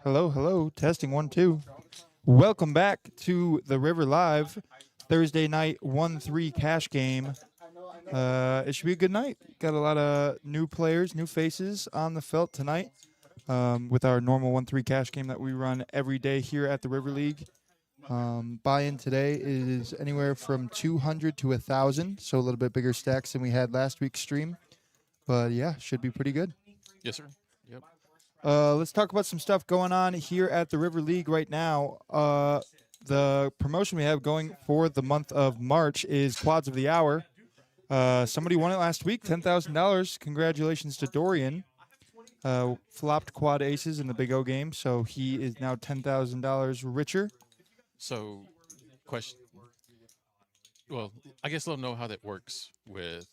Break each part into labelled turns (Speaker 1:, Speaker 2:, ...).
Speaker 1: Hello, hello. Testing 1 2. Welcome back to the River Live Thursday night 1-3 cash game. It should be a good night. Got a lot of new players, new faces on the felt tonight with our normal 1-3 cash game that we run every day here at the River League. Buy-in today is anywhere from 200 to 1,000, so a little bit bigger stacks than we had last week's stream. But yeah, should be pretty good.
Speaker 2: Yes, sir. Yep.
Speaker 1: Let's talk about some stuff going on here at the River League right now. The promotion we have going for the month of March is Quads of the Hour. Somebody won it last week, $10,000. Congratulations to Dorian. Flopped quad aces in the Big O game, so he is now $10,000 richer.
Speaker 2: So, question. Well, I guess they'll know how that works with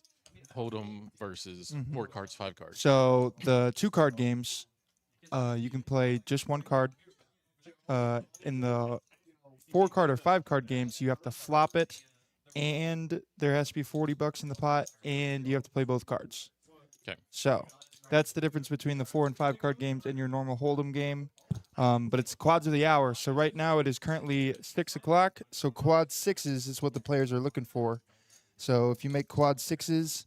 Speaker 2: Hold'em versus 4 cards, 5 cards.
Speaker 1: So the 2-card games, you can play just 1 card. In the 4-card or 5-card games, you have to flop it, and there has to be $40 in the pot, and you have to play both cards.
Speaker 2: Okay.
Speaker 1: So that's the difference between the 4 and 5-card games and your normal Hold'em game. But it's Quads of the Hour. So right now it is currently 6 o'clock. So quad sixes is what the players are looking for. So if you make quad sixes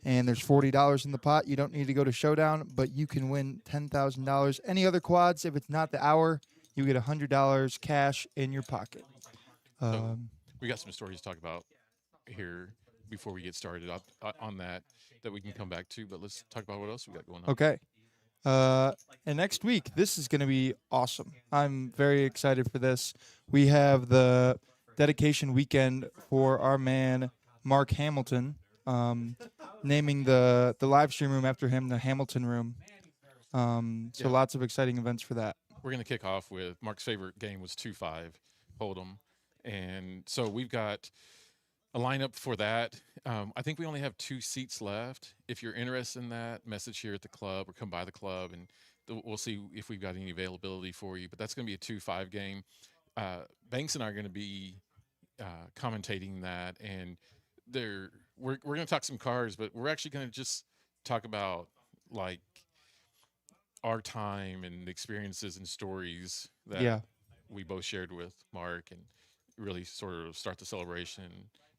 Speaker 1: and there's $40 in the pot, you don't need to go to Showdown, but you can win $10,000. Any other quads, if it's not the hour, you get $100 cash in your pocket.
Speaker 2: So we got some stories to talk about here before we get started on that we can come back to. But let's talk about what else we got going on.
Speaker 1: Okay. And next week, this is going to be awesome. I'm very excited for this. We have the dedication weekend for our man, Mark Hamilton, naming the live stream room after him, the Hamilton Room. So lots of exciting events for that.
Speaker 2: We're going to kick off with Mark's favorite game was 2-5 Hold'em. And so we've got a lineup for that. I think we only have 2 seats left. If you're interested in that, message here at the club or come by the club, and we'll see if we've got any availability for you. But that's going to be a 2-5 game. Banks and I are going to be commentating that, and we're going to talk some cards, but we're actually going to just talk about like our time and experiences and stories that we both shared with Mark, and really sort of start the celebration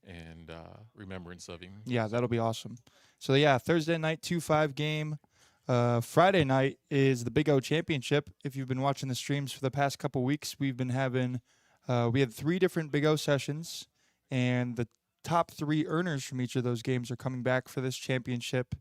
Speaker 2: and remembrance of him.
Speaker 1: Yeah, that'll be awesome. So yeah, Thursday night 2-5 game. Friday night is the Big O Championship. If you've been watching the streams for the past couple weeks, we've been having we had 3 different Big O sessions, and the top 3 earners from each of those games are coming back for this championship,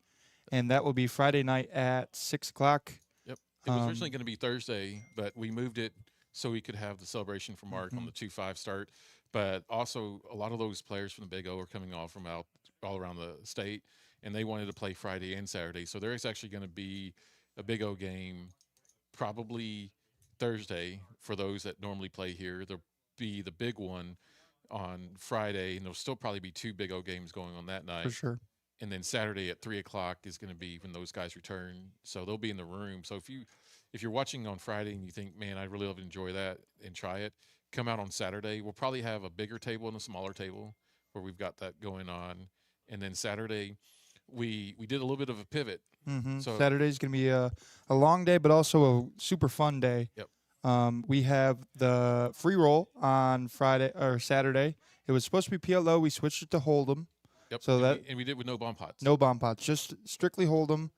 Speaker 1: and that will be Friday night at 6 o'clock.
Speaker 2: Yep. It was originally going to be Thursday, but we moved it so we could have the celebration for Mark on the 2-5 start. But also, a lot of those players from the Big O are coming off from all around the state, and they wanted to play Friday and Saturday. So there is actually going to be a Big O game probably Thursday for those that normally play here. There'll be the big one on Friday, and there'll still probably be 2 Big O games going on that night.
Speaker 1: For sure.
Speaker 2: And then Saturday at 3 o'clock is going to be when those guys return. So they'll be in the room. So if you're watching on Friday and you think, man, I'd really love to enjoy that and try it, come out on Saturday. We'll probably have a bigger table and a smaller table where we've got that going on. And then Saturday, we did a little bit of a pivot.
Speaker 1: So Saturday's going to be a long day, but also a super fun day.
Speaker 2: Yep.
Speaker 1: We have the free roll on Friday or Saturday. It was supposed to be PLO. We switched it to Hold'em.
Speaker 2: Yep.
Speaker 1: So
Speaker 2: and we did with no bomb pots.
Speaker 1: No bomb pots, just strictly Hold'em.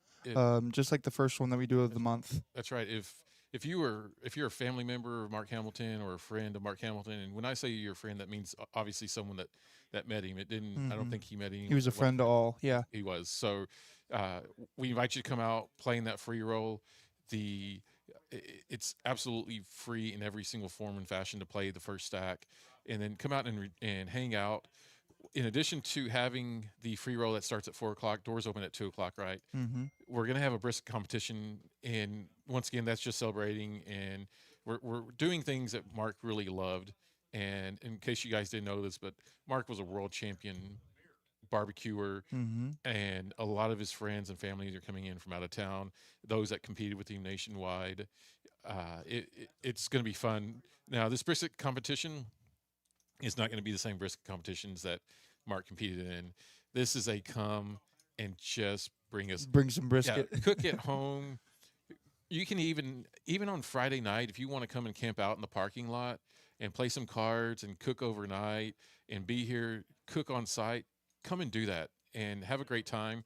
Speaker 1: Just like the first one that we do of the month.
Speaker 2: That's right. If you're a family member of Mark Hamilton or a friend of Mark Hamilton, and when I say you're a friend, that means obviously someone that met him. It didn't. I don't think he met him.
Speaker 1: He was a friend to all. Yeah,
Speaker 2: he was. So we invite you to come out playing that free roll. It's absolutely free in every single form and fashion to play the first stack, and then come out and hang out. In addition to having the free roll that starts at 4 o'clock, doors open at 2 o'clock, right? We're going to have a brisk competition. And once again, that's just celebrating. And we're doing things that Mark really loved. And in case you guys didn't know this, but Mark was a world champion barbecuer. And a lot of his friends and families are coming in from out of town, those that competed with him nationwide. It's going to be fun. Now, this brisk competition is not going to be the same brisk competitions that Mark competed in. This is a come and just
Speaker 1: bring some brisket.
Speaker 2: cook at home. You can even on Friday night, if you want to come and camp out in the parking lot and play some cards and cook overnight and be here, cook on site, come and do that and have a great time.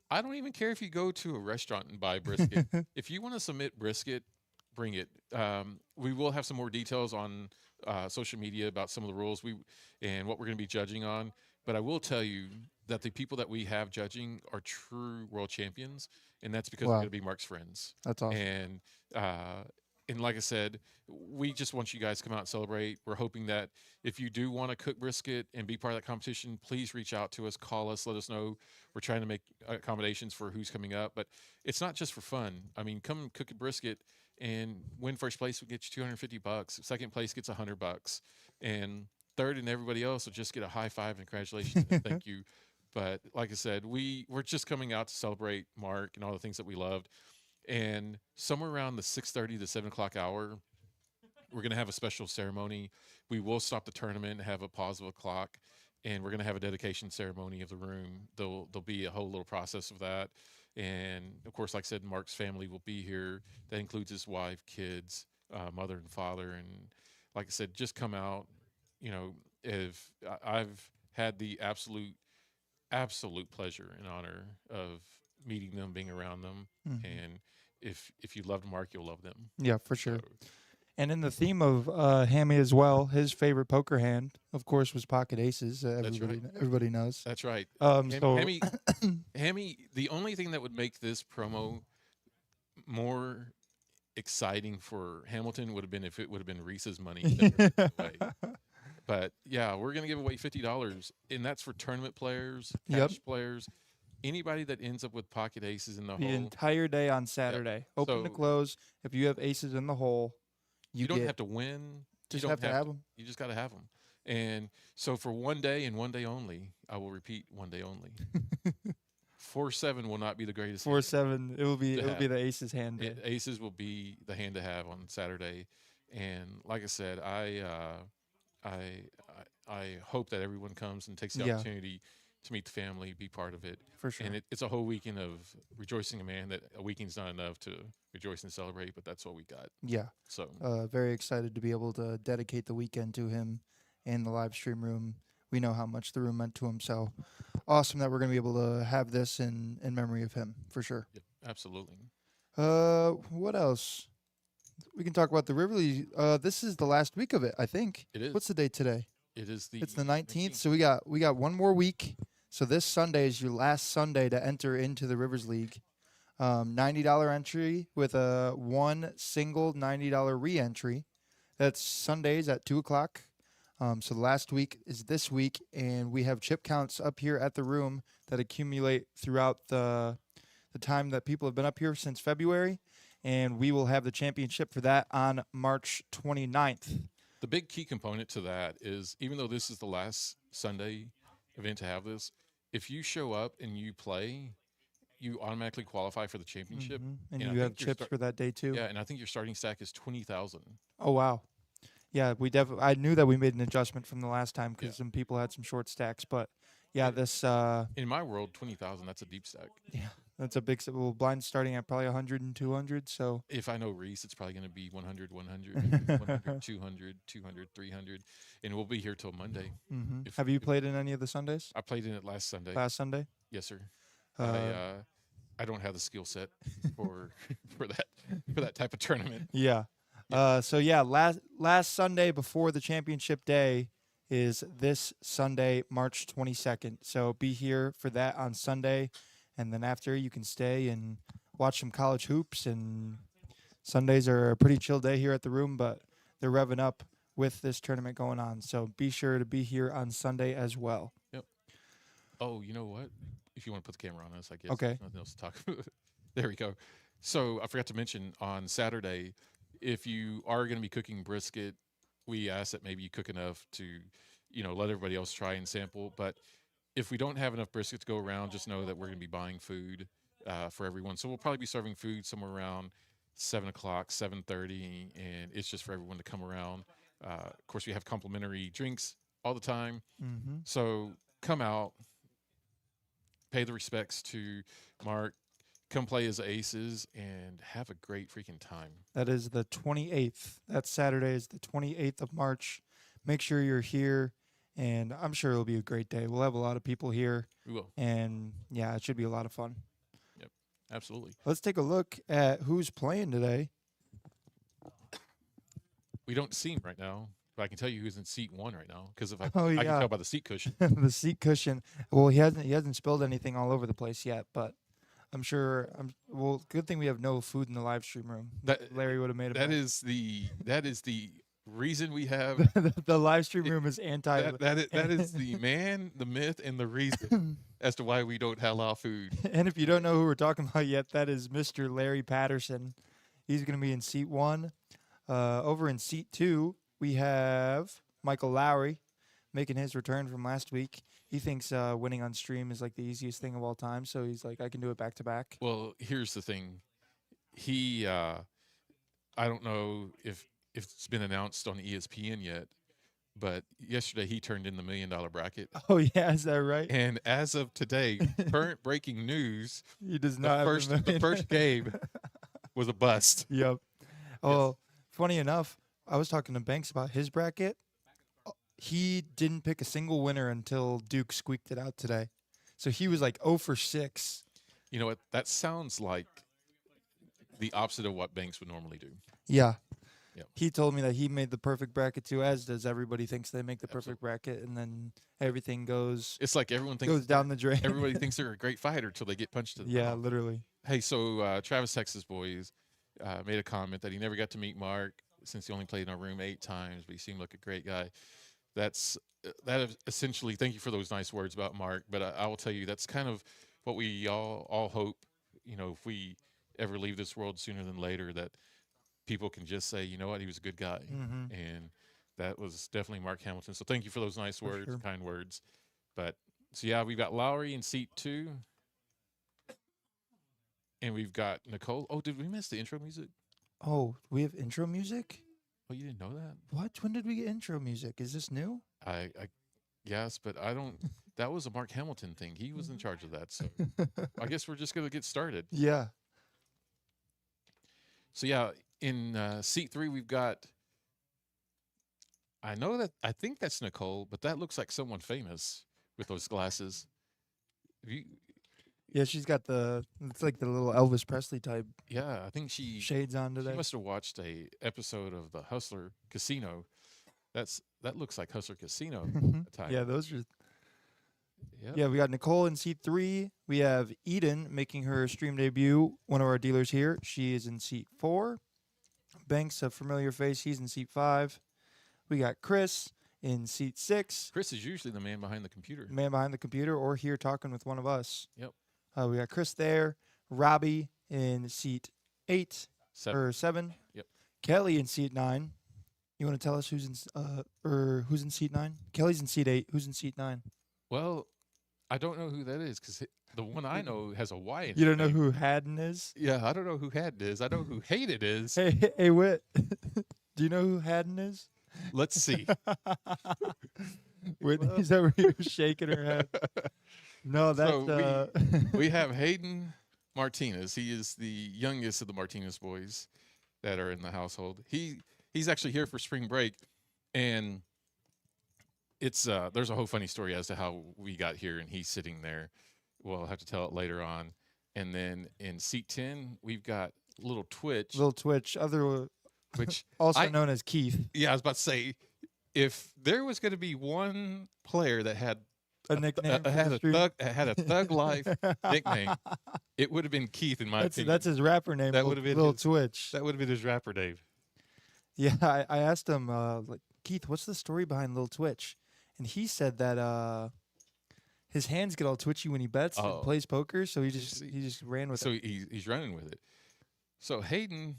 Speaker 2: I don't even care if you go to a restaurant and buy brisket. If you want to submit brisket, bring it. We will have some more details on social media about some of the rules and what we're going to be judging on. But I will tell you that the people that we have judging are true world champions, and that's because we're
Speaker 1: Wow.
Speaker 2: going to be Mark's friends.
Speaker 1: That's awesome.
Speaker 2: Uh, and like I said, we just want you guys to come out and celebrate. We're hoping that if you do want to cook brisket and be part of that competition, please reach out to us, call us, let us know. We're trying to make accommodations for who's coming up, but it's not just for fun. I mean, come cook a brisket and win first place will get you $250. Second place gets $100, and third and everybody else will just get a high five and congratulations and thank you. But like I said, we're just coming out to celebrate Mark and all the things that we loved. And somewhere around the 6:30 to 7 o'clock hour, we're going to have a special ceremony. We will stop the tournament and have a pause of a clock, and we're going to have a dedication ceremony of the room. There'll be a whole little process of that, and of course, like I said, Mark's family will be here. That includes his wife, kids, mother, and father. And like I said, just come out. You know, if I've had the absolute pleasure and honor of meeting them, being around them,
Speaker 1: Mhm.
Speaker 2: and if you loved Mark, you'll love them.
Speaker 1: Yeah, for
Speaker 2: So
Speaker 1: sure. And in the theme of Hammy as well, his favorite poker hand, of course, was pocket aces.
Speaker 2: That's right.
Speaker 1: Everybody knows.
Speaker 2: That's right.
Speaker 1: So
Speaker 2: Hammy, the only thing that would make this promo more exciting for Hamilton would have been if it would have been Reese's money that we're giving away. But yeah, we're gonna give away $50, and that's for tournament players,
Speaker 1: Yep.
Speaker 2: cash players, anybody that ends up with pocket aces in the
Speaker 1: the
Speaker 2: hole.
Speaker 1: entire day on Saturday, open to
Speaker 2: So-
Speaker 1: close. If you have aces in the hole,
Speaker 2: You don't have to win.
Speaker 1: just
Speaker 2: you don't
Speaker 1: have to have them.
Speaker 2: You just got to have them. And so for one day and one day only, I will repeat, one day only. 4-7 will not be the greatest.
Speaker 1: 4-7. It will be
Speaker 2: have.
Speaker 1: the aces hand day.
Speaker 2: Aces will be the hand to have on Saturday. And like I said, I hope that everyone comes and takes the
Speaker 1: Yeah.
Speaker 2: opportunity to meet the family, be part of it.
Speaker 1: For sure.
Speaker 2: And it's a whole weekend of rejoicing a man that a weekend's not enough to rejoice and celebrate, but that's what we got.
Speaker 1: Yeah.
Speaker 2: So
Speaker 1: Very excited to be able to dedicate the weekend to him and the live stream room. We know how much the room meant to him, so awesome that we're going to be able to have this in memory of him, for sure.
Speaker 2: yep, absolutely.
Speaker 1: What else? We can talk about the Rive League. This is the last week of it, I think.
Speaker 2: It is.
Speaker 1: What's the date today?
Speaker 2: It is
Speaker 1: It's the 19th, so we got one more week. So this Sunday is your last Sunday to enter into the Rivers League. $90 entry with a one single $90 re-entry. That's Sundays at 2 o'clock. So the last week is this week, and we have chip counts up here at the room that accumulate throughout the time that people have been up here since February, and we will have the championship for that on March 29th.
Speaker 2: The big key component to that is, even though this is the last Sunday event to have this, if you show up and you play, you automatically qualify for the championship.
Speaker 1: And
Speaker 2: And I
Speaker 1: you
Speaker 2: think
Speaker 1: have
Speaker 2: your
Speaker 1: chips for that day too.
Speaker 2: Yeah, and I think your starting stack is 20,000.
Speaker 1: Oh wow. Yeah, we definitely. I knew that we made an adjustment from the last time because
Speaker 2: Yeah.
Speaker 1: some people had some short stacks, but yeah, this
Speaker 2: In my world, 20,000, that's a deep stack.
Speaker 1: yeah, that's a big. Well, blind starting at probably 100 and 200. So
Speaker 2: If I know Reese, it's probably going to be 100, 100, 100, 200, 200, 300, and we'll be here till Monday. If-
Speaker 1: have you
Speaker 2: if-
Speaker 1: played in any of the Sundays?
Speaker 2: I played in it last Sunday.
Speaker 1: Last Sunday?
Speaker 2: Yes, sir.
Speaker 1: Uh,
Speaker 2: I don't have the skill set for for that type of tournament.
Speaker 1: Yeah. So yeah, last Sunday before the championship day is this Sunday, March 22nd. So be here for that on Sunday, and then after you can stay and watch some college hoops. And Sundays are a pretty chill day here at the room, but they're revving up with this tournament going on. So be sure to be here on Sunday as well.
Speaker 2: Oh, you know what? If you want to put the camera on us, I guess.
Speaker 1: Okay.
Speaker 2: There's nothing else to talk about. There we go. So I forgot to mention on Saturday, if you are going to be cooking brisket, we ask that maybe you cook enough to, let everybody else try and sample. But if we don't have enough brisket to go around, just know that we're going to be buying food for everyone. So we'll probably be serving food somewhere around 7 o'clock, 7:30, and it's just for everyone to come around. Of course, we have complimentary drinks all the time.
Speaker 1: Mm-hmm.
Speaker 2: So come out, pay the respects to Mark. Come play as aces and have a great freaking time.
Speaker 1: That is the 28th. That Saturday is the 28th of March. Make sure you're here, and I'm sure it'll be a great day. We'll have a lot of people here,
Speaker 2: We will.
Speaker 1: and yeah, it should be a lot of fun.
Speaker 2: Yep. Absolutely.
Speaker 1: Let's take a look at who's playing today.
Speaker 2: We don't see him right now, but I can tell you who's in seat 1 right now because if I
Speaker 1: Oh,
Speaker 2: I can
Speaker 1: yeah.
Speaker 2: tell by the seat cushion.
Speaker 1: The seat cushion. Well, he hasn't spilled anything all over the place yet, but I'm sure. Well, good thing we have no food in the live stream room.
Speaker 2: That
Speaker 1: Larry would have made a
Speaker 2: that
Speaker 1: mess.
Speaker 2: is the reason we have
Speaker 1: The live stream room is anti.
Speaker 2: that is the man, the myth, and the reason as to why we don't allow food.
Speaker 1: And if you don't know who we're talking about yet, that is Mr. Larry Patterson. He's going to be in seat 1. Over in seat 2, we have Michael Lowry making his return from last week. He thinks winning on stream is like the easiest thing of all time, so he's like, I can do it back to back.
Speaker 2: Well, here's the thing. He I don't know if it's been announced on ESPN yet, but yesterday he turned in the $1 million bracket.
Speaker 1: Oh yeah, is that right?
Speaker 2: And as of today, current breaking news,
Speaker 1: He does not. have
Speaker 2: the first game was a bust.
Speaker 1: Yep. Oh, funny enough, I was talking to Banks about his bracket. He didn't pick a single winner until Duke squeaked it out today. So he was like 0 for 6.
Speaker 2: You know what? That sounds like the opposite of what Banks would normally do.
Speaker 1: Yeah.
Speaker 2: Yep.
Speaker 1: He told me that he made the perfect bracket too, as does everybody thinks they make the perfect bracket, and then everything goes
Speaker 2: It's like everyone thinks
Speaker 1: goes down the drain.
Speaker 2: everybody thinks they're a great fighter till they get punched to the
Speaker 1: Yeah,
Speaker 2: mouth.
Speaker 1: literally.
Speaker 2: Hey, so Travis Texas Boys made a comment that he never got to meet Mark since he only played in our room 8 times, but he seemed like a great guy. That is essentially, thank you for those nice words about Mark, but I will tell you that's kind of what we all hope, if we ever leave this world sooner than later, that people can just say, you know what, he was a good guy.
Speaker 1: Mm-hmm.
Speaker 2: And that was definitely Mark Hamilton. So thank you for those nice words,
Speaker 1: sure.
Speaker 2: kind words. But so yeah, we've got Lowry in seat 2. And we've got Nicole. Oh, did we miss the intro music?
Speaker 1: Oh, we have intro music?
Speaker 2: Oh, you didn't know that?
Speaker 1: What? When did we get intro music? Is this new?
Speaker 2: I guess, but I don't. That was a Mark Hamilton thing. He was in charge of that. So I guess we're just gonna get started.
Speaker 1: Yeah.
Speaker 2: So yeah, in seat 3 we've got. I think that's Nicole, but that looks like someone famous with those glasses.
Speaker 1: Yeah, she's got it's like the little Elvis Presley type
Speaker 2: Yeah, I think she
Speaker 1: shades on today.
Speaker 2: must have watched a episode of the Hustler Casino. That looks like Hustler Casino type.
Speaker 1: Yeah, those are.
Speaker 2: Yep.
Speaker 1: Yeah, we got Nicole in seat 3. We have Eden making her stream debut. One of our dealers here. She is in seat 4. Banks, a familiar face. He's in seat 5. We got Chris in seat 6.
Speaker 2: Chris is usually the man behind the computer.
Speaker 1: Man behind the computer or here talking with one of us.
Speaker 2: Yep.
Speaker 1: We got Chris there. Robbie in seat 8
Speaker 2: 7.
Speaker 1: or 7.
Speaker 2: Yep.
Speaker 1: Kelly in seat 9. You want to tell us who's in seat 9? Kelly's in seat 8. Who's in seat 9?
Speaker 2: Well, I don't know who that is because the one I know has a Y in it.
Speaker 1: You don't know who Haddon is?
Speaker 2: Yeah, I don't know who Haddon is. I know who Hated is.
Speaker 1: Hey, Whit. Do you know who Haddon is?
Speaker 2: Let's see.
Speaker 1: Whitney, is that where you're shaking her head? No, that's
Speaker 2: So we have Hayden Martinez. He is the youngest of the Martinez boys that are in the household. He's actually here for spring break, and it's there's a whole funny story as to how we got here, and he's sitting there. We'll have to tell it later on. And then in seat 10, we've got Little Twitch,
Speaker 1: which
Speaker 2: also
Speaker 1: known as Keith.
Speaker 2: Yeah, I was about to say, if there was going to be one player that had
Speaker 1: A nickname.
Speaker 2: had a thug life nickname, it would have been Keith, in my opinion.
Speaker 1: That's his rapper name.
Speaker 2: That would have been
Speaker 1: Little
Speaker 2: his-
Speaker 1: Twitch.
Speaker 2: That would have been his rapper name.
Speaker 1: Yeah, I asked him, like, Keith, what's the story behind Little Twitch? And he said that his hands get all twitchy when he bets and plays poker, so he just ran with it.
Speaker 2: So he's running with it. So Hayden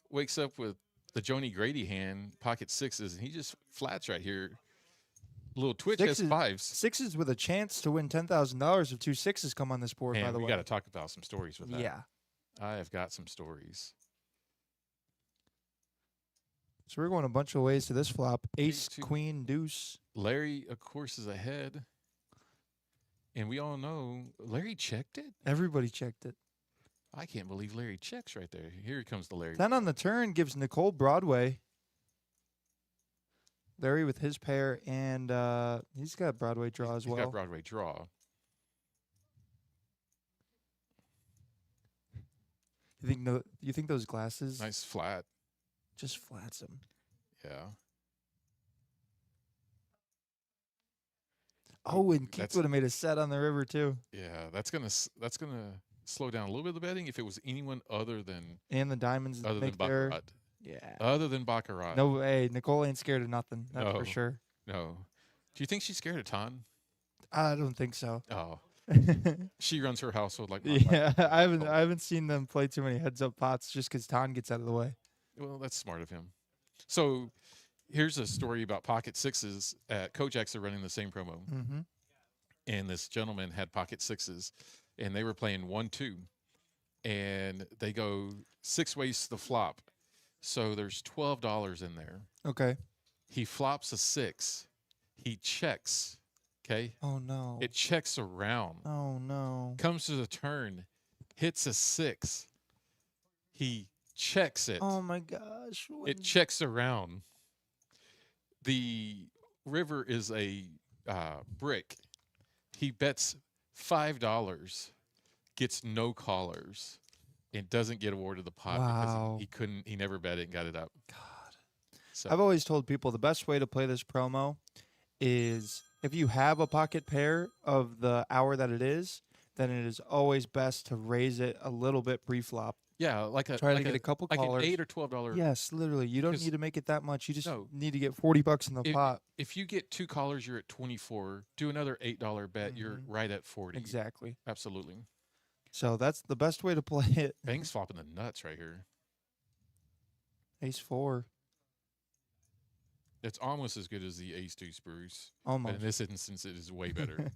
Speaker 2: wakes up with the Joni Grady hand, pocket 6s, and he just flats right here. Little Twitch has 5s.
Speaker 1: 6s with a chance to win $10,000 if 2 6s come on this board,
Speaker 2: And
Speaker 1: by the way.
Speaker 2: we got to talk about some stories with that.
Speaker 1: Yeah.
Speaker 2: I have got some stories.
Speaker 1: So we're going a bunch of ways to this flop. Ace,
Speaker 2: Two.
Speaker 1: queen, deuce.
Speaker 2: Larry, of course, is ahead. And we all know Larry checked it.
Speaker 1: Everybody checked it.
Speaker 2: I can't believe Larry checks right there. Here comes the Larry.
Speaker 1: 10 on the turn gives Nicole Broadway. Larry with his pair, and he's got Broadway draw as
Speaker 2: He's
Speaker 1: well.
Speaker 2: got Broadway draw.
Speaker 1: You think those glasses
Speaker 2: Nice flat.
Speaker 1: just flats him?
Speaker 2: Yeah.
Speaker 1: Oh, and Keith
Speaker 2: That's-
Speaker 1: would have made a set on the river too.
Speaker 2: Yeah, that's gonna slow down a little bit of the betting if it was anyone other than
Speaker 1: And the diamonds make their
Speaker 2: Baccarat.
Speaker 1: yeah.
Speaker 2: Other than Baccarat.
Speaker 1: No, hey, Nicole ain't scared of nothing. That's
Speaker 2: No.
Speaker 1: for sure.
Speaker 2: No. Do you think she's scared of Ton?
Speaker 1: I don't think so.
Speaker 2: Oh, she runs her household like my wife.
Speaker 1: Yeah, I haven't seen them play too many heads up pots just because Ton gets out of the way.
Speaker 2: Well, that's smart of him. So here's a story about pocket sixes. At Kojak's are running the same promo.
Speaker 1: Mm-hmm.
Speaker 2: And this gentleman had pocket sixes, and they were playing 1-2, and they go 6 ways to the flop. So there's $12 in there.
Speaker 1: Okay.
Speaker 2: He flops a 6. He checks. Okay.
Speaker 1: Oh no.
Speaker 2: It checks around.
Speaker 1: Oh no.
Speaker 2: Comes to the turn, hits a 6. He checks it.
Speaker 1: Oh my gosh.
Speaker 2: It checks around. The river is a brick. He bets $5, gets no callers, and doesn't get awarded the pot
Speaker 1: Wow.
Speaker 2: because he never bet it and got it up.
Speaker 1: God.
Speaker 2: So
Speaker 1: I've always told people the best way to play this promo is if you have a pocket pair of the hour that it is, then it is always best to raise it a little bit pre-flop.
Speaker 2: yeah, like a
Speaker 1: Try
Speaker 2: like
Speaker 1: to get a couple
Speaker 2: like
Speaker 1: callers.
Speaker 2: an $8 or $12.
Speaker 1: Yes, literally. You don't
Speaker 2: 'Cause-
Speaker 1: need to make it that much. You just
Speaker 2: No.
Speaker 1: need to get $40 in the pot.
Speaker 2: If you get 2 callers, you're at 24. Do another $8 bet, you're
Speaker 1: Mhm.
Speaker 2: right at 40.
Speaker 1: Exactly.
Speaker 2: Absolutely.
Speaker 1: So that's the best way to play it.
Speaker 2: Bank's flopping the nuts right here.
Speaker 1: Ace 4.
Speaker 2: It's almost as good as the ace deuce Bruce, but
Speaker 1: Almost.
Speaker 2: in this instance, it is way better.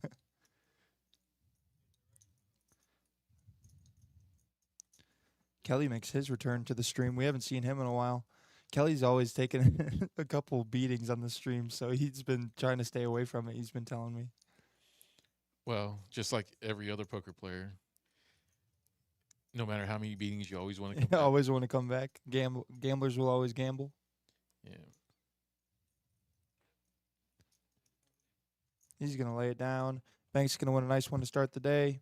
Speaker 1: Kelly makes his return to the stream. We haven't seen him in a while. Kelly's always taken a couple beatings on the stream, so he's been trying to stay away from it. He's been telling me.
Speaker 2: Well, just like every other poker player, no matter how many beatings, you always want to come
Speaker 1: I
Speaker 2: back.
Speaker 1: always want to come back. Gamblers will always gamble.
Speaker 2: Yeah.
Speaker 1: He's going to lay it down. Bank's going to win a nice one to start the day.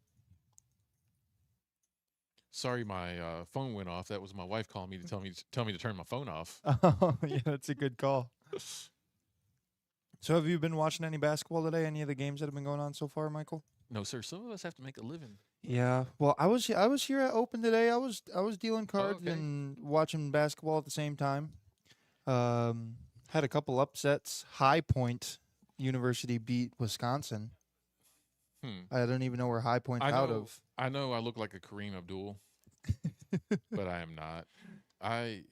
Speaker 2: Sorry, my phone went off. That was my wife calling me to tell me to turn my phone off.
Speaker 1: Oh, yeah, that's a good call. So have you been watching any basketball today? Any of the games that have been going on so far, Michael?
Speaker 2: No, sir. Some of us have to make a living.
Speaker 1: Yeah. Well, I was here at Open today. I was dealing cards
Speaker 2: okay.
Speaker 1: and watching basketball at the same time. Had a couple upsets. High Point University beat Wisconsin. I don't even know where High Point's out of.
Speaker 2: I know I look like a Kareem Abdul, but I am not. I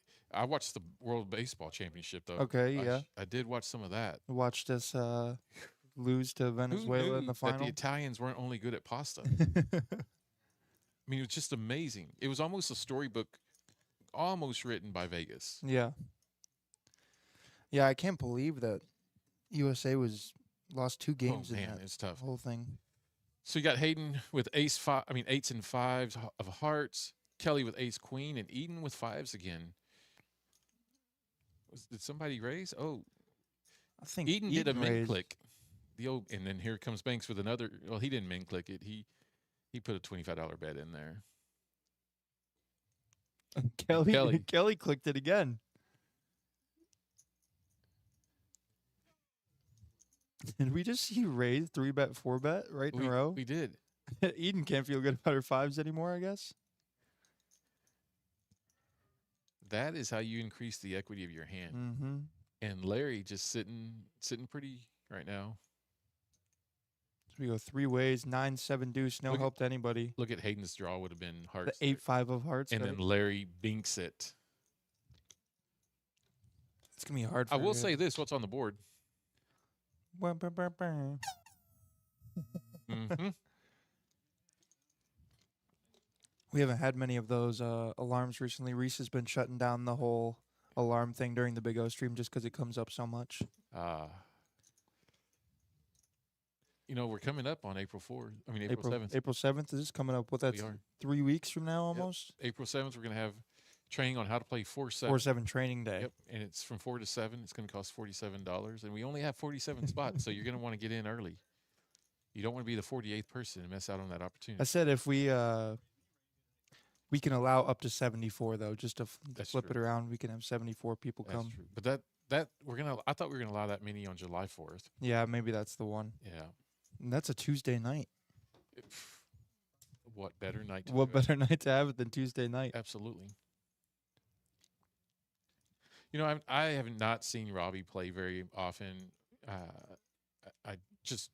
Speaker 2: watched the World Baseball Championship though.
Speaker 1: Okay, yeah.
Speaker 2: I did watch some of that.
Speaker 1: Watched us lose to
Speaker 2: Who
Speaker 1: Venezuela in
Speaker 2: knew
Speaker 1: the final.
Speaker 2: that the Italians weren't only good at pasta? I mean, it was just amazing. It was almost a storybook, almost written by Vegas.
Speaker 1: Yeah. Yeah, I can't believe that USA lost 2 games in
Speaker 2: man,
Speaker 1: that
Speaker 2: it's tough.
Speaker 1: whole thing.
Speaker 2: So you got Hayden with eights and fives of hearts, Kelly with ace queen, and Eden with fives again. Did somebody raise? Oh,
Speaker 1: I think
Speaker 2: Eden did a min
Speaker 1: raised.
Speaker 2: click. And then here comes Banks with another. Well, he didn't min click it. He put a $25 bet in there. Kelly.
Speaker 1: Kelly clicked it again. Did we just see raise 3-bet, 4-bet right in a row?
Speaker 2: We did.
Speaker 1: Eden can't feel good about her fives anymore, I guess.
Speaker 2: That is how you increase the equity of your hand.
Speaker 1: Mm-hmm.
Speaker 2: And Larry just sitting pretty right now.
Speaker 1: So we go 3 ways, 9-7 deuce, no
Speaker 2: Look at-
Speaker 1: help to anybody.
Speaker 2: Look at Hayden's draw would have been hearts.
Speaker 1: The 8-5 of hearts.
Speaker 2: and
Speaker 1: got
Speaker 2: then
Speaker 1: it.
Speaker 2: Larry binks it.
Speaker 1: It's gonna be hard. For
Speaker 2: I will
Speaker 1: him.
Speaker 2: say this: what's on the board?
Speaker 1: Bum, bum, bum, bum.
Speaker 2: Mm-hmm.
Speaker 1: We haven't had many of those alarms recently. Reese has been shutting down the whole alarm thing during the Big O stream just because it comes up so much.
Speaker 2: we're coming up on April 4th. I mean, April
Speaker 1: April
Speaker 2: 7th.
Speaker 1: April 7th is coming up. What,
Speaker 2: We
Speaker 1: that's
Speaker 2: are.
Speaker 1: 3 weeks from now
Speaker 2: Yep.
Speaker 1: almost.
Speaker 2: April 7th, we're going to have training on how to play 4-7.
Speaker 1: 4-7 training day.
Speaker 2: Yep, and it's from 4 to 7. It's going to cost $47, and we only have 47 spots, so you're going to want to get in early. You don't want to be the 48th person and miss out on that
Speaker 1: I
Speaker 2: opportunity.
Speaker 1: said if we can allow up to 74 though, just to
Speaker 2: That's
Speaker 1: flip it
Speaker 2: true.
Speaker 1: around. We can have 74 people
Speaker 2: That's
Speaker 1: come.
Speaker 2: true. But I thought we were going to allow that many on July 4th.
Speaker 1: Yeah, maybe that's the one.
Speaker 2: Yeah.
Speaker 1: And that's a Tuesday night.
Speaker 2: What better night? To
Speaker 1: What
Speaker 2: do it?
Speaker 1: better night to have it than Tuesday night?
Speaker 2: Absolutely. I have not seen Robbie play very often. I just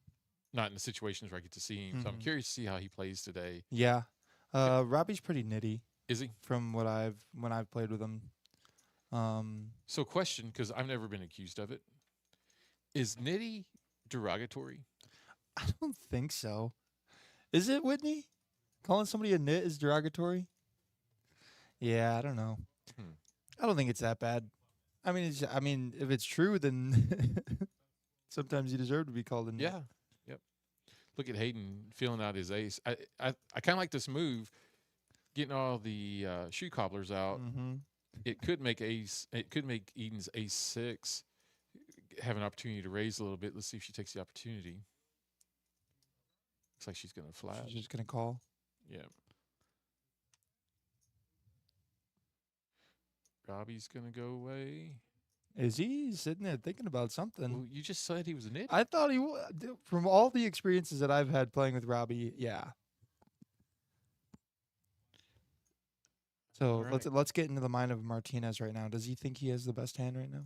Speaker 2: not in the situations where I get to see him. So I'm
Speaker 1: Mhm.
Speaker 2: curious to see how he plays today.
Speaker 1: Yeah. Robbie's pretty nitty
Speaker 2: Is he?
Speaker 1: from when I've played with him.
Speaker 2: So question, because I've never been accused of it. Is nitty derogatory?
Speaker 1: I don't think so. Is it, Whitney? Calling somebody a nit is derogatory? Yeah, I don't know.
Speaker 2: Hmm.
Speaker 1: I don't think it's that bad. I mean, if it's true, then sometimes you deserve to be called a nit.
Speaker 2: Yeah. Yep. Look at Hayden feeling out his ace. I kind of like this move, getting all the shoe cobblers out.
Speaker 1: Mm-hmm.
Speaker 2: It could make Eden's ace 6 have an opportunity to raise a little bit. Let's see if she takes the opportunity. Looks like she's going to flash.
Speaker 1: She's just gonna call.
Speaker 2: Yeah. Robbie's going to go away.
Speaker 1: Is he sitting there thinking about something?
Speaker 2: Well, you just said he was a nit.
Speaker 1: I thought he would. From all the experiences that I've had playing with Robbie, yeah. So
Speaker 2: All
Speaker 1: let's get into the mind of Martinez right now. Does he think he has the best hand right now?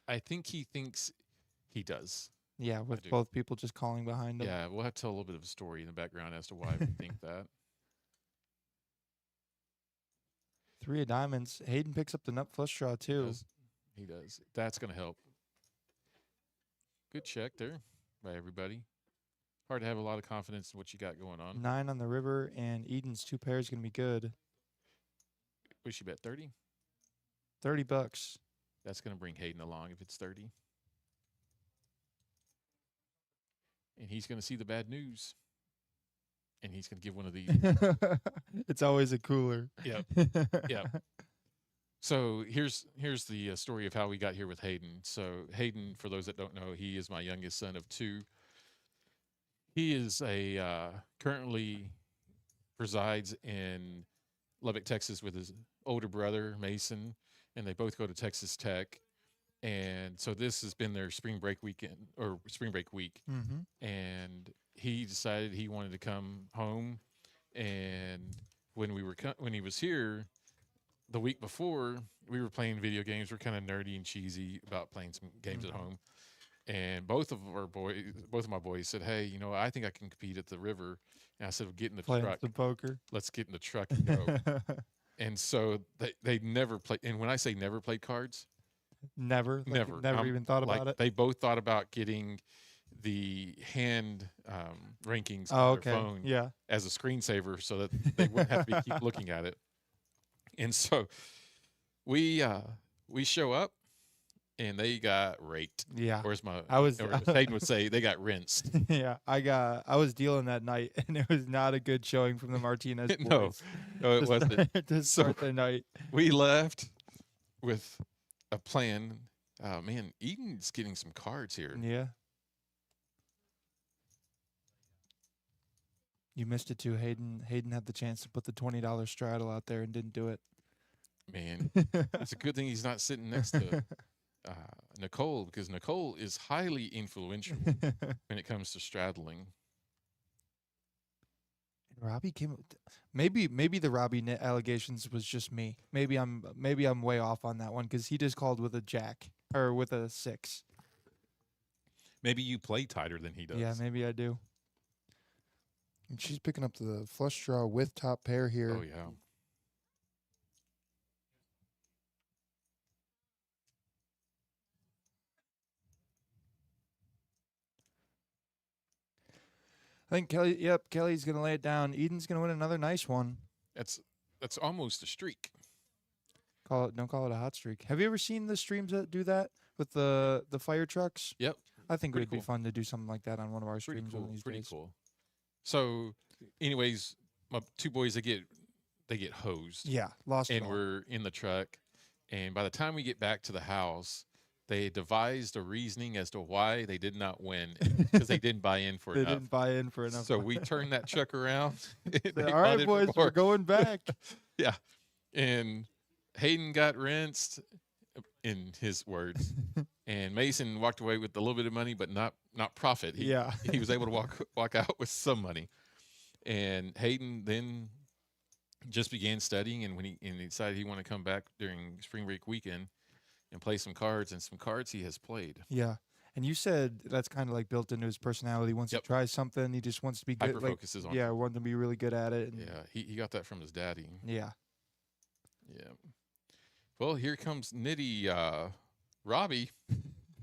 Speaker 2: I think he thinks he does.
Speaker 1: Yeah, with
Speaker 2: do.
Speaker 1: both people just calling behind him.
Speaker 2: Yeah, we'll have to tell a little bit of a story in the background as to why we think that.
Speaker 1: 3 of diamonds. Hayden picks up the nut flush draw too.
Speaker 2: He does. That's going to help. Good check there by everybody. Hard to have a lot of confidence in what you got going on.
Speaker 1: 9 on the river, and Eden's 2 pairs is gonna be good.
Speaker 2: What she bet 30?
Speaker 1: $30.
Speaker 2: That's going to bring Hayden along if it's 30. And he's going to see the bad news. And he's going to give one of these.
Speaker 1: It's always a cooler.
Speaker 2: Yep. Yep. So here's the story of how we got here with Hayden. So Hayden, for those that don't know, he is my youngest son of 2. He is currently resides in Lubbock, Texas, with his older brother Mason, and they both go to Texas Tech. And so this has been their spring break weekend or spring break week.
Speaker 1: Mm-hmm.
Speaker 2: And he decided he wanted to come home. And when he was here the week before, we were playing video games. We're kind of nerdy and cheesy about playing some games at home. And both of my boys said, "Hey, I think I can compete at the river." And I said, "Well, get in the
Speaker 1: Playing
Speaker 2: truck.
Speaker 1: some poker.
Speaker 2: Let's get in the truck and go." And so they never played. And when I say never played cards,
Speaker 1: Never
Speaker 2: never
Speaker 1: even thought about it.
Speaker 2: They both thought about getting the hand rankings
Speaker 1: Oh,
Speaker 2: on
Speaker 1: okay.
Speaker 2: their phone
Speaker 1: Yeah.
Speaker 2: as a screensaver so that they wouldn't have to keep looking at it. And so we show up and they got raked.
Speaker 1: Yeah.
Speaker 2: Or
Speaker 1: as
Speaker 2: Hayden would say, they got rinsed.
Speaker 1: Yeah, I was dealing that night, and it was not a good showing from the Martinez boys.
Speaker 2: No, it wasn't.
Speaker 1: To start the night.
Speaker 2: We left with a plan. Oh man, Eden's getting some cards here.
Speaker 1: Yeah. You missed it too, Hayden. Hayden had the chance to put the $20 straddle out there and didn't do it.
Speaker 2: Man, it's a good thing he's not sitting next to Nicole, because Nicole is highly influential when it comes to straddling.
Speaker 1: Robbie came. Maybe the Robbie allegations was just me. Maybe I'm way off on that one because he just called with a jack or with a 6.
Speaker 2: Maybe you play tighter than he does.
Speaker 1: Yeah, maybe I do. And she's picking up the flush draw with top pair here.
Speaker 2: Oh yeah.
Speaker 1: I think Kelly's going to lay it down. Eden's going to win another nice one.
Speaker 2: That's almost a streak.
Speaker 1: Don't call it a hot streak. Have you ever seen the streams that do that with the fire trucks?
Speaker 2: Yep.
Speaker 1: I think it
Speaker 2: Pretty
Speaker 1: would be
Speaker 2: cool.
Speaker 1: fun to do something like that on one of our
Speaker 2: Pretty
Speaker 1: streams one of
Speaker 2: cool.
Speaker 1: these
Speaker 2: Pretty
Speaker 1: days.
Speaker 2: cool. So, anyways, my two boys they get hosed,
Speaker 1: Yeah, lost it
Speaker 2: and
Speaker 1: all.
Speaker 2: we're in the truck, and by the time we get back to the house, they devised a reasoning as to why they did not win because they didn't buy in for
Speaker 1: They
Speaker 2: enough.
Speaker 1: didn't buy in for enough.
Speaker 2: So we turned that truck around. And
Speaker 1: Said,
Speaker 2: they
Speaker 1: all
Speaker 2: bought
Speaker 1: right,
Speaker 2: in for
Speaker 1: boys, we're
Speaker 2: more.
Speaker 1: going back.
Speaker 2: Yeah, and Hayden got rinsed, in his words, and Mason walked away with a little bit of money, but not profit.
Speaker 1: Yeah.
Speaker 2: He was able to walk out with some money, and Hayden then just began studying, and when he decided he wanted to come back during spring break weekend and play some cards, and some cards he has played.
Speaker 1: Yeah. And you said that's kind of like built into his personality. Once
Speaker 2: Yep.
Speaker 1: he tries something, he just wants to be good.
Speaker 2: Hyper
Speaker 1: Like,
Speaker 2: focuses on.
Speaker 1: yeah, wanting to be really good at it. And
Speaker 2: Yeah, he got that from his daddy.
Speaker 1: yeah.
Speaker 2: Yeah. Well, here comes Nitty Robbie.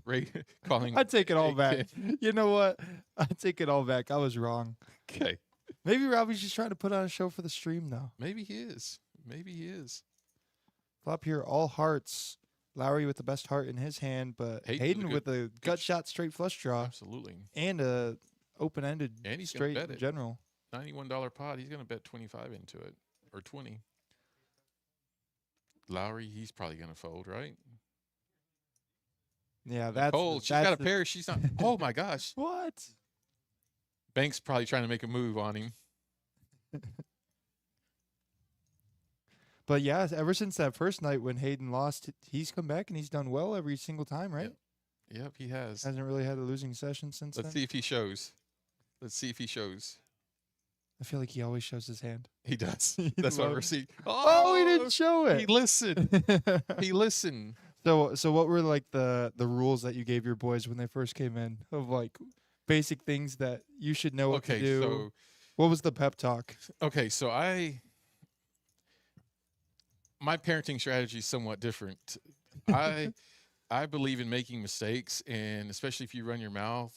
Speaker 2: Ray calling.
Speaker 1: I take it all
Speaker 2: Hey,
Speaker 1: back. You know what? I take it all back. I was wrong.
Speaker 2: Okay.
Speaker 1: Maybe Robbie's just trying to put on a show for the stream, though.
Speaker 2: Maybe he is. Maybe he is.
Speaker 1: Flop here, all hearts. Lowry with the best heart in his hand, but Hayden with a gut shot straight flush draw
Speaker 2: Absolutely.
Speaker 1: and a open-ended
Speaker 2: And he's gonna
Speaker 1: straight
Speaker 2: bet
Speaker 1: in
Speaker 2: it.
Speaker 1: general.
Speaker 2: $91 pot. He's going to bet 25 into it, or 20. Lowry, he's probably going to fold, right?
Speaker 1: Yeah, that's
Speaker 2: Nicole, she's
Speaker 1: that's
Speaker 2: got a pair. She's not. Oh my gosh.
Speaker 1: What?
Speaker 2: Banks probably trying to make a move on him.
Speaker 1: But yeah, ever since that first night when Hayden lost, he's come back and he's done well every single time, right?
Speaker 2: Yep, he has.
Speaker 1: Hasn't really had a losing session since
Speaker 2: Let's
Speaker 1: then.
Speaker 2: see if he shows. Let's see if he shows.
Speaker 1: I feel like he always shows his hand.
Speaker 2: He does.
Speaker 1: He
Speaker 2: That's why we're
Speaker 1: loves-
Speaker 2: seeing.
Speaker 1: Oh, he didn't show
Speaker 2: He
Speaker 1: it.
Speaker 2: listened. He listened.
Speaker 1: So what were like the rules that you gave your boys when they first came in of like basic things that you should know what to
Speaker 2: Okay,
Speaker 1: do?
Speaker 2: so
Speaker 1: What was the pep talk?
Speaker 2: My parenting strategy is somewhat different. I believe in making mistakes, and especially if you run your mouth,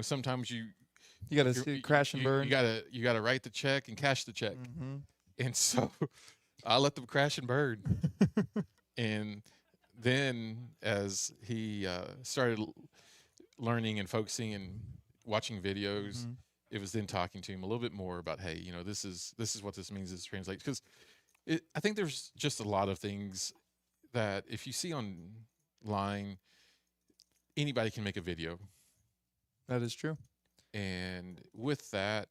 Speaker 2: sometimes you
Speaker 1: You got to crash and burn.
Speaker 2: You gotta write the check and cash the check,
Speaker 1: Mhm.
Speaker 2: and so I let them crash and burn. And then as he started learning and focusing and watching videos,
Speaker 1: Mhm.
Speaker 2: it was then talking to him a little bit more about, hey, this is what this means. This translates because I think there's just a lot of things that if you see online, anybody can make a video,
Speaker 1: That is true.
Speaker 2: and with that,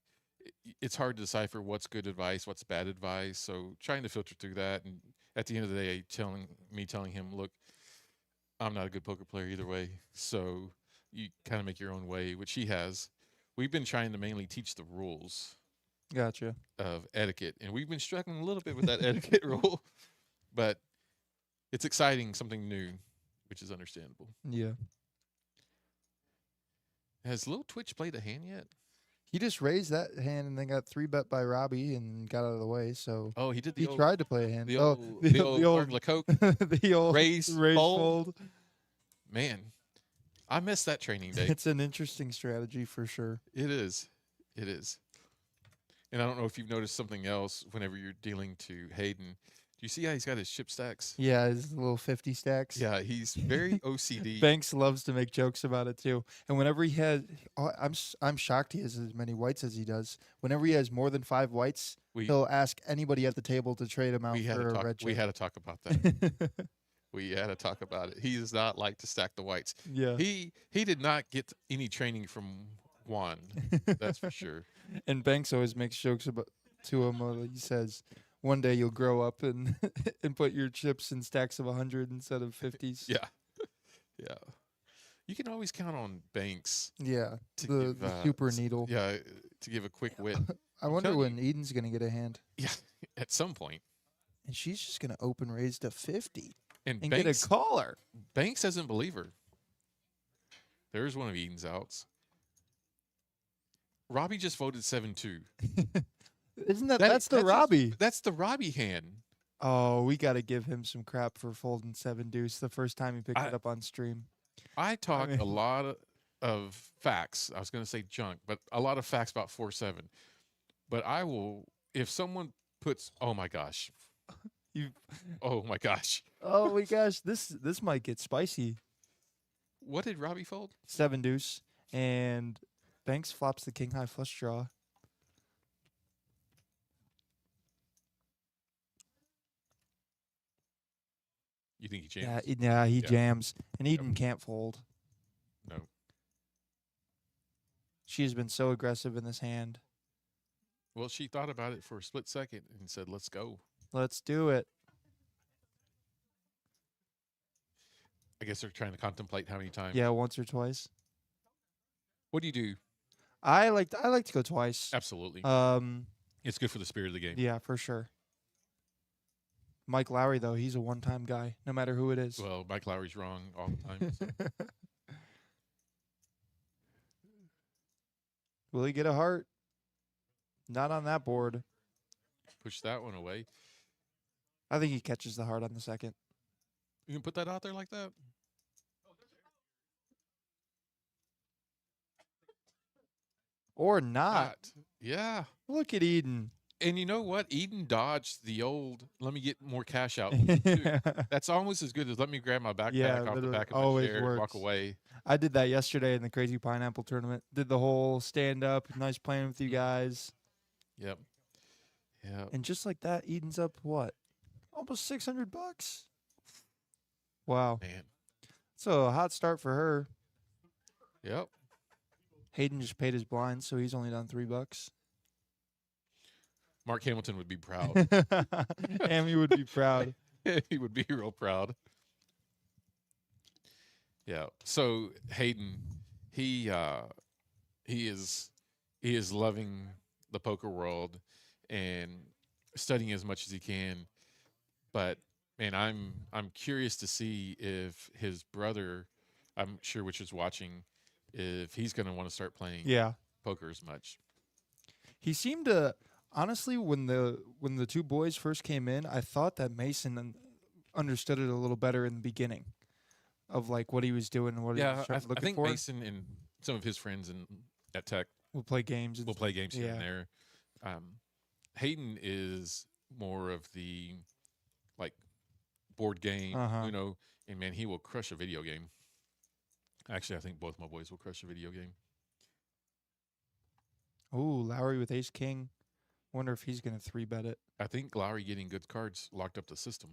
Speaker 2: it's hard to decipher what's good advice, what's bad advice. So trying to filter through that, and at the end of the day, telling him, look, I'm not a good poker player either way, so you kind of make your own way, which he has. We've been trying to mainly teach the rules
Speaker 1: Gotcha.
Speaker 2: of etiquette, and we've been struggling a little bit with that etiquette rule, but it's exciting, something new, which is understandable.
Speaker 1: Yeah.
Speaker 2: Has Lil Twitch played a hand yet?
Speaker 1: He just raised that hand and then got 3-bet by Robbie and got out of the way. So
Speaker 2: Oh, he did the
Speaker 1: he
Speaker 2: old,
Speaker 1: tried to play a hand.
Speaker 2: the
Speaker 1: Oh,
Speaker 2: old, the old Mark Lecoq
Speaker 1: the old
Speaker 2: raise
Speaker 1: raise
Speaker 2: fold.
Speaker 1: fold.
Speaker 2: Man, I missed that training day.
Speaker 1: It's an interesting strategy for sure.
Speaker 2: It is. It is. And I don't know if you've noticed something else whenever you're dealing to Hayden. Do you see how he's got his chip stacks?
Speaker 1: Yeah, his little 50 stacks.
Speaker 2: Yeah, he's very OCD.
Speaker 1: Banks loves to make jokes about it too. And whenever he has, I'm shocked he has as many whites as he does. Whenever he has more than 5 whites,
Speaker 2: We
Speaker 1: he'll ask anybody at the table to trade him out
Speaker 2: we had
Speaker 1: for
Speaker 2: to
Speaker 1: a
Speaker 2: talk.
Speaker 1: red
Speaker 2: We
Speaker 1: chip.
Speaker 2: had to talk about that. We had to talk about it. He does not like to stack the whites.
Speaker 1: Yeah.
Speaker 2: He did not get any training from Juan. That's for sure.
Speaker 1: And Banks always makes jokes about to him. He says, "One day you'll grow up and and put your chips in stacks of 100 instead of 50s."
Speaker 2: Yeah, yeah. You can always count on Banks.
Speaker 1: Yeah.
Speaker 2: To
Speaker 1: The
Speaker 2: give,
Speaker 1: super needle.
Speaker 2: Yeah, to give a quick wit.
Speaker 1: I wonder
Speaker 2: telling
Speaker 1: when Eden's gonna get a hand,
Speaker 2: Yeah, at some point.
Speaker 1: and she's just gonna open raise to 50
Speaker 2: And
Speaker 1: and
Speaker 2: Banks,
Speaker 1: get a caller.
Speaker 2: Banks doesn't believe her. There's one of Eden's outs. Robbie just voted 7-2.
Speaker 1: Isn't that's the Robbie?
Speaker 2: That's the Robbie hand.
Speaker 1: Oh, we got to give him some crap for folding 7 deuce the first time he picked it up on stream.
Speaker 2: I talk
Speaker 1: mean-
Speaker 2: a lot of facts. I was going to say junk, but a lot of facts about 4-7. But I will, if someone puts, oh my gosh,
Speaker 1: You,
Speaker 2: oh my gosh.
Speaker 1: oh my gosh, this might get spicy.
Speaker 2: What did Robbie fold?
Speaker 1: 7 deuce, and Banks flops the king high flush draw.
Speaker 2: You think he
Speaker 1: Yeah,
Speaker 2: jams?
Speaker 1: he
Speaker 2: Yeah.
Speaker 1: jams, and Eden can't fold.
Speaker 2: No.
Speaker 1: She has been so aggressive in this hand.
Speaker 2: Well, she thought about it for a split second and said, "Let's go."
Speaker 1: Let's do it.
Speaker 2: I guess they're trying to contemplate how many times.
Speaker 1: Yeah, once or twice.
Speaker 2: What do you do?
Speaker 1: I like to go twice.
Speaker 2: Absolutely.
Speaker 1: Um,
Speaker 2: It's good for the spirit of the game.
Speaker 1: yeah, for sure. Mike Lowry though, he's a one-time guy, no matter who it is.
Speaker 2: Well, Mike Lowry's wrong all the time. So.
Speaker 1: Will he get a heart? Not on that board.
Speaker 2: Push that one away.
Speaker 1: I think he catches the heart on the second.
Speaker 2: You can put that out there like that?
Speaker 1: Or not.
Speaker 2: Yeah.
Speaker 1: Look at Eden.
Speaker 2: And you know what? Eden dodged the old, let me get more cash out. That's almost as good as let me grab my backpack off the back of my chair and walk away.
Speaker 1: I did that yesterday in the Crazy Pineapple Tournament. Did the whole stand-up, nice playing with you guys.
Speaker 2: Yep. Yeah.
Speaker 1: And just like that, Eden's up what? Almost $600. Wow.
Speaker 2: Man.
Speaker 1: So a hot start for her.
Speaker 2: Yep.
Speaker 1: Hayden just paid his blinds, so he's only done $3.
Speaker 2: Mark Hamilton would be proud.
Speaker 1: Amy would be proud.
Speaker 2: He would be real proud. Yeah. So Hayden, he is loving the poker world and studying as much as he can. But man, I'm curious to see if his brother, I'm sure which is watching, if he's going to want to start playing poker as much.
Speaker 1: He seemed to honestly when the two boys first came in, I thought that Mason understood it a little better in the beginning of like what he was doing and what he was looking for.
Speaker 2: I think Mason and some of his friends at Tech
Speaker 1: will play games.
Speaker 2: We'll play games here and there. Hayden is more of the like board game, and man, he will crush a video game. Actually, I think both my boys will crush a video game.
Speaker 1: Ooh, Lowry with ace king. Wonder if he's going to 3-bet it.
Speaker 2: I think Lowry getting good cards locked up the system.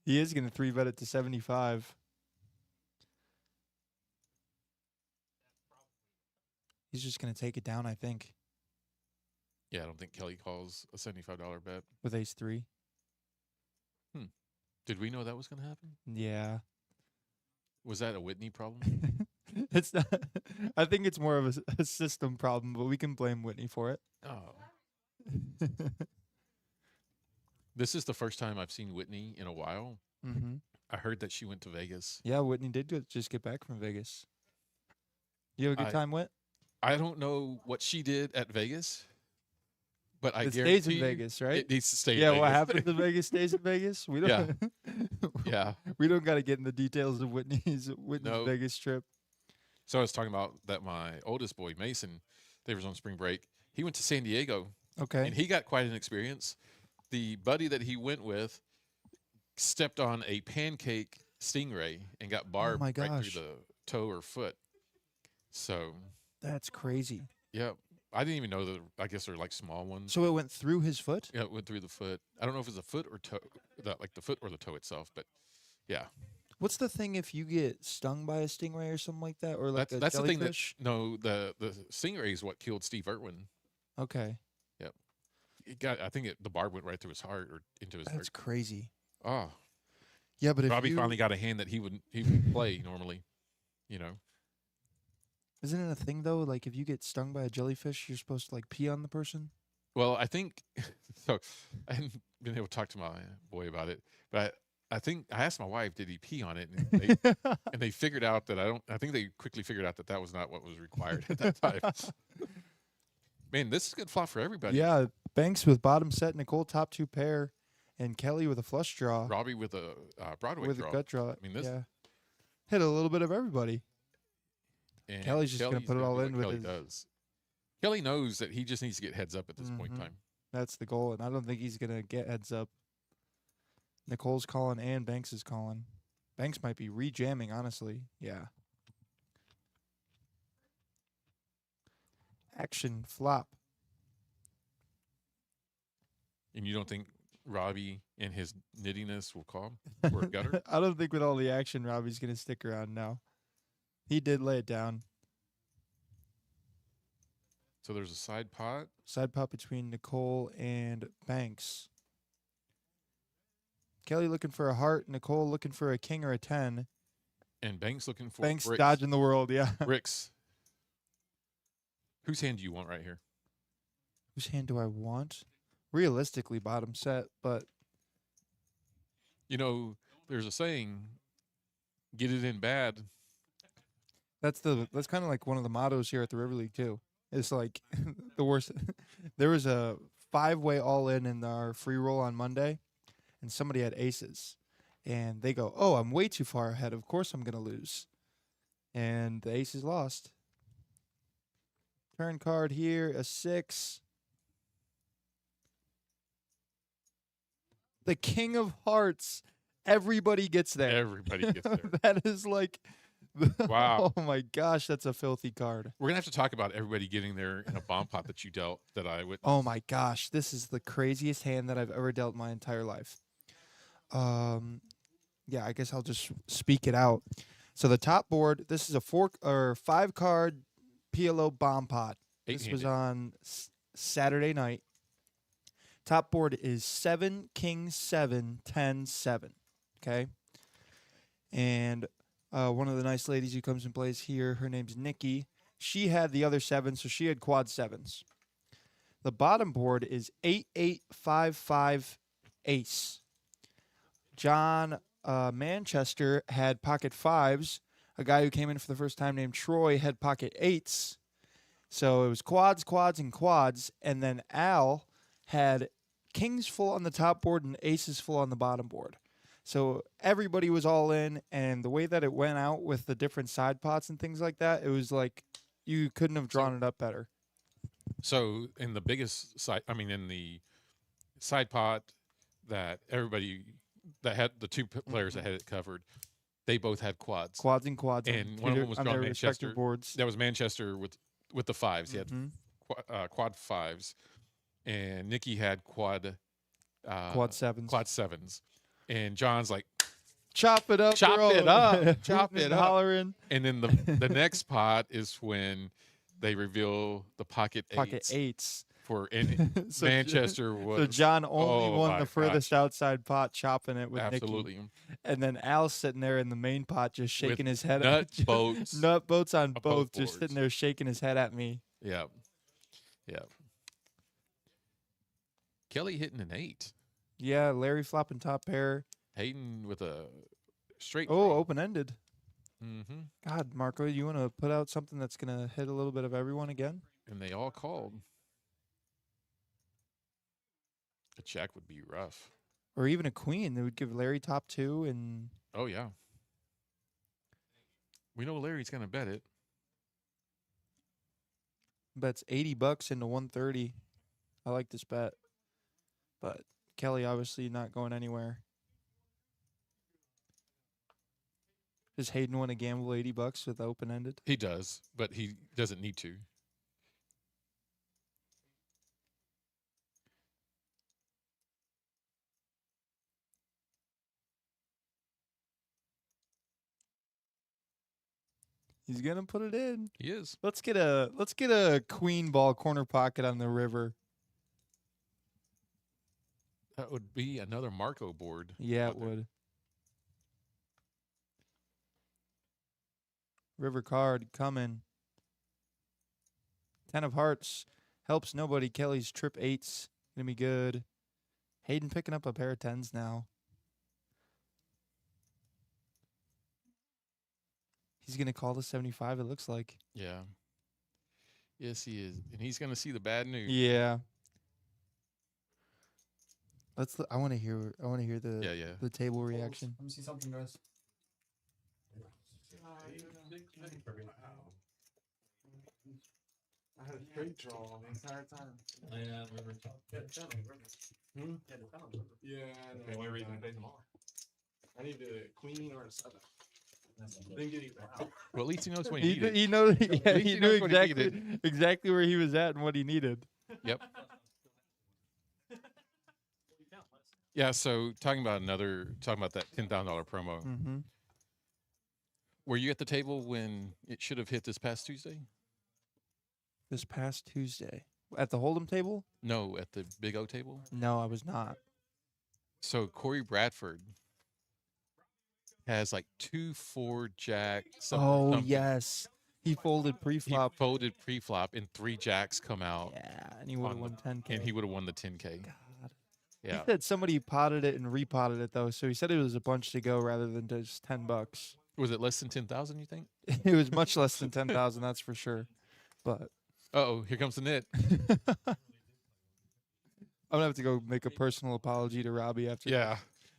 Speaker 1: He is going to 3-bet it to 75. He's just going to take it down, I think.
Speaker 2: Yeah, I don't think Kelly calls a $75 bet.
Speaker 1: With ace 3.
Speaker 2: Did we know that was going to happen?
Speaker 1: Yeah.
Speaker 2: Was that a Whitney problem?
Speaker 1: It's not. I think it's more of a system problem, but we can blame Whitney for it.
Speaker 2: Oh. This is the first time I've seen Whitney in a while.
Speaker 1: Mm-hmm.
Speaker 2: I heard that she went to Vegas.
Speaker 1: Yeah, Whitney did just get back from Vegas. You have a good time, Whit?
Speaker 2: I don't know what she did at Vegas, but I guarantee
Speaker 1: stays in Vegas, right?
Speaker 2: It needs to stay in
Speaker 1: Vegas.
Speaker 2: Vegas.
Speaker 1: What happens in Vegas stays in Vegas. We don't.
Speaker 2: Yeah.
Speaker 1: We don't got to get in the details of Whitney's Vegas trip.
Speaker 2: So I was talking about that my oldest boy, Mason, they was on spring break. He went to San Diego.
Speaker 1: Okay.
Speaker 2: And he got quite an experience. The buddy that he went with stepped on a pancake stingray and got barbed right through the toe or foot. So
Speaker 1: that's crazy.
Speaker 2: Yeah. I didn't even know that. I guess they're like small ones.
Speaker 1: So it went through his foot?
Speaker 2: Yeah, it went through the foot. I don't know if it's a foot or toe, like the foot or the toe itself, but yeah.
Speaker 1: What's the thing if you get stung by a stingray or something like that, or like
Speaker 2: that's
Speaker 1: a jellyfish?
Speaker 2: The thing that the stingray is what killed Steve Irwin.
Speaker 1: Okay.
Speaker 2: Yep. I think the barb went right through his heart or into his heart.
Speaker 1: That's crazy.
Speaker 2: Oh.
Speaker 1: Yeah, but if
Speaker 2: Robbie finally got a hand that he would play normally, you know.
Speaker 1: Isn't it a thing though? Like if you get stung by a jellyfish, you're supposed to like pee on the person?
Speaker 2: Well, I think so. I hadn't been able to talk to my boy about it, but I think I asked my wife, did he pee on it? And they figured out that I think they quickly figured out that was not what was required at that time. Man, this is a good flop for everybody.
Speaker 1: Yeah, Banks with bottom set, Nicole top 2 pair, and Kelly with a flush draw.
Speaker 2: Robbie with a Broadway
Speaker 1: with
Speaker 2: draw.
Speaker 1: a gut draw.
Speaker 2: I mean, this
Speaker 1: hit a little bit of everybody.
Speaker 2: And
Speaker 1: Kelly's just going to put it all in with
Speaker 2: Kelly does. Kelly knows that he just needs to get heads up at this point in time.
Speaker 1: That's the goal, and I don't think he's going to get heads up. Nicole's calling and Banks is calling. Banks might be re-jamming, honestly. Yeah. Action flop.
Speaker 2: And you don't think Robbie and his nittiness will call for a gutter?
Speaker 1: I don't think with all the action, Robbie's going to stick around now. He did lay it down.
Speaker 2: So there's a side pot.
Speaker 1: Side pot between Nicole and Banks. Kelly looking for a heart. Nicole looking for a king or a 10.
Speaker 2: And Banks looking for
Speaker 1: Banks
Speaker 2: bricks.
Speaker 1: dodging the world, yeah.
Speaker 2: Bricks. Whose hand do you want right here?
Speaker 1: Whose hand do I want? Realistically, bottom set, but
Speaker 2: You know, there's a saying, get it in bad.
Speaker 1: that's kind of like one of the mottos here at the River League too. It's like the worst. There was a 5-way all in our free roll on Monday, and somebody had aces, and they go, "Oh, I'm way too far ahead. Of course I'm gonna lose," and the aces lost. Turn card here, a 6. The King of Hearts. Everybody gets there.
Speaker 2: Everybody gets there.
Speaker 1: That is like,
Speaker 2: Wow.
Speaker 1: Oh my gosh, that's a filthy card.
Speaker 2: We're going to have to talk about everybody getting there in a bomb pot that you dealt that I witnessed.
Speaker 1: Oh my gosh, this is the craziest hand that I've ever dealt in my entire life. Yeah, I guess I'll just speak it out. So the top board, this is a 5 card PLO bomb pot. This was on Saturday night. Top board is 7, King 7, 10, 7. Okay. And one of the nice ladies who comes and plays here, her name's Nikki. She had the other 7, so she had quad 7s. The bottom board is 8, 8, 5, 5, ace. John Manchester had pocket 5s. A guy who came in for the first time named Troy had pocket 8s. So it was quads, quads, and quads. And then Al had kings full on the top board and aces full on the bottom board. So everybody was all in, and the way that it went out with the different side pots and things like that, it was like you couldn't have drawn it up better.
Speaker 2: So in the biggest side, in the side pot that everybody that had the 2 players that had it covered, they both had quads.
Speaker 1: Quads and quads.
Speaker 2: And one of them was John Manchester.
Speaker 1: Boards.
Speaker 2: That was Manchester with the 5s. He had quad 5s. And Nikki had quad
Speaker 1: 7s.
Speaker 2: Quad 7s. And John's like,
Speaker 1: chop it up,
Speaker 2: chop
Speaker 1: bro.
Speaker 2: it up, chop
Speaker 1: Hooting
Speaker 2: it
Speaker 1: and
Speaker 2: up.
Speaker 1: Hollering.
Speaker 2: And then the next pot is when they reveal the pocket
Speaker 1: 8s.
Speaker 2: For so Manchester was.
Speaker 1: So John only won the furthest
Speaker 2: gosh.
Speaker 1: outside pot, chopping it with
Speaker 2: Absolutely.
Speaker 1: Nikki. And then Al's sitting there in the main pot, just shaking his head.
Speaker 2: Nut boats.
Speaker 1: Nut boats on both,
Speaker 2: both
Speaker 1: just
Speaker 2: boards.
Speaker 1: sitting there shaking his head at me.
Speaker 2: Yep. Yep. Kelly hitting an 8.
Speaker 1: Yeah, Larry flopping top pair.
Speaker 2: Hayden with a straight.
Speaker 1: Oh, open-ended.
Speaker 2: Mm-hmm.
Speaker 1: God, Marco, you want to put out something that's going to hit a little bit of everyone again?
Speaker 2: And they all called. A check would be rough.
Speaker 1: Or even a queen. They would give Larry top 2 and...
Speaker 2: Oh, yeah. We know Larry's going to bet it.
Speaker 1: Bets $80 into 130. I like this bet. But Kelly obviously not going anywhere. Does Hayden want to gamble $80 with open-ended?
Speaker 2: He does, but he doesn't need to.
Speaker 1: He's gonna put it in.
Speaker 2: He is.
Speaker 1: Let's get a queen ball corner pocket on the river.
Speaker 2: That would be another Marco board.
Speaker 1: Yeah, it would. River card coming. 10 of hearts helps nobody. Kelly's trip 8's gonna be good. Hayden picking up a pair of 10s now. He's gonna call the 75. It looks like.
Speaker 2: Yeah. Yes, he is, and he's going to see the bad news.
Speaker 1: Yeah. I want to hear the table reaction.
Speaker 3: Let me see something, guys.
Speaker 4: I had a straight draw the entire time.
Speaker 3: Yeah, we were talking.
Speaker 4: Yeah, I know.
Speaker 3: The only reason I played them all.
Speaker 4: I needed a queen or a 7. Didn't get either.
Speaker 2: Well, at least he knows what he
Speaker 1: He
Speaker 2: needed.
Speaker 1: he knows. Yeah,
Speaker 2: least
Speaker 1: he
Speaker 2: he
Speaker 1: knew
Speaker 2: knows what he
Speaker 1: exactly where he was at and what he needed.
Speaker 2: Yep. Yeah. So talking about that $10,000 promo.
Speaker 1: Mm-hmm.
Speaker 2: Were you at the table when it should have hit this past Tuesday?
Speaker 1: This past Tuesday at the Hold'em table.
Speaker 2: No, at the Big O table.
Speaker 1: No, I was not.
Speaker 2: So Corey Bradford has like 2 4 jack.
Speaker 1: Oh yes, he folded
Speaker 2: He
Speaker 1: pre-flop.
Speaker 2: folded pre-flop and 3 jacks come out,
Speaker 1: Yeah, and he would have
Speaker 2: on
Speaker 1: won 10K.
Speaker 2: and he would have won the 10K.
Speaker 1: God.
Speaker 2: Yeah.
Speaker 1: He said somebody potted it and repotted it though, so he said it was a bunch to go rather than just $10.
Speaker 2: Was it less than 10,000? You think?
Speaker 1: It was much less than 10,000, that's for sure. But
Speaker 2: Oh, here comes the knit.
Speaker 1: I'm gonna have to go make a personal apology to Robbie after.
Speaker 2: Yeah.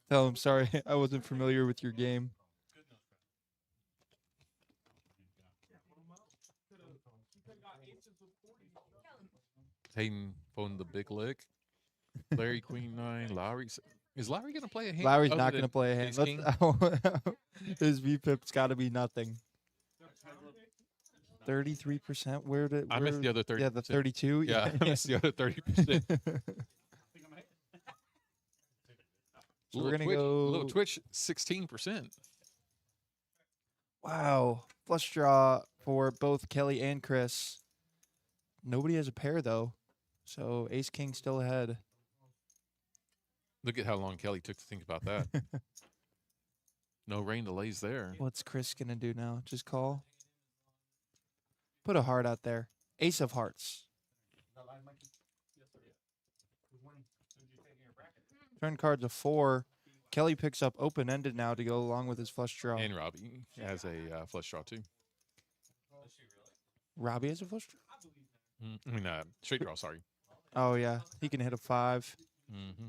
Speaker 1: Tell him sorry, I wasn't familiar with your game.
Speaker 2: Hayden phoned the big lick. Larry Queen 9. Is Lowry gonna play a hand?
Speaker 1: Lowry's
Speaker 2: other
Speaker 1: not
Speaker 2: than
Speaker 1: gonna play a hand.
Speaker 2: ace king?
Speaker 1: His VPIP's got to be nothing. 33%.
Speaker 2: I missed the other 30%.
Speaker 1: Yeah, the 32.
Speaker 2: Yeah, I missed the other 30%.
Speaker 1: So we're gonna
Speaker 2: Little
Speaker 1: go.
Speaker 2: Twitch 16%.
Speaker 1: Wow, flush draw for both Kelly and Chris. Nobody has a pair though, so Ace King still ahead.
Speaker 2: Look at how long Kelly took to think about that. No rain delays there.
Speaker 1: What's Chris gonna do now? Just call. Put a heart out there. Ace of hearts. Turn card's a 4. Kelly picks up open-ended now to go along with his flush draw.
Speaker 2: And Robbie has a flush draw too.
Speaker 1: Robbie has a flush draw?
Speaker 2: I mean, straight draw, sorry.
Speaker 1: Oh, yeah. He can hit a 5.
Speaker 2: Mm-hmm.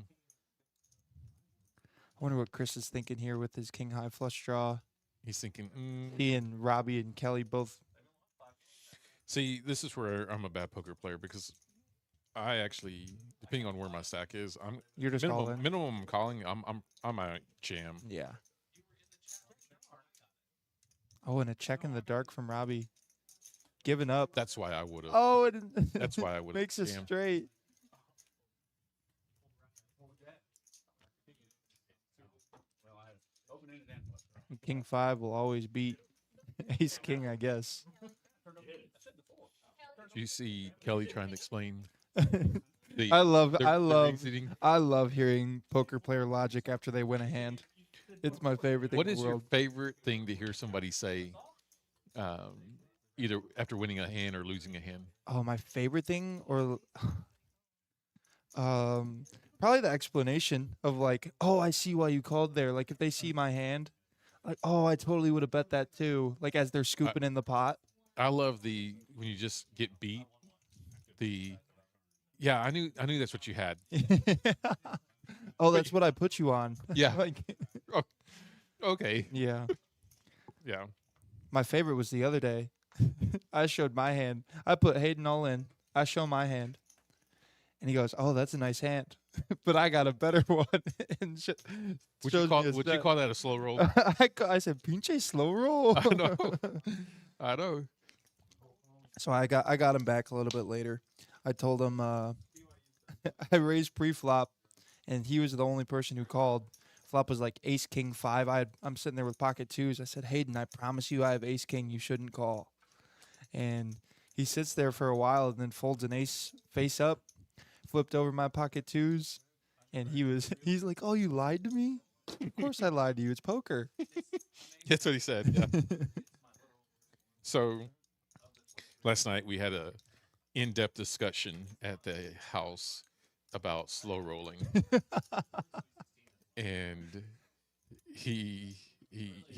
Speaker 1: I wonder what Chris is thinking here with his king-high flush draw.
Speaker 2: He's thinking,
Speaker 1: He and Robbie and Kelly both.
Speaker 2: See, this is where I'm a bad poker player because I actually, depending on where my stack is,
Speaker 1: You're just all in.
Speaker 2: minimum I'm calling. I'm a jam.
Speaker 1: Yeah. Oh, and a check in the dark from Robbie. Giving up.
Speaker 2: That's why I would have.
Speaker 1: Oh, it
Speaker 2: That's why I would have.
Speaker 1: makes it straight. King 5 will always beat Ace King, I guess.
Speaker 2: Do you see Kelly trying to explain?
Speaker 1: I love
Speaker 2: their exiting?
Speaker 1: I love hearing poker player logic after they win a hand. It's my favorite thing
Speaker 2: What
Speaker 1: in
Speaker 2: is
Speaker 1: the
Speaker 2: your
Speaker 1: world.
Speaker 2: favorite thing to hear somebody say, either after winning a hand or losing a hand?
Speaker 1: Oh, my favorite thing, or probably the explanation of like, oh, I see why you called there. Like if they see my hand, like, oh, I totally would have bet that too. Like as they're scooping in the pot.
Speaker 2: I love when you just get beat. Yeah, I knew that's what you had.
Speaker 1: Oh, that's what I put you on.
Speaker 2: Yeah.
Speaker 1: Like,
Speaker 2: Okay.
Speaker 1: yeah.
Speaker 2: Yeah.
Speaker 1: My favorite was the other day. I showed my hand. I put Hayden all in. I show my hand. And he goes, "Oh, that's a nice hand." But I got a better one. And
Speaker 2: Would you call that a slow roll?
Speaker 1: I said, "Pinche slow roll."
Speaker 2: I know. I know.
Speaker 1: So I got him back a little bit later. I told him I raised pre-flop, and he was the only person who called. Flop was like Ace King 5. I'm sitting there with pocket 2s. I said, "Hayden, I promise you I have Ace King. You shouldn't call." And he sits there for a while and then folds an ace face up, flipped over my pocket 2s, and he's like, "Oh, you lied to me?" Of course I lied to you. It's poker.
Speaker 2: That's what he said. Yeah. So last night we had a in-depth discussion at the house about slow rolling. And he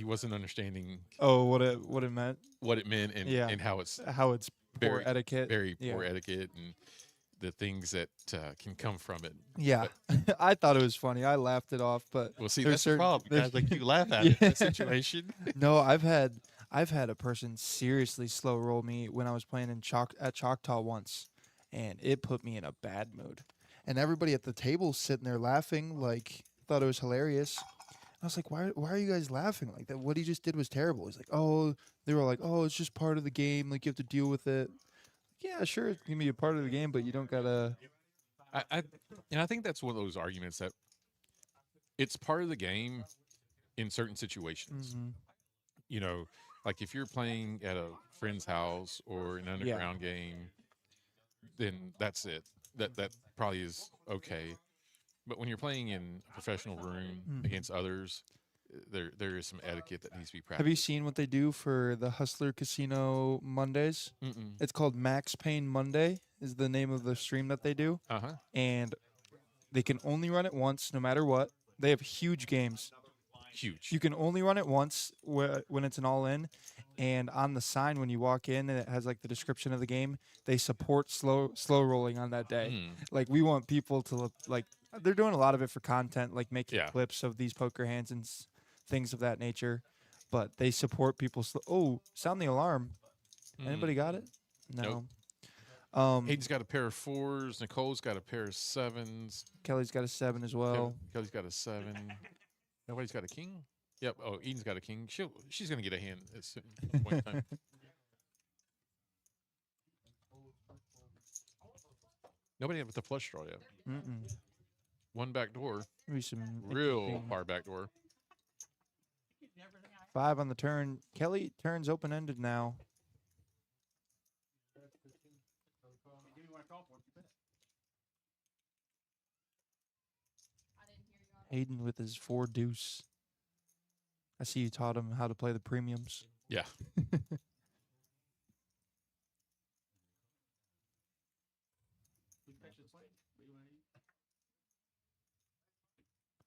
Speaker 2: wasn't understanding
Speaker 1: Oh, what it meant.
Speaker 2: what it meant and,
Speaker 1: Yeah.
Speaker 2: and how it's
Speaker 1: How it's poor
Speaker 2: Very-
Speaker 1: etiquette.
Speaker 2: very
Speaker 1: Yeah.
Speaker 2: poor etiquette and the things that can come from it.
Speaker 1: Yeah. I thought it was funny. I laughed it off, but
Speaker 2: Well, see,
Speaker 1: There's
Speaker 2: that's the
Speaker 1: certain-
Speaker 2: problem.
Speaker 1: there's-
Speaker 2: Guys like you laugh at it in
Speaker 1: Yeah.
Speaker 2: that situation.
Speaker 1: no, I've had a person seriously slow roll me when I was playing at Choctaw once, and it put me in a bad mood. And everybody at the table sitting there laughing, like thought it was hilarious. I was like, why are you guys laughing like that? What he just did was terrible. He's like, oh, they were like, oh, it's just part of the game. Like, you have to deal with it. Yeah, sure, it can be a part of the game, but you don't gotta.
Speaker 2: I and I think that's one of those arguments that it's part of the game in certain situations.
Speaker 1: Mhm.
Speaker 2: You know, like if you're playing at a friend's house or an underground game, then that's it. That probably is okay. But when you're playing in a professional room
Speaker 1: Mhm.
Speaker 2: against others, there is some etiquette that needs to be practiced.
Speaker 1: Have you seen what they do for the Hustler Casino Mondays?
Speaker 2: Mm-mm.
Speaker 1: It's called Max Payne Monday. Is the name of the stream that they do,
Speaker 2: Uh-huh.
Speaker 1: and they can only run it once, no matter what. They have huge games.
Speaker 2: Huge.
Speaker 1: You can only run it once when it's an all-in, and on the sign when you walk in, and it has like the description of the game. They support slow rolling on that day.
Speaker 2: Mm.
Speaker 1: Like, we want people to look like they're doing a lot of it for content, like making
Speaker 2: Yeah.
Speaker 1: clips of these poker hands and things of that nature. But they support people. Oh, sound the alarm! Anybody got it? No.
Speaker 2: Nope. Hayden's got a pair of 4s. Nicole's got a pair of 7s.
Speaker 1: Kelly's got a 7 as well.
Speaker 2: Kelly's got a 7. Nobody's got a king. Yep. Oh, Eden's got a king. She's gonna get a hand at some point in time. Nobody had with the flush draw yet.
Speaker 1: Mm-mm.
Speaker 2: One back door,
Speaker 1: Maybe some
Speaker 2: real
Speaker 1: interesting-
Speaker 2: far back door.
Speaker 1: 5 on the turn. Kelly turns open ended now. Hayden with his 4 deuce. I see you taught him how to play the premiums.
Speaker 2: Yeah.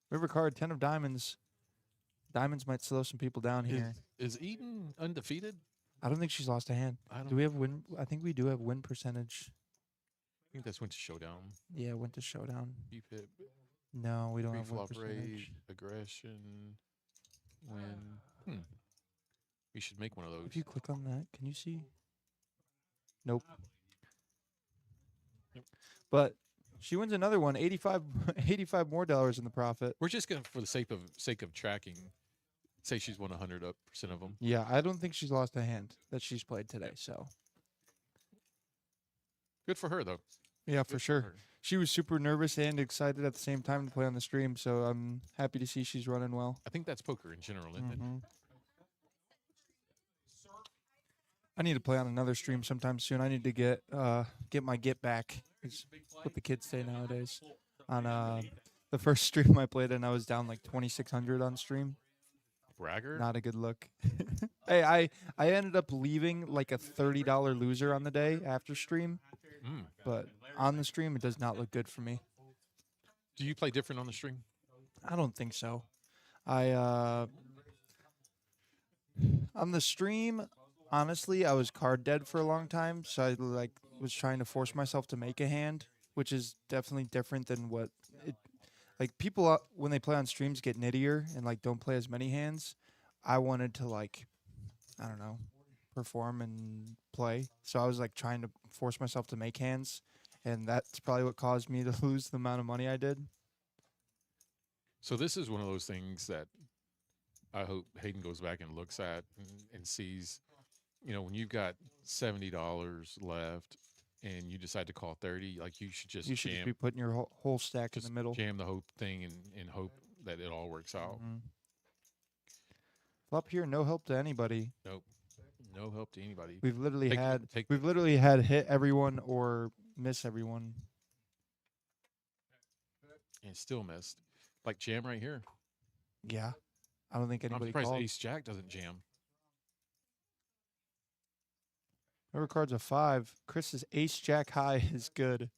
Speaker 1: River card, 10 of diamonds. Diamonds might slow some people down here.
Speaker 2: Is Eden undefeated?
Speaker 1: I don't think she's lost a hand.
Speaker 2: I don't
Speaker 1: Do we have win? I think we do have win percentage.
Speaker 2: think that's went to showdown.
Speaker 1: Yeah, went to showdown.
Speaker 2: You hit
Speaker 1: No, we don't have win
Speaker 2: pre-flop raise,
Speaker 1: percentage.
Speaker 2: aggression, win. We should make one of those.
Speaker 1: If you click on that, can you see? Nope.
Speaker 2: Nope.
Speaker 1: But she wins another one, 85, $85 more in the profit.
Speaker 2: We're just gonna, for the sake of tracking, say she's won 100% of them.
Speaker 1: Yeah, I don't think she's lost a hand that she's played today. So
Speaker 2: Good for her though.
Speaker 1: yeah, for
Speaker 2: Good
Speaker 1: sure.
Speaker 2: her.
Speaker 1: She was super nervous and excited at the same time to play on the stream. So I'm happy to see she's running well.
Speaker 2: I think that's poker in general, isn't it?
Speaker 1: Mhm. I need to play on another stream sometime soon. I need to get my get back. Is what the kids say nowadays. On the first stream I played in, I was down like 2,600 on stream.
Speaker 2: Bragger.
Speaker 1: Not a good look. Hey, I ended up leaving like a $30 loser on the day after stream,
Speaker 2: Mm.
Speaker 1: but on the stream it does not look good for me.
Speaker 2: Do you play different on the string?
Speaker 1: I don't think so. I on the stream, honestly, I was card dead for a long time, so I like was trying to force myself to make a hand, which is definitely different than what it like people when they play on streams get nittier and like don't play as many hands. I wanted to like I don't know, perform and play. So I was like trying to force myself to make hands, and that's probably what caused me to lose the amount of money I did.
Speaker 2: So this is one of those things that I hope Hayden goes back and looks at and sees, when you've got $70 left and you decide to call 30, like you should just
Speaker 1: You should
Speaker 2: jam,
Speaker 1: just be putting your whole stack in
Speaker 2: just
Speaker 1: the middle.
Speaker 2: jam the whole thing and hope that it all works out.
Speaker 1: Mhm. Flop here, no help to anybody.
Speaker 2: Nope. No help to anybody.
Speaker 1: We've literally
Speaker 2: Take-
Speaker 1: we've literally had hit everyone or miss everyone.
Speaker 2: And still missed. Like jam right here.
Speaker 1: Yeah, I don't think
Speaker 2: I'm
Speaker 1: anybody
Speaker 2: surprised
Speaker 1: called.
Speaker 2: Ace Jack doesn't jam.
Speaker 1: River card's a 5. Chris's Ace Jack high is good.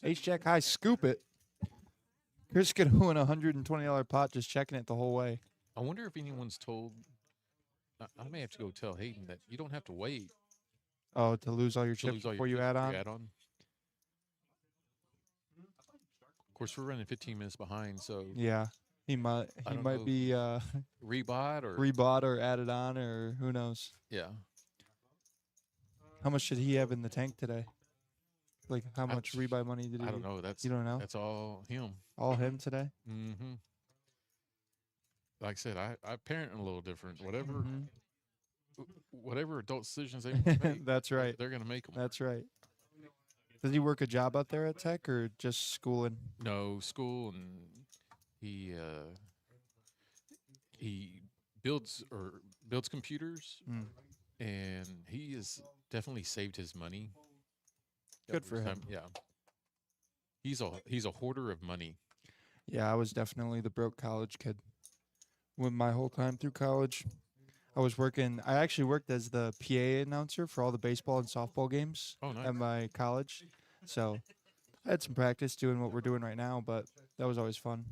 Speaker 1: Ace Jack high, scoop it. Chris could win a $120 pot just checking it the whole way.
Speaker 2: I wonder if anyone's told. I may have to go tell Hayden that you don't have to wait
Speaker 1: Oh, to lose all your
Speaker 2: to
Speaker 1: chips
Speaker 2: lose all
Speaker 1: before
Speaker 2: your
Speaker 1: you
Speaker 2: chips
Speaker 1: add
Speaker 2: before
Speaker 1: on.
Speaker 2: you add on. Of course, we're running 15 minutes behind, so
Speaker 1: Yeah, he might
Speaker 2: I don't know.
Speaker 1: be
Speaker 2: rebot or
Speaker 1: rebought or added on or who knows.
Speaker 2: yeah.
Speaker 1: How much did he have in the tank today? Like, how much rebuy money did he?
Speaker 2: I don't know. That's
Speaker 1: You don't know?
Speaker 2: That's all him.
Speaker 1: All him today?
Speaker 2: Mm-hmm. Like I said, I parent a little different. Whatever
Speaker 1: Mhm.
Speaker 2: whatever adult decisions they want to make,
Speaker 1: That's right.
Speaker 2: they're gonna make them.
Speaker 1: That's right. Does he work a job out there at Tech or just schooling?
Speaker 2: No school, and he uh, he builds computers,
Speaker 1: Mm.
Speaker 2: and he has definitely saved his money.
Speaker 1: Good for him.
Speaker 2: Yeah, he's a hoarder of money.
Speaker 1: Yeah, I was definitely the broke college kid. When my whole time through college, I was working. I actually worked as the PA announcer for all the baseball and softball games
Speaker 2: Oh, nice.
Speaker 1: at my college. So I had some practice doing what we're doing right now, but that was always fun.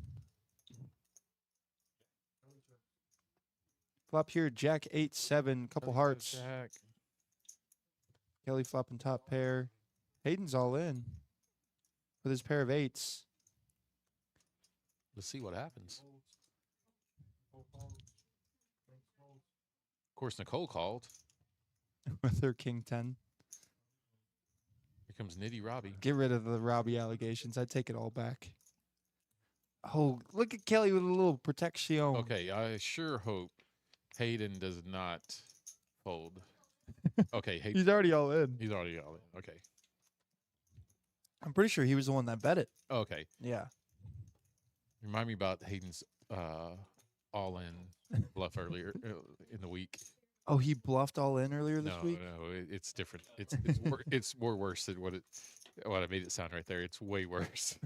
Speaker 1: Flop here, Jack 8-7, couple hearts.
Speaker 2: Jack.
Speaker 1: Kelly flopping top pair. Hayden's all in with his pair of eights.
Speaker 2: Let's see what happens. Of course, Nicole called.
Speaker 1: with her king 10.
Speaker 2: Here comes Nitty Robbie.
Speaker 1: Get rid of the Robbie allegations. I'd take it all back. Oh, look at Kelly with a little protection.
Speaker 2: Okay, I sure hope Hayden does not fold. Okay, Hayden,
Speaker 1: He's already all in.
Speaker 2: he's already all in. Okay.
Speaker 1: I'm pretty sure he was the one that bet it.
Speaker 2: Okay.
Speaker 1: Yeah.
Speaker 2: Remind me about Hayden's all-in bluff earlier in the week.
Speaker 1: Oh, he bluffed all in earlier this week?
Speaker 2: No, it's different. It's more worse than what I made it sound right there. It's way worse.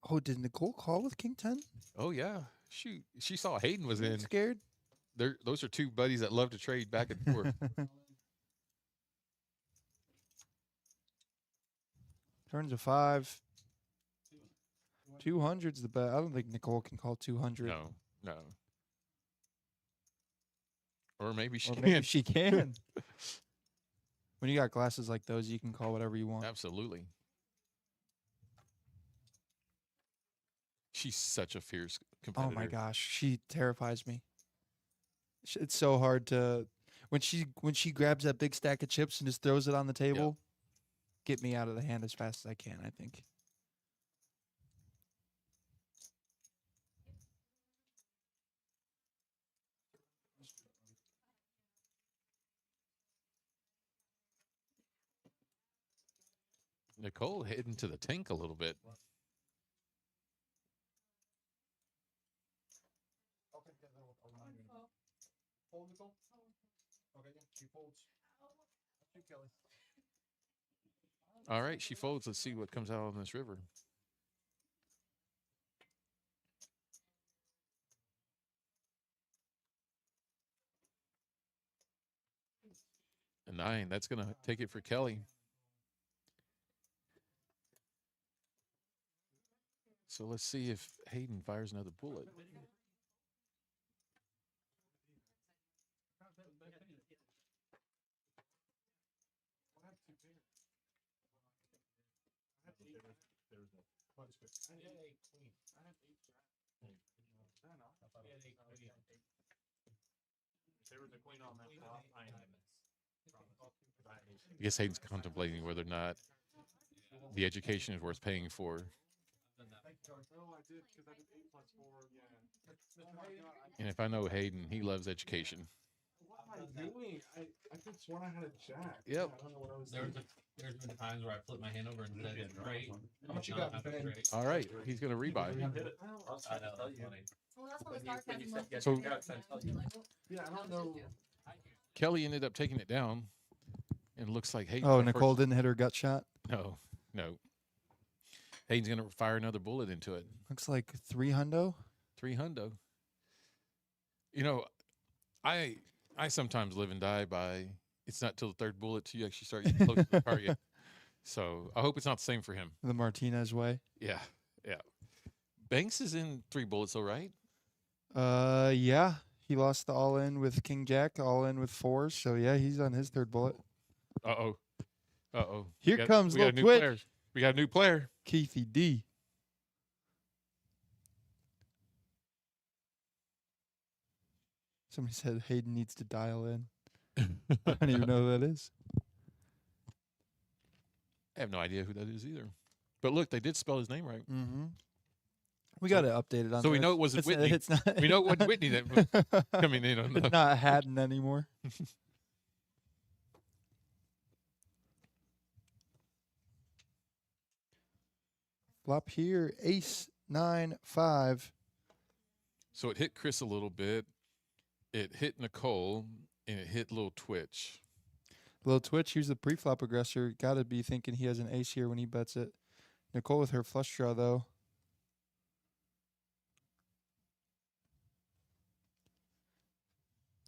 Speaker 1: Oh, did Nicole call with king 10?
Speaker 2: Oh yeah, shoot, she saw Hayden was in.
Speaker 1: Scared?
Speaker 2: Those are two buddies that love to trade back and forth.
Speaker 1: Turns a 5. 200's the bet. I don't think Nicole can call 200.
Speaker 2: No. Or maybe she
Speaker 1: Or
Speaker 2: can.
Speaker 1: maybe she can. When you got glasses like those, you can call whatever you want.
Speaker 2: Absolutely. She's such a fierce competitor.
Speaker 1: Oh my gosh, she terrifies me. It's so hard to when she grabs that big stack of chips and just throws it on the table. Get me out of the hand as fast as I can, I think.
Speaker 2: Nicole heading to the tank a little bit. All right, she folds. Let's see what comes out on this river. A 9. That's going to take it for Kelly. So let's see if Hayden fires another bullet. I guess Hayden's contemplating whether or not the education is worth paying for. And if I know Hayden, he loves education.
Speaker 4: What am I doing? I could have sworn I had a jack.
Speaker 2: Yep.
Speaker 4: I don't know what I was
Speaker 3: There's
Speaker 4: doing.
Speaker 3: been times where I flipped my hand over and said straight.
Speaker 4: How much you got, Ben?
Speaker 2: All right, he's going to rebuy.
Speaker 3: I know, that's funny.
Speaker 5: Well, that's what the sarcasm was.
Speaker 2: So-
Speaker 4: Yeah, I don't know.
Speaker 2: Kelly ended up taking it down, and looks like Hayden.
Speaker 1: Oh, Nicole didn't hit her gut shot.
Speaker 2: No. Hayden's going to fire another bullet into it.
Speaker 1: Looks like 3 hundo.
Speaker 2: 3 hundo. You know, I sometimes live and die by it's not till the third bullet till you actually start getting close to the target. So I hope it's not the same for him.
Speaker 1: The Martinez way.
Speaker 2: Yeah. Banks is in 3 bullets, though, right?
Speaker 1: Yeah. He lost the all in with King Jack, all in with 4s. So yeah, he's on his 3rd bullet.
Speaker 2: Uh oh.
Speaker 1: Here comes
Speaker 2: we got a
Speaker 1: Lil
Speaker 2: new
Speaker 1: Twitch.
Speaker 2: player. We got a new player.
Speaker 1: Keithy D. Somebody said Hayden needs to dial in. I don't even know who that is.
Speaker 2: I have no idea who that is either. But look, they did spell his name right.
Speaker 1: Mm-hmm. We got to update it on.
Speaker 2: So we
Speaker 1: this.
Speaker 2: know it wasn't
Speaker 1: It's
Speaker 2: Whitney.
Speaker 1: It's not.
Speaker 2: We know it wasn't Whitney that was coming in on
Speaker 1: It's
Speaker 2: the.
Speaker 1: not Haddon anymore. Flop here, ace 9-5.
Speaker 2: So it hit Chris a little bit. It hit Nicole, and it hit Little Twitch.
Speaker 1: Little Twitch, here's the pre-flop aggressor. Got to be thinking he has an ace here when he bets it. Nicole with her flush draw, though.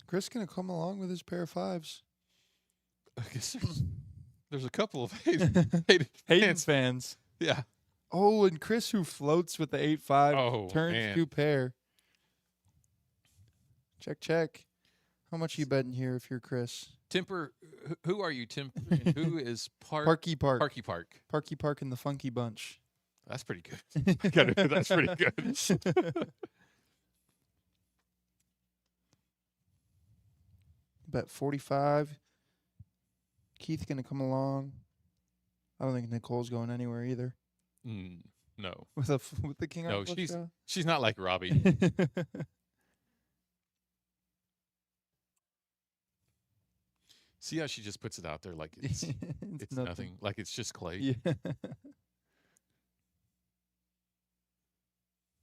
Speaker 1: Chris going to come along with his pair of fives.
Speaker 2: I guess there's a couple of Hayden
Speaker 1: Hayden's fans.
Speaker 2: Yeah.
Speaker 1: Oh, and Chris who floats with the 8-5
Speaker 2: Oh,
Speaker 1: turns
Speaker 2: man.
Speaker 1: two pair. Check, check. How much you betting here if you're Chris?
Speaker 2: Temper, who are you, Temper? And who is
Speaker 1: Parky Park.
Speaker 2: Parky Park.
Speaker 1: Parky Park and the Funky Bunch.
Speaker 2: That's pretty good. That's pretty good.
Speaker 1: Bet 45. Keith going to come along. I don't think Nicole's going anywhere either.
Speaker 2: No.
Speaker 1: With the king.
Speaker 2: No,
Speaker 1: on flush draw?
Speaker 2: she's not like Robbie. See how she just puts it out there like it's nothing. Like it's just clay.
Speaker 1: Yeah.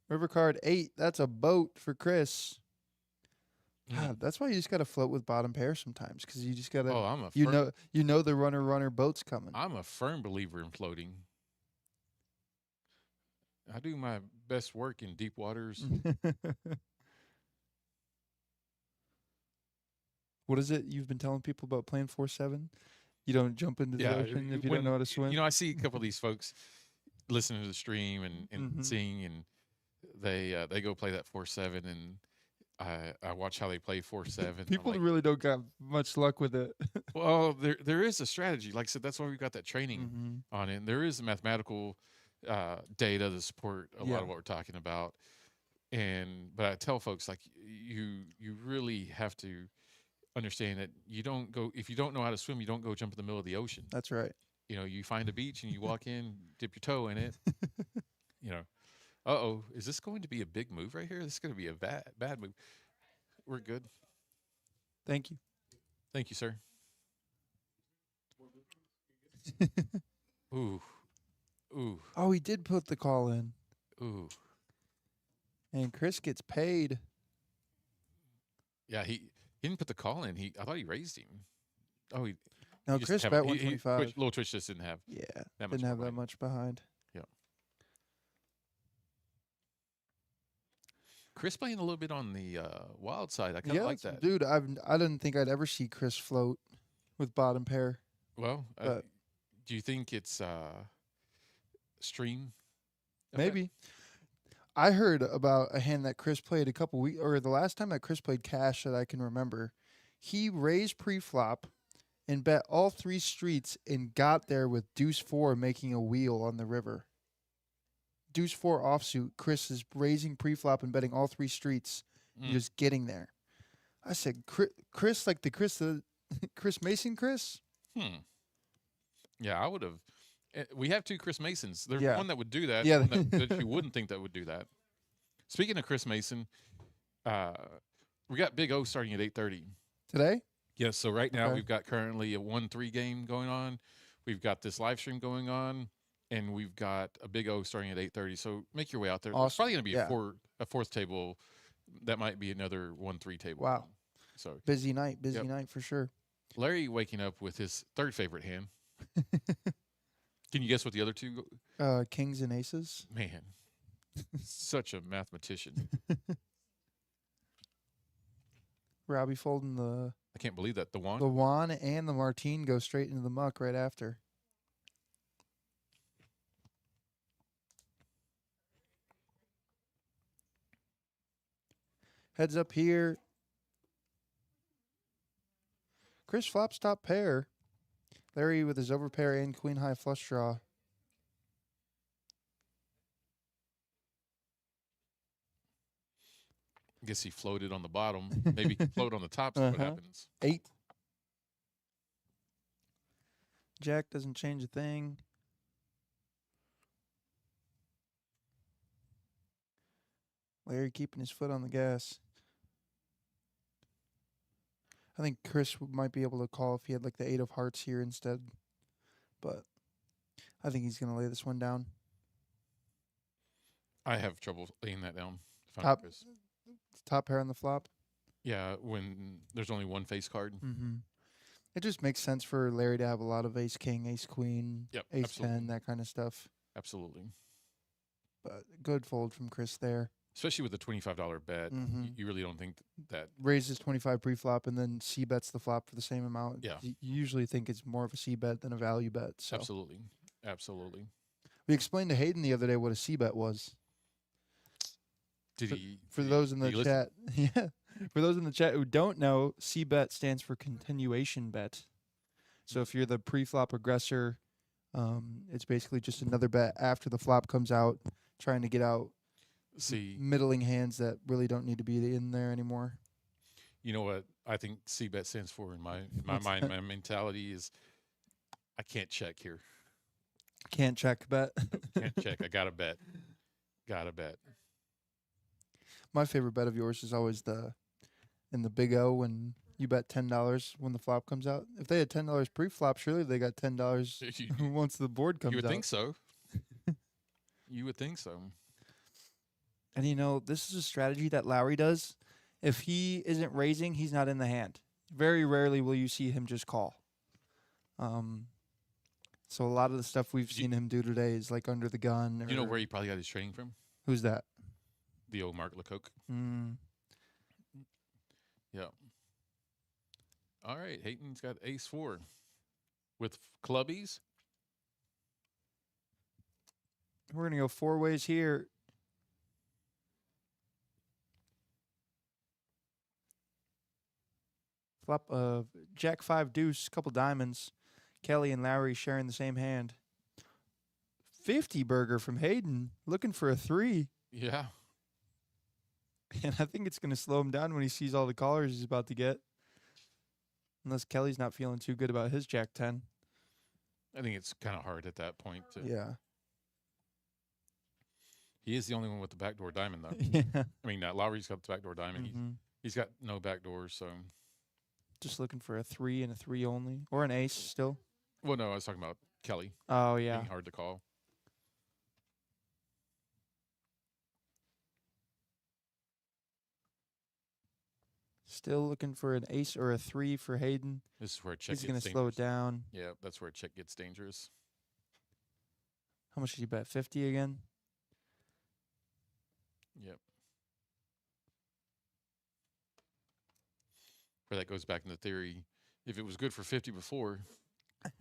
Speaker 1: River card 8. That's a boat for Chris. God, that's why you just got to float with bottom pair sometimes, because you just got to.
Speaker 2: Oh, I'm a
Speaker 1: you know the runner boat's coming.
Speaker 2: I'm a firm believer in floating. I do my best work in deep waters.
Speaker 1: What is it you've been telling people about playing 4-7? You don't jump into the
Speaker 2: Yeah,
Speaker 1: ocean if you
Speaker 2: when-
Speaker 1: don't know how to swim.
Speaker 2: You know, I see a couple of these folks listening to the stream and
Speaker 1: Mhm.
Speaker 2: sing, and they go play that 4-7, and I watch how they play 4-7.
Speaker 1: People really don't got much luck with it.
Speaker 2: Well, there is a strategy. Like I said, that's why we've got that training
Speaker 1: Mhm.
Speaker 2: on it. And there is mathematical data to support a lot
Speaker 1: Yeah.
Speaker 2: of what we're talking about. But I tell folks, like, you really have to understand that if you don't know how to swim, you don't go jump in the middle of the ocean.
Speaker 1: That's right.
Speaker 2: You know, you find a beach and you walk in, dip your toe in it. You know, is this going to be a big move right here? This is going to be a bad move. We're good.
Speaker 1: Thank you.
Speaker 2: Thank you, sir. Ooh.
Speaker 1: Oh, he did put the call in.
Speaker 2: Ooh.
Speaker 1: And Chris gets paid.
Speaker 2: Yeah, he didn't put the call in. I thought he raised him. Oh, he
Speaker 1: No,
Speaker 2: just
Speaker 1: Chris
Speaker 2: have-
Speaker 1: bet
Speaker 2: he-
Speaker 1: 125.
Speaker 2: Little Twitch just didn't have
Speaker 1: Yeah,
Speaker 2: that much
Speaker 1: didn't have that
Speaker 2: behind.
Speaker 1: much behind.
Speaker 2: Chris playing a little bit on the wild side. I kind of like that.
Speaker 1: Dude, I didn't think I'd ever see Chris float with bottom pair.
Speaker 2: Well,
Speaker 1: But-
Speaker 2: do you think it's stream? effect?
Speaker 1: Maybe. I heard about a hand that Chris played a couple weeks, or the last time that Chris played cash that I can remember. He raised pre-flop and bet all three streets and got there with deuce 4 making a wheel on the river. Deuce 4 offsuit. Chris is raising pre-flop and betting all three streets, and just getting there. I said, Chris, like the Chris Mason, Chris.
Speaker 2: Yeah, I would have. We have two Chris Masons. There's
Speaker 1: Yeah.
Speaker 2: one that would do that.
Speaker 1: Yeah.
Speaker 2: One that you wouldn't think that would do that. Speaking of Chris Mason, we got Big O starting at 8:30.
Speaker 1: Today?
Speaker 2: Yes. So right now
Speaker 1: Okay.
Speaker 2: we've got currently a 1-3 game going on. We've got this live stream going on, and we've got a Big O starting at 8:30. So make your way out there. There's
Speaker 1: Awesome.
Speaker 2: probably going to be
Speaker 1: Yeah.
Speaker 2: a fourth table. That might be another 1-3 table.
Speaker 1: Wow.
Speaker 2: So
Speaker 1: Busy night
Speaker 2: Yep.
Speaker 1: for sure.
Speaker 2: Larry waking up with his third favorite hand. Can you guess what the other two?
Speaker 1: Kings and aces.
Speaker 2: Man, such a mathematician.
Speaker 1: Robbie folding the
Speaker 2: I can't believe that. The wand.
Speaker 1: Juan and the Martine go straight into the muck right after. Heads up here. Chris flops top pair. Larry with his overpair and queen high flush draw.
Speaker 2: I guess he floated on the bottom. Maybe he can float on the top. See what
Speaker 1: Uh-huh.
Speaker 2: happens.
Speaker 1: 8. Jack doesn't change a thing. Larry keeping his foot on the gas. I think Chris might be able to call if he had like the 8 of hearts here instead. But I think he's going to lay this one down.
Speaker 2: I have trouble laying that down. If I'm
Speaker 1: Top.
Speaker 2: Chris.
Speaker 1: Top pair on the flop.
Speaker 2: Yeah, when there's only one face card.
Speaker 1: Mm-hmm. It just makes sense for Larry to have a lot of ace king, ace queen,
Speaker 2: Yep,
Speaker 1: ace
Speaker 2: absolutely.
Speaker 1: 10, that kind of stuff.
Speaker 2: Absolutely.
Speaker 1: But good fold from Chris there.
Speaker 2: Especially with the $25 bet.
Speaker 1: Mhm.
Speaker 2: You really don't think that.
Speaker 1: Raises 25 pre-flop and then C bets the flop for the same amount.
Speaker 2: Yeah.
Speaker 1: You usually think it's more of a C bet than a value bet. So
Speaker 2: Absolutely. Absolutely.
Speaker 1: we explained to Hayden the other day what a C bet was.
Speaker 2: Did
Speaker 1: For-
Speaker 2: he?
Speaker 1: For
Speaker 2: did
Speaker 1: those in
Speaker 2: did
Speaker 1: the
Speaker 2: he
Speaker 1: chat, yeah. For those in the chat who don't know, C bet stands for continuation bet. So if you're the pre-flop aggressor, it's basically just another bet after the flop comes out, trying to get out
Speaker 2: See,
Speaker 1: middling hands that really don't need to be in there anymore.
Speaker 2: you know what I think CBET stands for in my
Speaker 1: What's
Speaker 2: mind.
Speaker 1: that?
Speaker 2: My mentality is, I can't check here.
Speaker 1: Can't check bet.
Speaker 2: Can't check. I gotta bet. Gotta bet.
Speaker 1: My favorite bet of yours is always in the Big O when you bet $10 when the flop comes out. If they had $10 pre-flop, surely they got $10
Speaker 2: You
Speaker 1: once the board comes
Speaker 2: would
Speaker 1: out.
Speaker 2: think so. You would think so.
Speaker 1: And this is a strategy that Lowry does. If he isn't raising, he's not in the hand. Very rarely will you see him just call. So a lot of the stuff we've seen him do today is like under the gun.
Speaker 2: You know
Speaker 1: or-
Speaker 2: where he probably got his training from?
Speaker 1: Who's that?
Speaker 2: The old Mark Lecoq.
Speaker 1: Mm.
Speaker 2: Yeah. All right. Hayden's got ace 4 with clubbies.
Speaker 1: We're going to go 4 ways here. Flop of Jack 5 deuce, couple diamonds. Kelly and Lowry sharing the same hand. 50 burger from Hayden, looking for a 3.
Speaker 2: Yeah.
Speaker 1: And I think it's going to slow him down when he sees all the callers he's about to get. Unless Kelly's not feeling too good about his Jack 10.
Speaker 2: I think it's kind of hard at that point.
Speaker 1: Yeah.
Speaker 2: He is the only one with the backdoor diamond, though.
Speaker 1: Yeah.
Speaker 2: I mean, Lowry's got the backdoor diamond.
Speaker 1: Mhm.
Speaker 2: He's got no backdoors, so.
Speaker 1: Just looking for a 3 and a 3 only. Or an ace still.
Speaker 2: Well, no, I was talking about Kelly
Speaker 1: Oh, yeah.
Speaker 2: being hard to call.
Speaker 1: Still looking for an ace or a 3 for Hayden.
Speaker 2: This is where check
Speaker 1: He's
Speaker 2: gets
Speaker 1: going to slow it
Speaker 2: dangerous.
Speaker 1: down.
Speaker 2: Yeah, that's where check gets dangerous.
Speaker 1: How much did you bet? 50 again?
Speaker 2: Yep. Where that goes back into theory. If it was good for 50 before,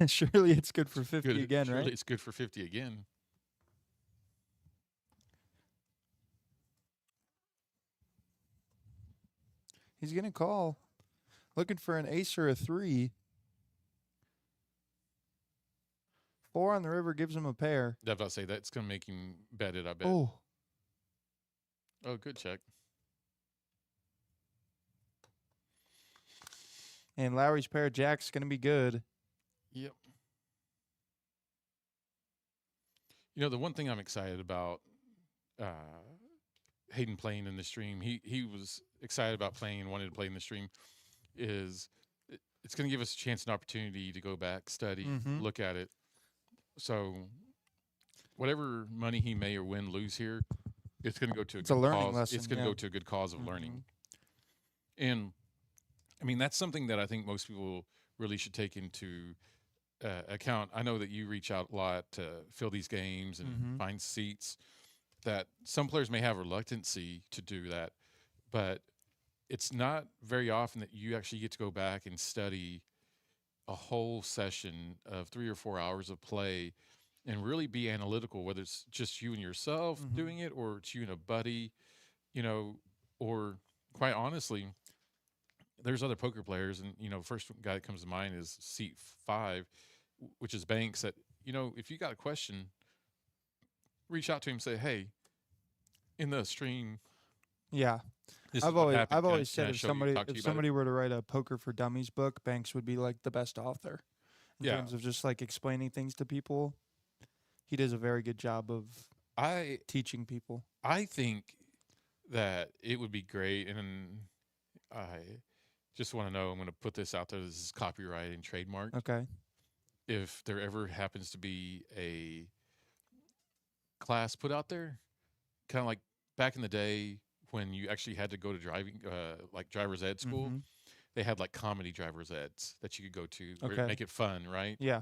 Speaker 1: Surely it's good for 50
Speaker 2: good,
Speaker 1: again,
Speaker 2: surely
Speaker 1: right?
Speaker 2: it's good for 50 again.
Speaker 1: He's going to call. Looking for an ace or a 3. 4 on the river gives him a pair.
Speaker 2: I was about to say that's going to make him bet it, I bet.
Speaker 1: Oh,
Speaker 2: Oh, good check.
Speaker 1: and Lowry's pair of jacks going to be good.
Speaker 2: Yep. You know, the one thing I'm excited about Hayden playing in the stream, he was excited about playing and wanted to play in the stream, is it's going to give us a chance and opportunity to go back, study,
Speaker 1: Mhm.
Speaker 2: look at it. So whatever money he may or win lose here, it's going to go to a
Speaker 1: It's a
Speaker 2: good
Speaker 1: learning
Speaker 2: cause.
Speaker 1: lesson,
Speaker 2: It's going to
Speaker 1: yeah.
Speaker 2: go to a good cause of learning.
Speaker 1: Mhm.
Speaker 2: And I mean, that's something that I think most people really should take into account. I know that you reach out a lot to fill these games and
Speaker 1: Mhm.
Speaker 2: find seats, that some players may have reluctancy to do that, but it's not very often that you actually get to go back and study a whole session of 3 or 4 hours of play and really be analytical, whether it's just you and yourself
Speaker 1: Mhm.
Speaker 2: doing it or it's you and a buddy, or quite honestly, there's other poker players, and first guy that comes to mind is seat 5, which is Banks. That if you got a question, reach out to him. Say, hey, in the stream,
Speaker 1: Yeah.
Speaker 2: this is
Speaker 1: I've
Speaker 2: what
Speaker 1: always
Speaker 2: happened.
Speaker 1: I've
Speaker 2: Can I-
Speaker 1: always
Speaker 2: can I
Speaker 1: said if
Speaker 2: show you, talk to you
Speaker 1: if
Speaker 2: about it?"
Speaker 1: somebody were to write a Poker for Dummies book, Banks would be like the best author. in
Speaker 2: Yeah.
Speaker 1: terms of just like explaining things to people. He does a very good job of
Speaker 2: I
Speaker 1: teaching people.
Speaker 2: I think that it would be great, and I just want to know. I'm going to put this out there. This is copyright and trademark.
Speaker 1: Okay.
Speaker 2: If there ever happens to be a class put out there, kind of like back in the day when you actually had to go to driving, like driver's ed school,
Speaker 1: Mhm.
Speaker 2: they had like comedy driver's eds that you could go to, where
Speaker 1: Okay.
Speaker 2: make it fun, right?
Speaker 1: Yeah,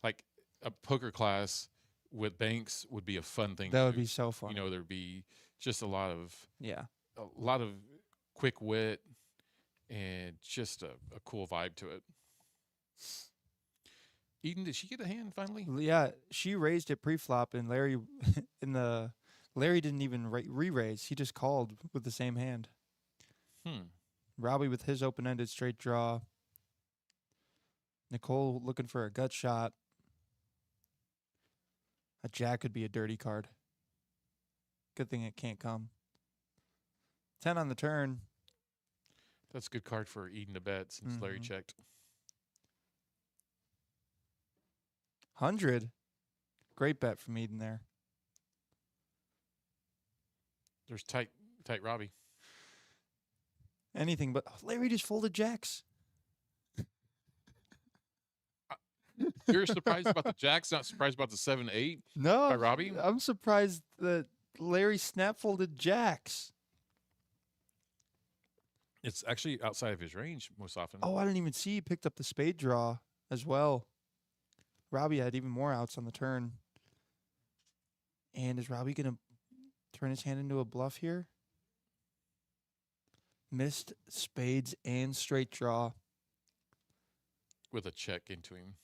Speaker 2: Like a poker class with Banks would be a fun thing.
Speaker 1: that
Speaker 2: to
Speaker 1: would
Speaker 2: do.
Speaker 1: be so fun.
Speaker 2: You know, there'd be just
Speaker 1: Yeah.
Speaker 2: a lot of quick wit and just a cool vibe to it. Eden, did she get a hand finally?
Speaker 1: Yeah, she raised it pre-flop, and Larry Larry didn't even re-raise. He just called with the same hand.
Speaker 2: Hmm.
Speaker 1: Robbie with his open-ended straight draw. Nicole looking for a gut shot. A jack could be a dirty card. Good thing it can't come. 10 on the turn.
Speaker 2: That's a good card for Eden to bet since Larry
Speaker 1: Mhm.
Speaker 2: checked.
Speaker 1: 100. Great bet from Eden there.
Speaker 2: There's tight Robbie.
Speaker 1: Anything but Larry just folded jacks.
Speaker 2: You're surprised about the jacks, not surprised about the 7-8
Speaker 1: No,
Speaker 2: by Robbie?
Speaker 1: I'm surprised that Larry snap folded jacks.
Speaker 2: It's actually outside of his range most often.
Speaker 1: Oh, I didn't even see he picked up the spade draw as well. Robbie had even more outs on the turn. And is Robbie going to turn his hand into a bluff here? Missed spades and straight draw.
Speaker 2: With a check into him.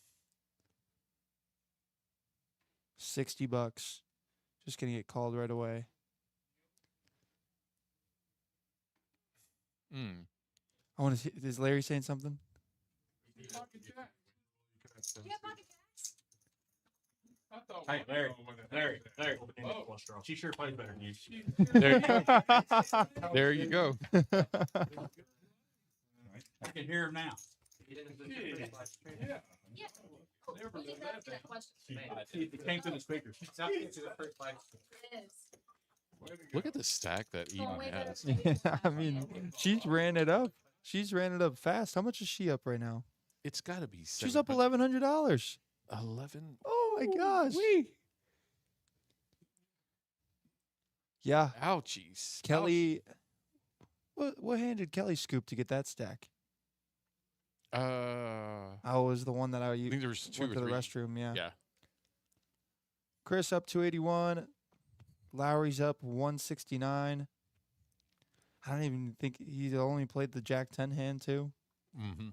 Speaker 1: $60. Just going to get called right away.
Speaker 2: Mm.
Speaker 1: I want to see. Is Larry saying something?
Speaker 5: You have pocket jacks?
Speaker 4: Hey, Larry. She sure plays better than you.
Speaker 2: There you go.
Speaker 4: I can hear him now.
Speaker 5: Yeah. Oh, we didn't ask that question.
Speaker 4: It came through the speakers.
Speaker 5: It is.
Speaker 2: Look at the stack that
Speaker 5: Oh,
Speaker 2: Eden
Speaker 5: way better
Speaker 2: has.
Speaker 5: than
Speaker 1: Yeah, I mean, she's ran it up. She's ran it up fast. How much is she up right now?
Speaker 2: It's got to be.
Speaker 1: She's up $1,100.
Speaker 2: 11.
Speaker 1: Oh my gosh. Yeah,
Speaker 2: Ouchies.
Speaker 1: Kelly. What hand did Kelly scoop to get that stack?
Speaker 2: I
Speaker 1: Oh, it was the one that I
Speaker 2: think there was two
Speaker 1: went
Speaker 2: or
Speaker 1: to the
Speaker 2: three.
Speaker 1: restroom. Yeah.
Speaker 2: Yeah.
Speaker 1: Chris up 281. Lowry's up 169. I don't even think he only played the Jack 10 hand too.
Speaker 2: Mm-hmm.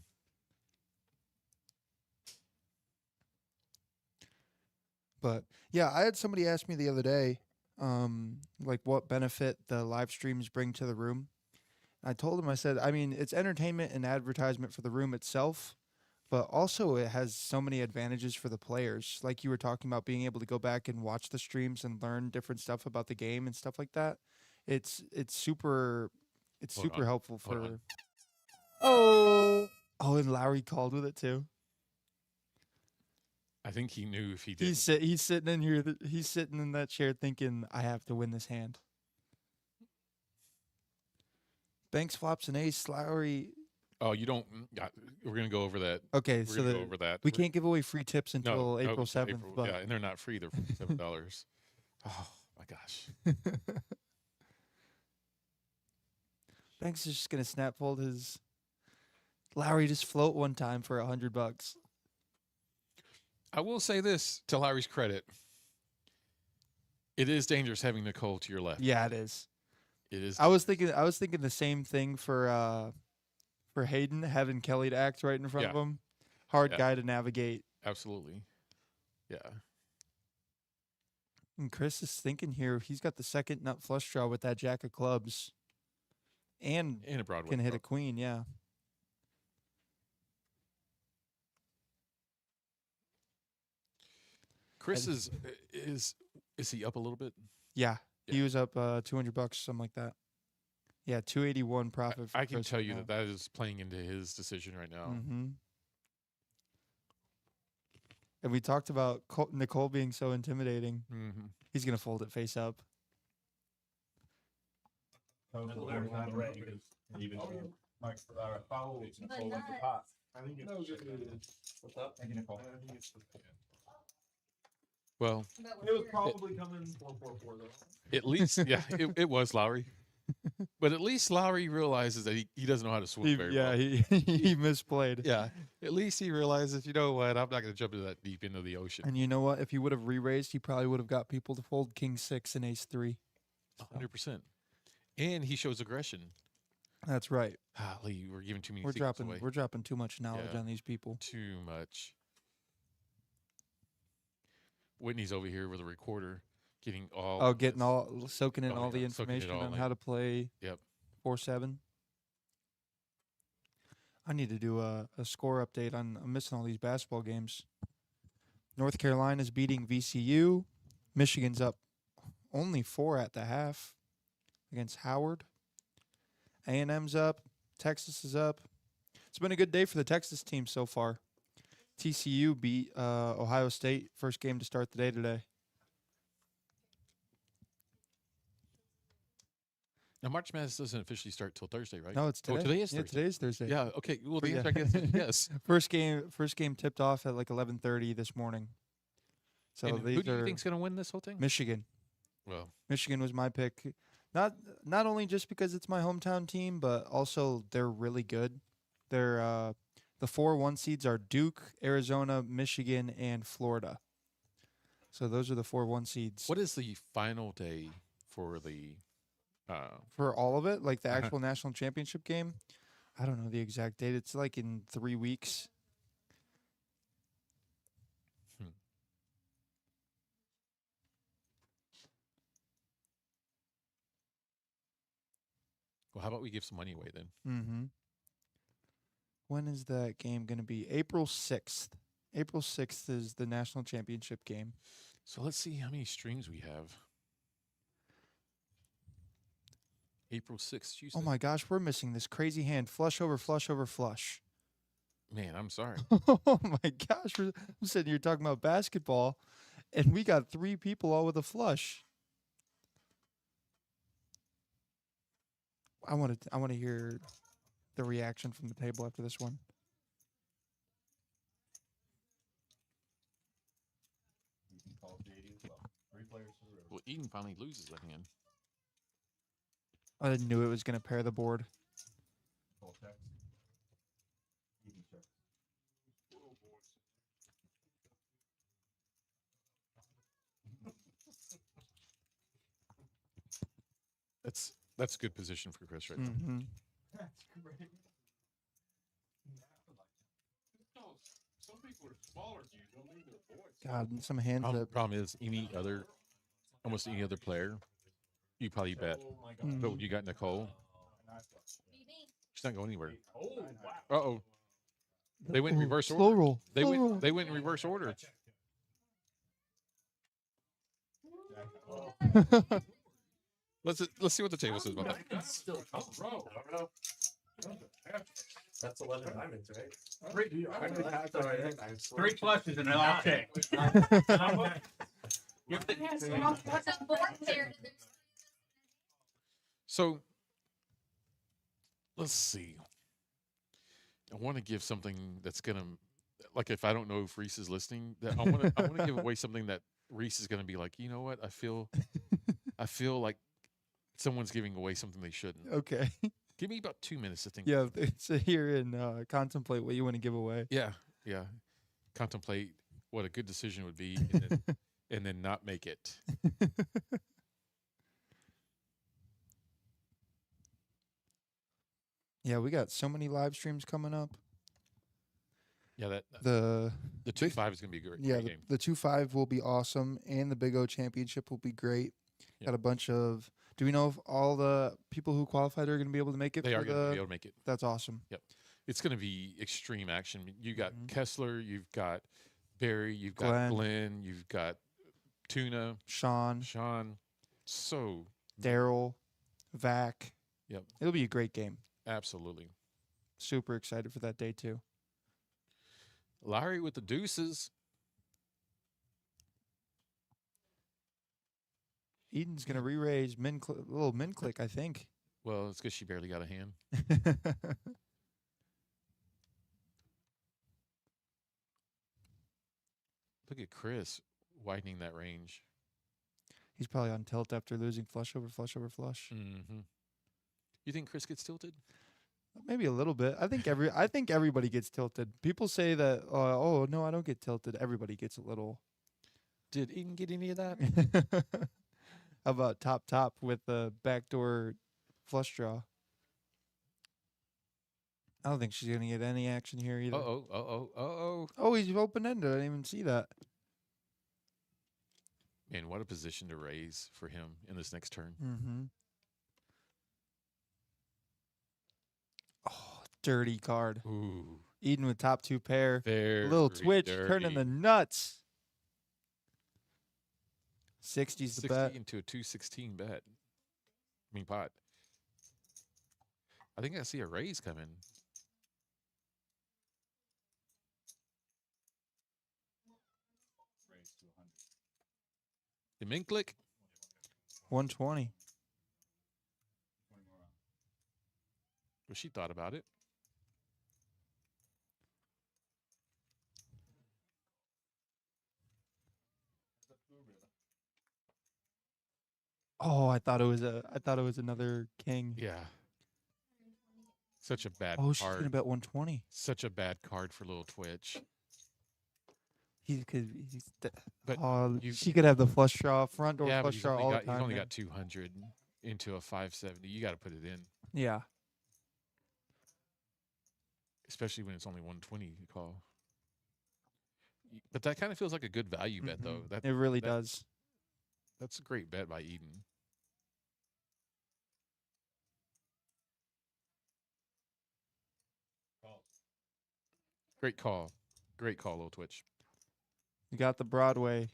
Speaker 1: But yeah, I had somebody ask me the other day, like what benefit the live streams bring to the room. I told him, I said, I mean, it's entertainment and advertisement for the room itself, but also it has so many advantages for the players. Like you were talking about being able to go back and watch the streams and learn different stuff about the game and stuff like that. It's super
Speaker 2: Hold on.
Speaker 1: helpful
Speaker 2: Hold
Speaker 1: for.
Speaker 2: on.
Speaker 1: Oh, and Lowry called with it too.
Speaker 2: I think he knew if he did.
Speaker 1: He's sitting in here. He's sitting in that chair thinking, I have to win this hand. Banks flops an ace. Lowry.
Speaker 2: Oh, you don't. We're gonna go over that.
Speaker 1: Okay,
Speaker 2: We're
Speaker 1: so
Speaker 2: gonna
Speaker 1: the,
Speaker 2: go over that.
Speaker 1: we
Speaker 2: We're-
Speaker 1: can't give away free tips until
Speaker 2: no,
Speaker 1: April
Speaker 2: it's not
Speaker 1: 7th.
Speaker 2: April,
Speaker 1: But
Speaker 2: yeah, and they're not free. They're $7. Oh my gosh.
Speaker 1: Banks is just gonna snap fold his. Lowry just float one time for $100.
Speaker 2: I will say this to Larry's credit. It is dangerous having Nicole to your left.
Speaker 1: Yeah, it is.
Speaker 2: It is.
Speaker 1: I was thinking the same thing for Hayden, having Kelly to act right in front of
Speaker 2: Yeah.
Speaker 1: him. Hard
Speaker 2: Yeah.
Speaker 1: guy to navigate.
Speaker 2: Absolutely. Yeah.
Speaker 1: And Chris is thinking here. He's got the second nut flush draw with that jack of clubs, and
Speaker 2: And a Broadway.
Speaker 1: can hit a
Speaker 2: club.
Speaker 1: queen. Yeah.
Speaker 2: Chris is he up a little bit?
Speaker 1: Yeah.
Speaker 2: Yeah.
Speaker 1: He was up $200, something like that. Yeah, 281 profit.
Speaker 2: I can tell you that is playing into his decision right now.
Speaker 1: Mm-hmm. And we talked about Nicole being so intimidating.
Speaker 2: Mm-hmm.
Speaker 1: He's going to fold it face up.
Speaker 4: Even Mike follow
Speaker 5: But not-
Speaker 4: the pot. I think it's what's up? Thank you, Nicole.
Speaker 2: Well,
Speaker 5: But
Speaker 4: It was
Speaker 5: we're-
Speaker 4: probably coming 4-4-4 though.
Speaker 2: at least, yeah, it was Lowry. But at least Lowry realizes that he doesn't know how to swim very well.
Speaker 1: He misplayed.
Speaker 2: Yeah, at least he realizes, you know what, I'm not going to jump into that deep into the ocean.
Speaker 1: And you know what? If he would have re-raised, he probably would have got people to fold king 6 and ace 3.
Speaker 2: 100%. And he shows aggression.
Speaker 1: That's right.
Speaker 2: Lee, we're giving too many
Speaker 1: We're
Speaker 2: secrets
Speaker 1: dropping
Speaker 2: away.
Speaker 1: we're dropping too much knowledge
Speaker 2: Yeah.
Speaker 1: on these people.
Speaker 2: Too much. Whitney's over here with a recorder, getting all.
Speaker 1: Oh, getting all soaking in
Speaker 2: Oh,
Speaker 1: all the
Speaker 2: yeah, soaking it
Speaker 1: information
Speaker 2: all
Speaker 1: on
Speaker 2: in.
Speaker 1: how to play
Speaker 2: Yep.
Speaker 1: 4-7. I need to do a score update on. I'm missing all these basketball games. North Carolina's beating VCU. Michigan's up only 4 at the half against Howard. A&M's up. Texas is up. It's been a good day for the Texas team so far. TCU beat Ohio State. First game to start the day today.
Speaker 2: Now, March Madness doesn't officially start till Thursday, right?
Speaker 1: No, it's today.
Speaker 2: Oh, today is
Speaker 1: yeah,
Speaker 2: Thursday.
Speaker 1: today is Thursday.
Speaker 2: Yeah, okay. Well, the
Speaker 1: Yeah.
Speaker 2: answer, I guess, is yes.
Speaker 1: First game tipped off at like 11:30 this morning. So
Speaker 2: And who
Speaker 1: these
Speaker 2: do you
Speaker 1: are
Speaker 2: think's going to win this whole thing?
Speaker 1: Michigan.
Speaker 2: Well,
Speaker 1: Michigan was my pick. Not only just because it's my hometown team, but also they're really good. They're the 4-1 seeds are Duke, Arizona, Michigan, and Florida. So those are the 4-1 seeds.
Speaker 2: what is the final day for the?
Speaker 1: For all of it, like the actual national championship game? I don't know the exact date. It's like in 3 weeks.
Speaker 2: Well, how about we give some money away then?
Speaker 1: Mm-hmm. When is that game going to be? April 6th. April 6th is the national championship game.
Speaker 2: So let's see how many streams we have. April 6th, you said?
Speaker 1: Oh my gosh, we're missing this crazy hand. Flush over flush over flush.
Speaker 2: Man, I'm sorry.
Speaker 1: Oh my gosh. I'm sitting here talking about basketball, and we got 3 people all with a flush. I want to hear the reaction from the table after this one.
Speaker 2: Well, Eden finally loses that hand.
Speaker 1: I knew it was going to pair the board.
Speaker 2: That's a good position for Chris right now.
Speaker 1: Mm-hmm.
Speaker 4: That's great.
Speaker 5: Some people are smaller than you. Don't need their voice.
Speaker 1: God, some hands that.
Speaker 2: Problem is, almost any other player, you probably bet.
Speaker 4: Oh my
Speaker 1: Mm.
Speaker 2: But when you got Nicole, she's not going anywhere.
Speaker 4: Oh wow.
Speaker 2: Uh-oh. They went in
Speaker 1: Ooh,
Speaker 2: reverse
Speaker 1: slow
Speaker 2: order.
Speaker 1: roll.
Speaker 2: They
Speaker 1: slow
Speaker 2: went.
Speaker 1: roll.
Speaker 2: They went in reverse order. Let's see what the table says about that.
Speaker 4: That's still
Speaker 5: Bro.
Speaker 3: That's 11 diamonds, right?
Speaker 4: Three flushes and an off check.
Speaker 5: What's up, board there?
Speaker 2: So let's see. I want to give something that's gonna, like, if I don't know if Reese is listening, that I want to give away something that Reese is gonna be like, you know what? I feel like someone's giving away something they shouldn't.
Speaker 1: Okay.
Speaker 2: Give me about 2 minutes to think.
Speaker 1: Yeah, sit here and contemplate what you want to give away.
Speaker 2: Yeah. Contemplate what a good decision would be, and then not make it.
Speaker 1: Yeah, we got so many live streams coming up.
Speaker 2: Yeah, that
Speaker 1: The
Speaker 2: the 2-5 is gonna be a great,
Speaker 1: yeah,
Speaker 2: great
Speaker 1: the,
Speaker 2: game.
Speaker 1: the 2-5 will be awesome, and the Big O Championship will be great.
Speaker 2: Yeah.
Speaker 1: Got a bunch of. Do we know if all the people who qualified are going to be able to make it?
Speaker 2: They
Speaker 1: for
Speaker 2: are going to
Speaker 1: the-
Speaker 2: be able to make it.
Speaker 1: That's awesome.
Speaker 2: It's going to be extreme action. You got
Speaker 1: Mhm.
Speaker 2: Kessler, you've got Barry, you've got Glenn, you've got Tuna,
Speaker 1: Sean,
Speaker 2: Sean. So
Speaker 1: Daryl, Vac.
Speaker 2: Yep.
Speaker 1: It'll be a great game.
Speaker 2: absolutely.
Speaker 1: Super excited for that day too.
Speaker 2: Larry with the deuces.
Speaker 1: Eden's gonna re-raise little min click, I think.
Speaker 2: Well, it's because she barely got a hand. Look at Chris widening that range.
Speaker 1: He's probably on tilt after losing flush over flush over flush.
Speaker 2: Mm-hmm. You think Chris gets tilted?
Speaker 1: Maybe a little bit. I think everybody gets tilted. People say that, oh no, I don't get tilted. Everybody gets a little.
Speaker 2: Did Eden get any of that?
Speaker 1: How about top with the backdoor flush draw? I don't think she's gonna get any action here either.
Speaker 2: Uh-oh.
Speaker 1: Oh, he's open ended. I didn't even see that.
Speaker 2: Man, what a position to raise for him in this next turn.
Speaker 1: Mm-hmm. Oh, dirty card.
Speaker 2: Ooh.
Speaker 1: Eden with top 2 pair.
Speaker 2: Very
Speaker 1: Little twitch
Speaker 2: dirty.
Speaker 1: turning the nuts. 60's the
Speaker 2: 60
Speaker 1: bet.
Speaker 2: into a 216 bet. I mean, pot. I think I see a raise coming. The min click.
Speaker 1: 120.
Speaker 2: Well, she thought about it.
Speaker 1: Oh, I thought it was another king.
Speaker 2: Yeah. Such a bad
Speaker 1: Oh, she's
Speaker 2: card.
Speaker 1: gonna bet 120.
Speaker 2: Such a bad card for little Twitch. But
Speaker 1: she could have the flush draw, front door
Speaker 2: Yeah, but
Speaker 1: flush draw all the time.
Speaker 2: he's only
Speaker 1: man.
Speaker 2: got 200 into a 570. You got to put it in,
Speaker 1: Yeah.
Speaker 2: especially when it's only 120 to call. But that kind of feels like a good value bet, though.
Speaker 1: Mhm. It really
Speaker 2: that-
Speaker 1: does.
Speaker 2: That's a great bet by Eden. Great call. Great call, little Twitch.
Speaker 1: You got the Broadway.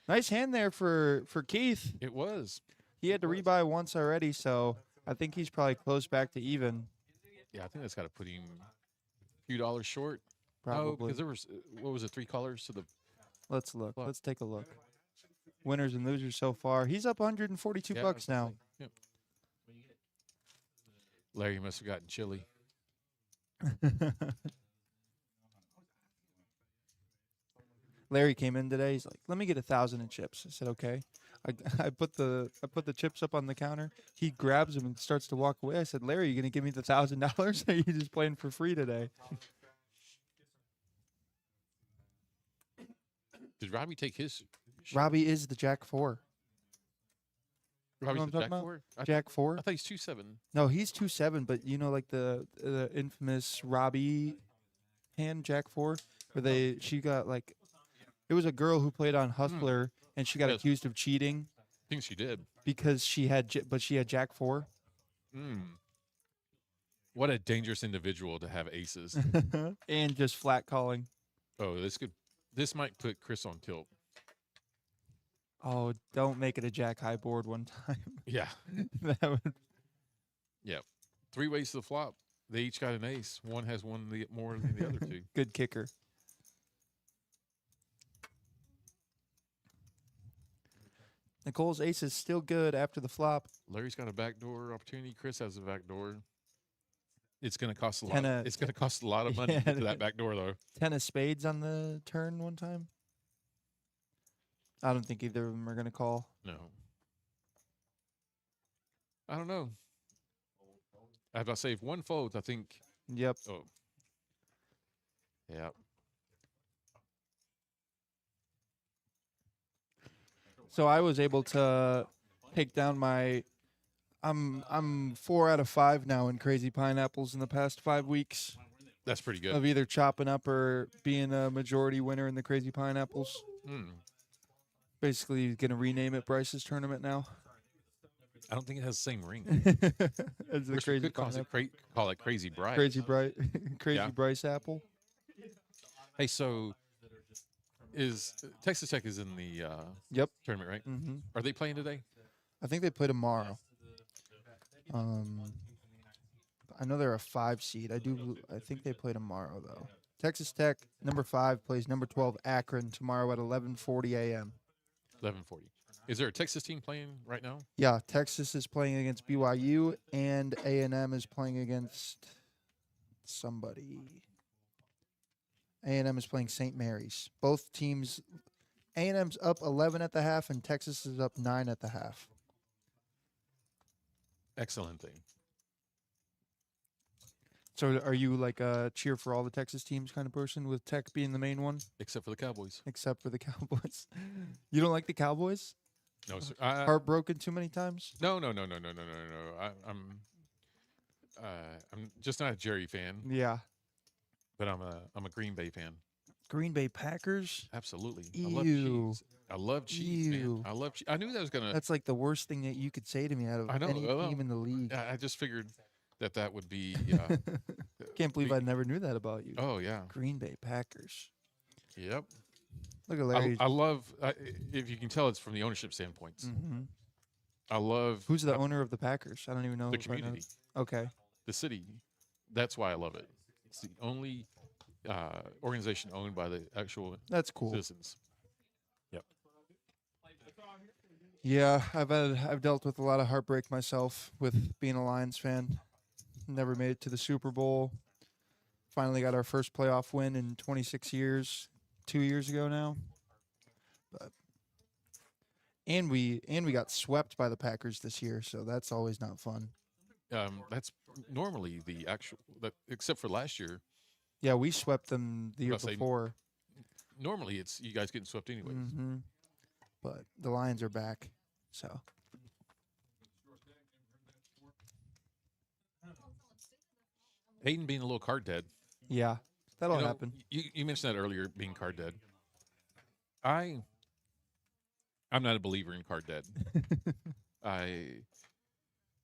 Speaker 1: Nice hand there for Keith.
Speaker 2: It was.
Speaker 1: He had to rebuy once already, so I think he's probably close back to even.
Speaker 2: Yeah, I think that's got to put him a few dollars short. Oh,
Speaker 1: Probably.
Speaker 2: because there was, what was it, 3 callers to the.
Speaker 1: Let's look.
Speaker 2: Look.
Speaker 1: Let's take a look. Winners and losers so far. He's up 142
Speaker 2: Yeah,
Speaker 1: bucks now.
Speaker 2: Yep. Larry must have gotten chilly.
Speaker 1: Larry came in today. He's like, "Let me get 1,000 in chips." I said, "Okay." I put the chips up on the counter. He grabs them and starts to walk away. I said, "Larry, you gonna give me the $1,000? Or are you just playing for free today?"
Speaker 2: Did Robbie take his?
Speaker 1: Robbie is the Jack 4.
Speaker 2: Robbie's
Speaker 1: what I'm
Speaker 2: the Jack
Speaker 1: talking about?
Speaker 2: 4?
Speaker 1: Jack 4?
Speaker 2: I thought he's 2-7.
Speaker 1: No, he's 2-7. But you know, like the infamous Robbie hand Jack 4, where she got like, it was a girl who played on Hustler and she got
Speaker 2: Yes.
Speaker 1: accused of cheating
Speaker 2: I think she did.
Speaker 1: because she had Jack 4.
Speaker 2: What a dangerous individual to have aces.
Speaker 1: And just flat calling.
Speaker 2: Oh, this might put Chris on tilt.
Speaker 1: Oh, don't make it a Jack high board one time.
Speaker 2: Yeah.
Speaker 1: That would.
Speaker 2: 3 ways to the flop. They each got an ace. One has one more than the other two.
Speaker 1: Good kicker. Nicole's ace is still good after the flop.
Speaker 2: Larry's got a backdoor opportunity. Chris has a backdoor. It's going to cost a lot.
Speaker 1: Kinda-
Speaker 2: It's going to cost a lot of money to get to that back door, though.
Speaker 1: 10 of spades on the turn one time. I don't think either of them are going to call.
Speaker 2: No. I don't know. If I say if one folds, I think.
Speaker 1: Yep.
Speaker 2: Oh. Yeah.
Speaker 1: So I was able to take down my. I'm 4 out of 5 now in Crazy Pineapples in the past 5 weeks
Speaker 2: That's pretty good.
Speaker 1: of either chopping up or being a majority winner in the Crazy Pineapples. Basically, gonna rename it Bryce's Tournament now.
Speaker 2: I don't think it has the same ring.
Speaker 1: As the
Speaker 2: Wish we
Speaker 1: Crazy
Speaker 2: could call it Crazy Bright.
Speaker 1: Crazy Bright, Crazy
Speaker 2: Yeah.
Speaker 1: Bryce Apple.
Speaker 2: Hey, so is Texas Tech is in the
Speaker 1: Yep.
Speaker 2: tournament, right?
Speaker 1: hmm
Speaker 2: Are they playing today?
Speaker 1: I think they play tomorrow. I know they're a 5 seed. I think they play tomorrow though. Texas Tech, number 5, plays number 12 Akron tomorrow at 11:40 a.m.
Speaker 2: 11:40. Is there a Texas team playing right now?
Speaker 1: Yeah, Texas is playing against BYU, and A&M is playing against somebody. A&M is playing St. Mary's. Both teams, A&M's up 11 at the half, and Texas is up 9 at the half.
Speaker 2: Excellent thing.
Speaker 1: So are you like a cheer for all the Texas teams kind of person, with Tech being the main one,
Speaker 2: Except for the Cowboys.
Speaker 1: except for the Cowboys? You don't like the Cowboys?
Speaker 2: No, sir.
Speaker 1: Heartbroken too many times?
Speaker 2: No. I'm just not a Jerry fan,
Speaker 1: Yeah.
Speaker 2: but I'm a Green Bay fan.
Speaker 1: Green Bay Packers?
Speaker 2: Absolutely.
Speaker 1: Ew.
Speaker 2: I love cheese, man.
Speaker 1: Ew.
Speaker 2: I love cheese. I knew that was gonna.
Speaker 1: That's like the worst thing that you could say to me out of
Speaker 2: I know,
Speaker 1: any
Speaker 2: I know.
Speaker 1: team in the league.
Speaker 2: I just figured that would be.
Speaker 1: Can't believe I never knew that about you.
Speaker 2: Oh yeah.
Speaker 1: Green Bay Packers.
Speaker 2: Yep.
Speaker 1: Look at Larry.
Speaker 2: I love. If you can tell, it's from the ownership standpoints.
Speaker 1: Mhm.
Speaker 2: I love.
Speaker 1: Who's the owner of the Packers? I don't even know.
Speaker 2: The
Speaker 1: if I know.
Speaker 2: community,
Speaker 1: Okay.
Speaker 2: the city. That's why I love it. It's the only organization owned by the actual
Speaker 1: That's cool.
Speaker 2: citizens. Yep.
Speaker 1: Yeah, I've dealt with a lot of heartbreak myself with being a Lions fan. Never made it to the Super Bowl. Finally got our first playoff win in 26 years, 2 years ago now. But and we got swept by the Packers this year, so that's always not fun.
Speaker 2: That's normally the actual. Except for last year,
Speaker 1: Yeah, we swept them the year
Speaker 2: Must say-
Speaker 1: before.
Speaker 2: normally it's you guys getting swept anyways.
Speaker 1: Hmm. But the Lions are back, so
Speaker 2: Hayden being a little card dead.
Speaker 1: yeah, that'll
Speaker 2: You know,
Speaker 1: happen.
Speaker 2: You mentioned that earlier, being card dead. I'm not a believer in card dead. I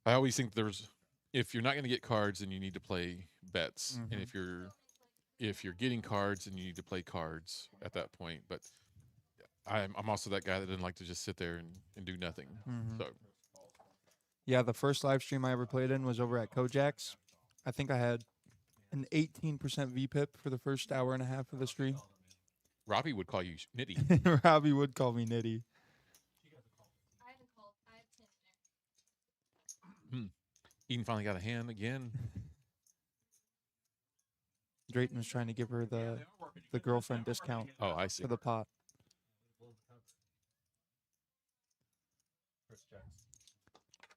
Speaker 2: always think if you're not going to get cards, then you need to play bets, and
Speaker 1: Mhm.
Speaker 2: if you're getting cards, then you need to play cards at that point. But I'm also that guy that doesn't like to just sit there and do nothing.
Speaker 1: Mhm.
Speaker 2: So
Speaker 1: Yeah, the first live stream I ever played in was over at Kojak's. I think I had an 18% VPIP for the first hour and a half of the stream.
Speaker 2: Robbie would call you nitty.
Speaker 1: Robbie would call me Nitty.
Speaker 2: Eden finally got a hand again.
Speaker 1: Drayton was trying to give her the girlfriend discount
Speaker 2: Oh, I see.
Speaker 1: for the pot.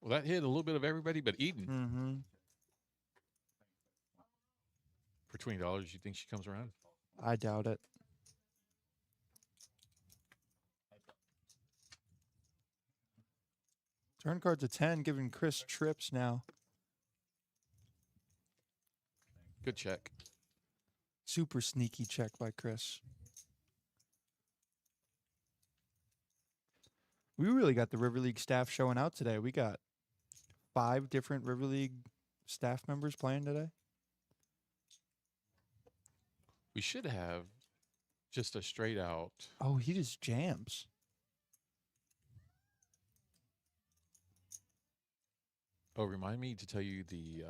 Speaker 2: Well, that hit a little bit of everybody, but Eden
Speaker 1: Mm-hmm.
Speaker 2: for $20, you think she comes around?
Speaker 1: I doubt it. Turn card's a 10, giving Chris trips now.
Speaker 2: Good check.
Speaker 1: Super sneaky check by Chris. We really got the River League staff showing out today. We got 5 different River League staff members playing today.
Speaker 2: We should have just a straight out.
Speaker 1: Oh, he just jams.
Speaker 2: Oh, remind me to tell you the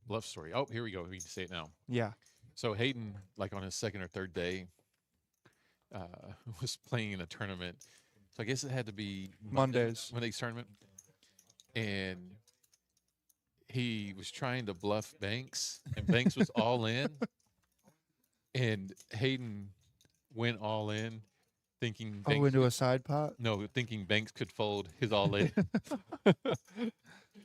Speaker 2: bluff story. Oh, here we go. We need to say it now.
Speaker 1: Yeah.
Speaker 2: So Hayden, like on his second or third day, was playing in a tournament. So I guess it had to be
Speaker 1: Mondays.
Speaker 2: Monday's tournament. And he was trying to bluff Banks, and Banks was all in. And Hayden went all in, thinking Banks
Speaker 1: Oh, into a side pot?
Speaker 2: thinking Banks could fold his all in.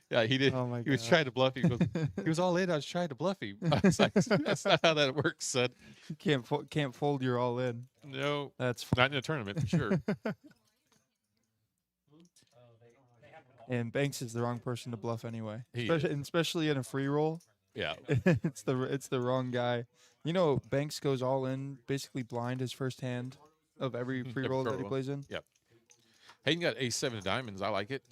Speaker 2: Yeah, he did.
Speaker 1: Oh, my
Speaker 2: He was
Speaker 1: God.
Speaker 2: trying to bluff. He was all in. I was trying to bluff him. I was like, that's not how that works, son.
Speaker 1: You can't fold your all in.
Speaker 2: No,
Speaker 1: That's
Speaker 2: not in a tournament, for sure.
Speaker 1: And Banks is the wrong person to bluff anyway.
Speaker 2: He
Speaker 1: Especially in a free roll.
Speaker 2: Yeah.
Speaker 1: it's the wrong guy. You know, Banks goes all in, basically blind his first hand of every free
Speaker 2: Every
Speaker 1: roll
Speaker 2: free
Speaker 1: that he
Speaker 2: roll.
Speaker 1: plays in.
Speaker 2: Yep. Hayden got ace-7 of diamonds. I like it.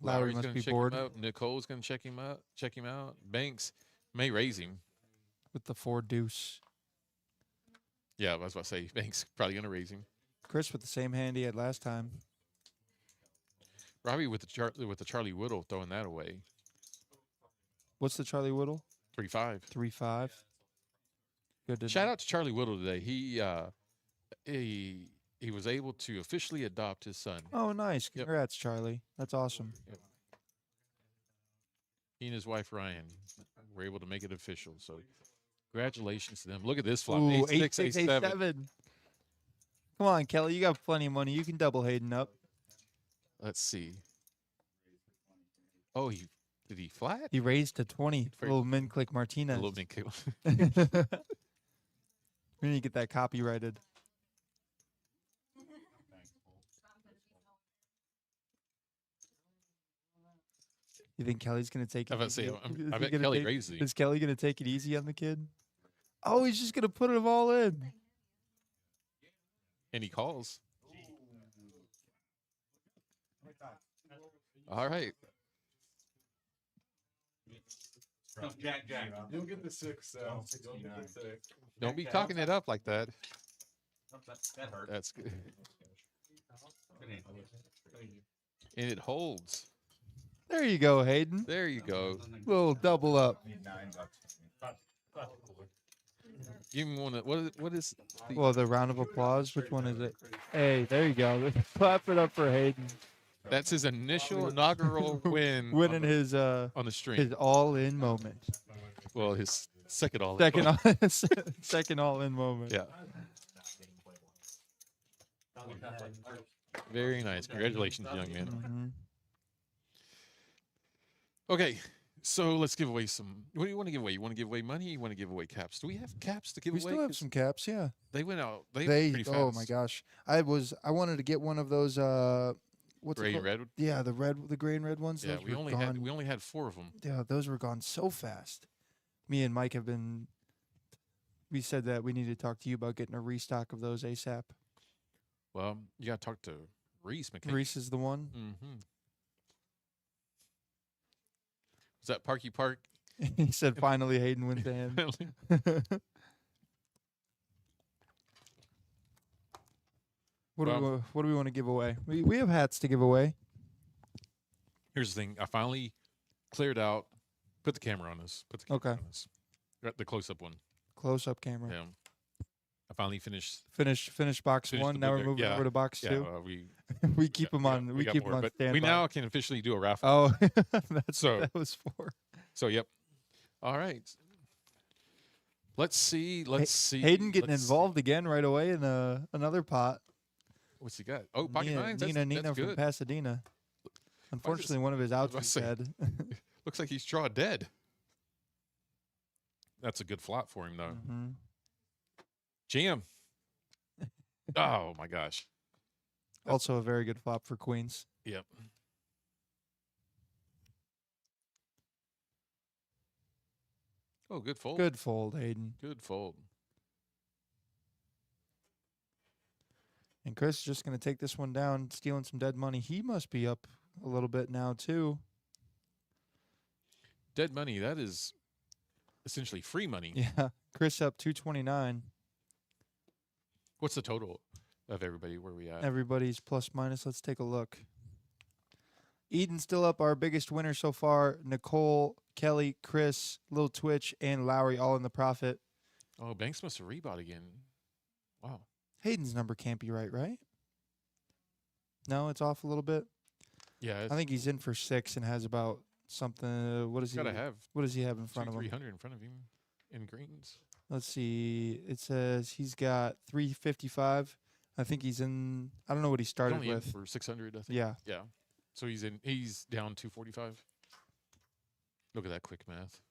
Speaker 1: Lowry
Speaker 2: Lowry's
Speaker 1: must
Speaker 2: gonna
Speaker 1: be
Speaker 2: check
Speaker 1: bored
Speaker 2: him out. Nicole's going to check him out. Banks may raise him.
Speaker 1: with the 4 deuce.
Speaker 2: Yeah, I was about to say Banks probably going to raise him.
Speaker 1: Chris with the same hand he had last time.
Speaker 2: Robbie with the Charlie Whittle throwing that away.
Speaker 1: What's the Charlie Whittle?
Speaker 2: 3-5.
Speaker 1: 3-5. Good to
Speaker 2: Shout
Speaker 1: know.
Speaker 2: out to Charlie Whittle today. He was able to officially adopt his son.
Speaker 1: Oh, nice.
Speaker 2: Yep.
Speaker 1: Congrats, Charlie. That's awesome.
Speaker 2: He and his wife Ryan were able to make it official. So congratulations to them. Look at this flop.
Speaker 1: Ooh,
Speaker 2: 8-6,
Speaker 1: 8-6,
Speaker 2: 8-7.
Speaker 1: 8-7. Come on, Kelly. You got plenty of money. You can double Hayden up.
Speaker 2: Let's see. Oh, did he flat?
Speaker 1: He raised to 20.
Speaker 2: Very-
Speaker 1: Little min click
Speaker 2: A
Speaker 1: Martinez.
Speaker 2: little bit.
Speaker 1: We need to get that copyrighted. You think Kelly's gonna take it?
Speaker 2: I was about to
Speaker 1: easy?
Speaker 2: say,
Speaker 1: Is
Speaker 2: I
Speaker 1: he
Speaker 2: bet
Speaker 1: gonna
Speaker 2: Kelly
Speaker 1: take-
Speaker 2: raised it.
Speaker 1: Is Kelly gonna take it easy on the kid? Oh, he's just gonna put it all in.
Speaker 2: And he calls. All right.
Speaker 4: Jack.
Speaker 3: You'll get the 6, though. You'll get the 6.
Speaker 2: Don't be cocking it up like that.
Speaker 4: That hurt.
Speaker 2: That's good.
Speaker 4: Good hand.
Speaker 2: And it holds.
Speaker 1: There you go, Hayden.
Speaker 2: There you go.
Speaker 1: Little double up.
Speaker 2: You even want to, what is the,
Speaker 1: Well, the round of applause. Which one is it? Hey, there you go. Clap it up for Hayden
Speaker 2: that's his initial inaugural win
Speaker 1: winning his
Speaker 2: on the stream.
Speaker 1: his all-in moment.
Speaker 2: Well, his second all.
Speaker 1: Second second all-in moment.
Speaker 2: Yeah. Very nice. Congratulations, young man.
Speaker 1: Mhm.
Speaker 2: Okay, so let's give away some. What do you want to give away? You want to give away money? You want to give away caps? Do we have caps to give
Speaker 1: We
Speaker 2: away?
Speaker 1: still have
Speaker 2: 'Cause
Speaker 1: some caps, yeah.
Speaker 2: They went out. They
Speaker 1: They
Speaker 2: went pretty fast.
Speaker 1: oh my gosh. I wanted to get one of those what's it
Speaker 2: Gray and
Speaker 1: called?
Speaker 2: red.
Speaker 1: Yeah, the gray and red ones.
Speaker 2: Yeah,
Speaker 1: Those
Speaker 2: we
Speaker 1: were
Speaker 2: only
Speaker 1: gone.
Speaker 2: had 4 of them.
Speaker 1: Yeah, those were gone so fast. Me and Mike have been. We said that we need to talk to you about getting a restock of those ASAP.
Speaker 2: Well, you got to talk to Reese McKay.
Speaker 1: Reese is the one.
Speaker 2: Mm-hmm. Was that Parky Park?
Speaker 1: He said finally Hayden wins the hand. What do we want to give away? We have hats to give away.
Speaker 2: Here's the thing. I finally cleared out. Put the camera on us. Put the camera
Speaker 1: Okay.
Speaker 2: on us. The close-up one.
Speaker 1: Close up camera.
Speaker 2: Yeah. I finally finished.
Speaker 1: Finish box
Speaker 2: Finished
Speaker 1: one.
Speaker 2: the
Speaker 1: Now
Speaker 2: book
Speaker 1: we're
Speaker 2: there.
Speaker 1: moving
Speaker 2: Yeah.
Speaker 1: over to box
Speaker 2: Yeah,
Speaker 1: two.
Speaker 2: we
Speaker 1: We keep them on.
Speaker 2: yeah,
Speaker 1: We
Speaker 2: got
Speaker 1: keep them
Speaker 2: more,
Speaker 1: on
Speaker 2: but
Speaker 1: standby.
Speaker 2: we now can officially do a raffle.
Speaker 1: Oh, that's
Speaker 2: So-
Speaker 1: what that was for.
Speaker 2: So yep. All right. Let's see. Let's see.
Speaker 1: Hayden getting
Speaker 2: let's see.
Speaker 1: involved again right away in another pot.
Speaker 2: What's he got? Oh, pocket nines.
Speaker 1: Nina
Speaker 2: That's
Speaker 1: from
Speaker 2: good.
Speaker 1: Pasadena. Unfortunately, one of his outs
Speaker 2: was
Speaker 1: is
Speaker 2: about
Speaker 1: dead.
Speaker 2: Looks like he's draw dead. That's a good flop for him, though.
Speaker 1: Mhm.
Speaker 2: Jam. Oh my gosh.
Speaker 1: Also a very good flop for Queens.
Speaker 2: Yep. Oh, good fold.
Speaker 1: Good fold, Hayden.
Speaker 2: Good fold.
Speaker 1: And Chris is just going to take this one down, stealing some dead money. He must be up a little bit now, too.
Speaker 2: Dead money. That is essentially free money.
Speaker 1: Yeah. Chris up 229.
Speaker 2: What's the total of everybody? Where we at?
Speaker 1: Everybody's plus minus. Let's take a look. Eden's still up, our biggest winner so far. Nicole, Kelly, Chris, Lil Twitch, and Lowry all in the profit.
Speaker 2: Oh, Banks must have rebought again. Wow.
Speaker 1: Hayden's number can't be right? No, it's off a little bit.
Speaker 2: Yeah,
Speaker 1: I think he's in for 6 and has about something. What
Speaker 2: he's got to have
Speaker 1: What does he have in front of him?
Speaker 2: 300 in front of him in greens.
Speaker 1: Let's see. It says he's got 355. I think he's in. I don't know what he
Speaker 2: He's
Speaker 1: started
Speaker 2: only in
Speaker 1: with.
Speaker 2: for 600, I think.
Speaker 1: Yeah.
Speaker 2: Yeah. So he's in. He's down 245. Look at that quick math.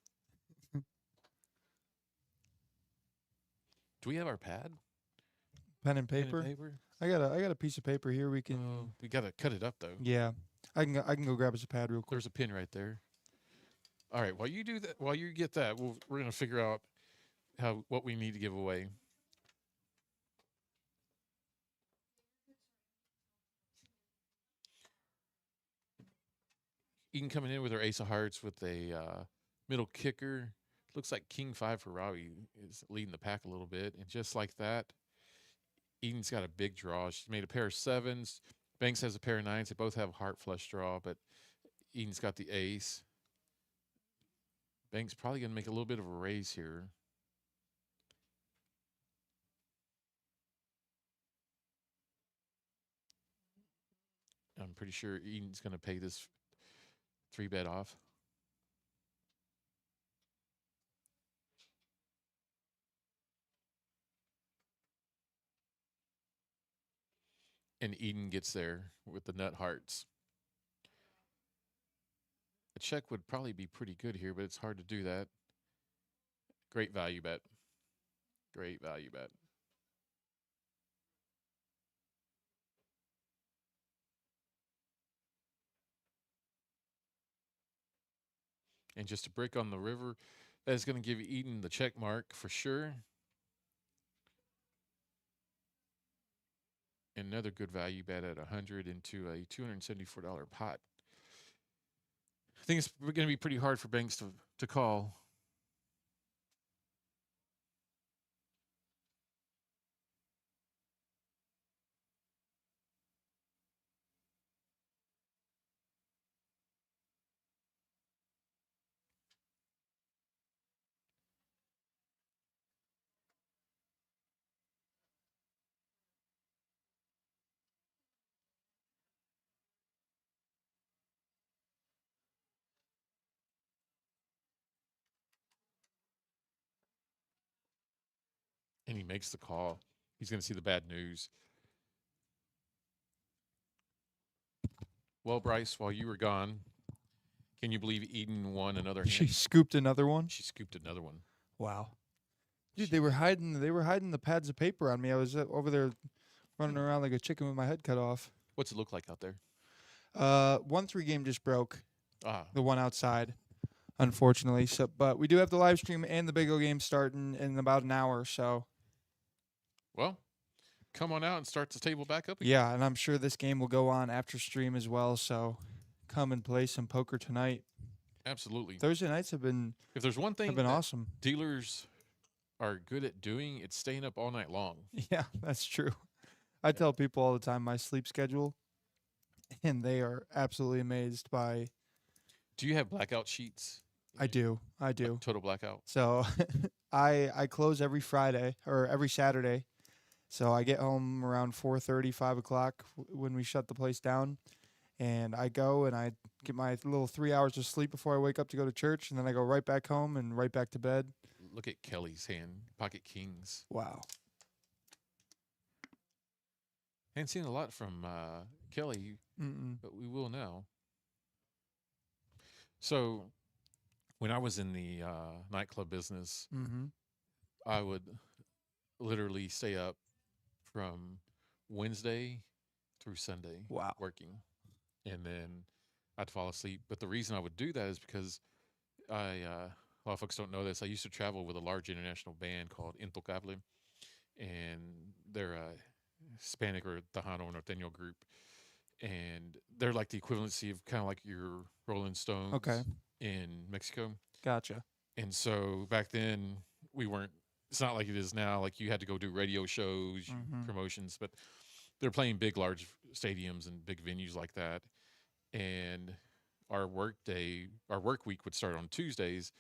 Speaker 2: Do we have our pad?
Speaker 1: Pen and
Speaker 2: Pen
Speaker 1: paper.
Speaker 2: and paper?
Speaker 1: I got a piece of paper here. We can.
Speaker 2: We gotta cut it up though.
Speaker 1: Yeah. I can go grab us a pad real quick.
Speaker 2: There's a pin right there. All right. While you do that, while you get that, we're gonna figure out what we need to give away. Eden coming in with her ace of hearts with a middle kicker. Looks like king 5 for Robbie is leading the pack a little bit. And just like that, Eden's got a big draw. She's made a pair of 7s. Banks has a pair of 9s. They both have heart flush draw, but Eden's got the ace. Banks probably going to make a little bit of a raise here. I'm pretty sure Eden's going to pay this 3-bet off. And Eden gets there with the nut hearts. A check would probably be pretty good here, but it's hard to do that. Great value bet. Great value bet. And just a brick on the river. That is going to give Eden the check mark for sure. Another good value bet at 100 into a $274 pot. I think it's going to be pretty hard for banks to call. And he makes the call. He's going to see the bad news. Well, Bryce, while you were gone, can you believe Eden won another
Speaker 1: She
Speaker 2: hand?
Speaker 1: scooped another one.
Speaker 2: She scooped another one.
Speaker 1: Wow. Dude, they were hiding the pads of paper on me. I was over there running around like a chicken with my head cut off.
Speaker 2: What's it look like out there?
Speaker 1: 1-3 game just broke.
Speaker 2: Ah,
Speaker 1: The one outside, unfortunately. So, but we do have the live stream and the Big O game starting in about an hour. So
Speaker 2: well, come on out and start the table back up again.
Speaker 1: yeah, and I'm sure this game will go on after stream as well. So come and play some poker tonight.
Speaker 2: Absolutely.
Speaker 1: Thursday nights have been
Speaker 2: If there's one thing that
Speaker 1: awesome.
Speaker 2: dealers are good at doing, it's staying up all night long.
Speaker 1: Yeah, that's true. I tell people all the time my sleep schedule, and they are absolutely amazed by.
Speaker 2: Do you have blackout sheets?
Speaker 1: I do.
Speaker 2: Like total blackout?
Speaker 1: So I close every Friday or every Saturday. So I get home around 4:30, 5 o'clock when we shut the place down. And I go and I get my little 3 hours of sleep before I wake up to go to church. And then I go right back home and right back to bed.
Speaker 2: Look at Kelly's hand. Pocket kings.
Speaker 1: Wow.
Speaker 2: Hadn't seen a lot from Kelly,
Speaker 1: Mm-mm.
Speaker 2: but we will now. So when I was in the nightclub business,
Speaker 1: Mm-hmm.
Speaker 2: I would literally stay up from Wednesday through Sunday
Speaker 1: Wow.
Speaker 2: working. And then I'd fall asleep. But the reason I would do that is because a lot of folks don't know this. I used to travel with a large international band called Intocable. And they're a Hispanic or Tejano Norteño group. And they're like the equivalency of kind of like your Rolling Stones in Mexico.
Speaker 1: Gotcha.
Speaker 2: And so back then we weren't, it's not like it is now. Like you had to go do radio shows, promotions, but they're playing big, large stadiums and big venues like that. And our work week would start on Tuesdays,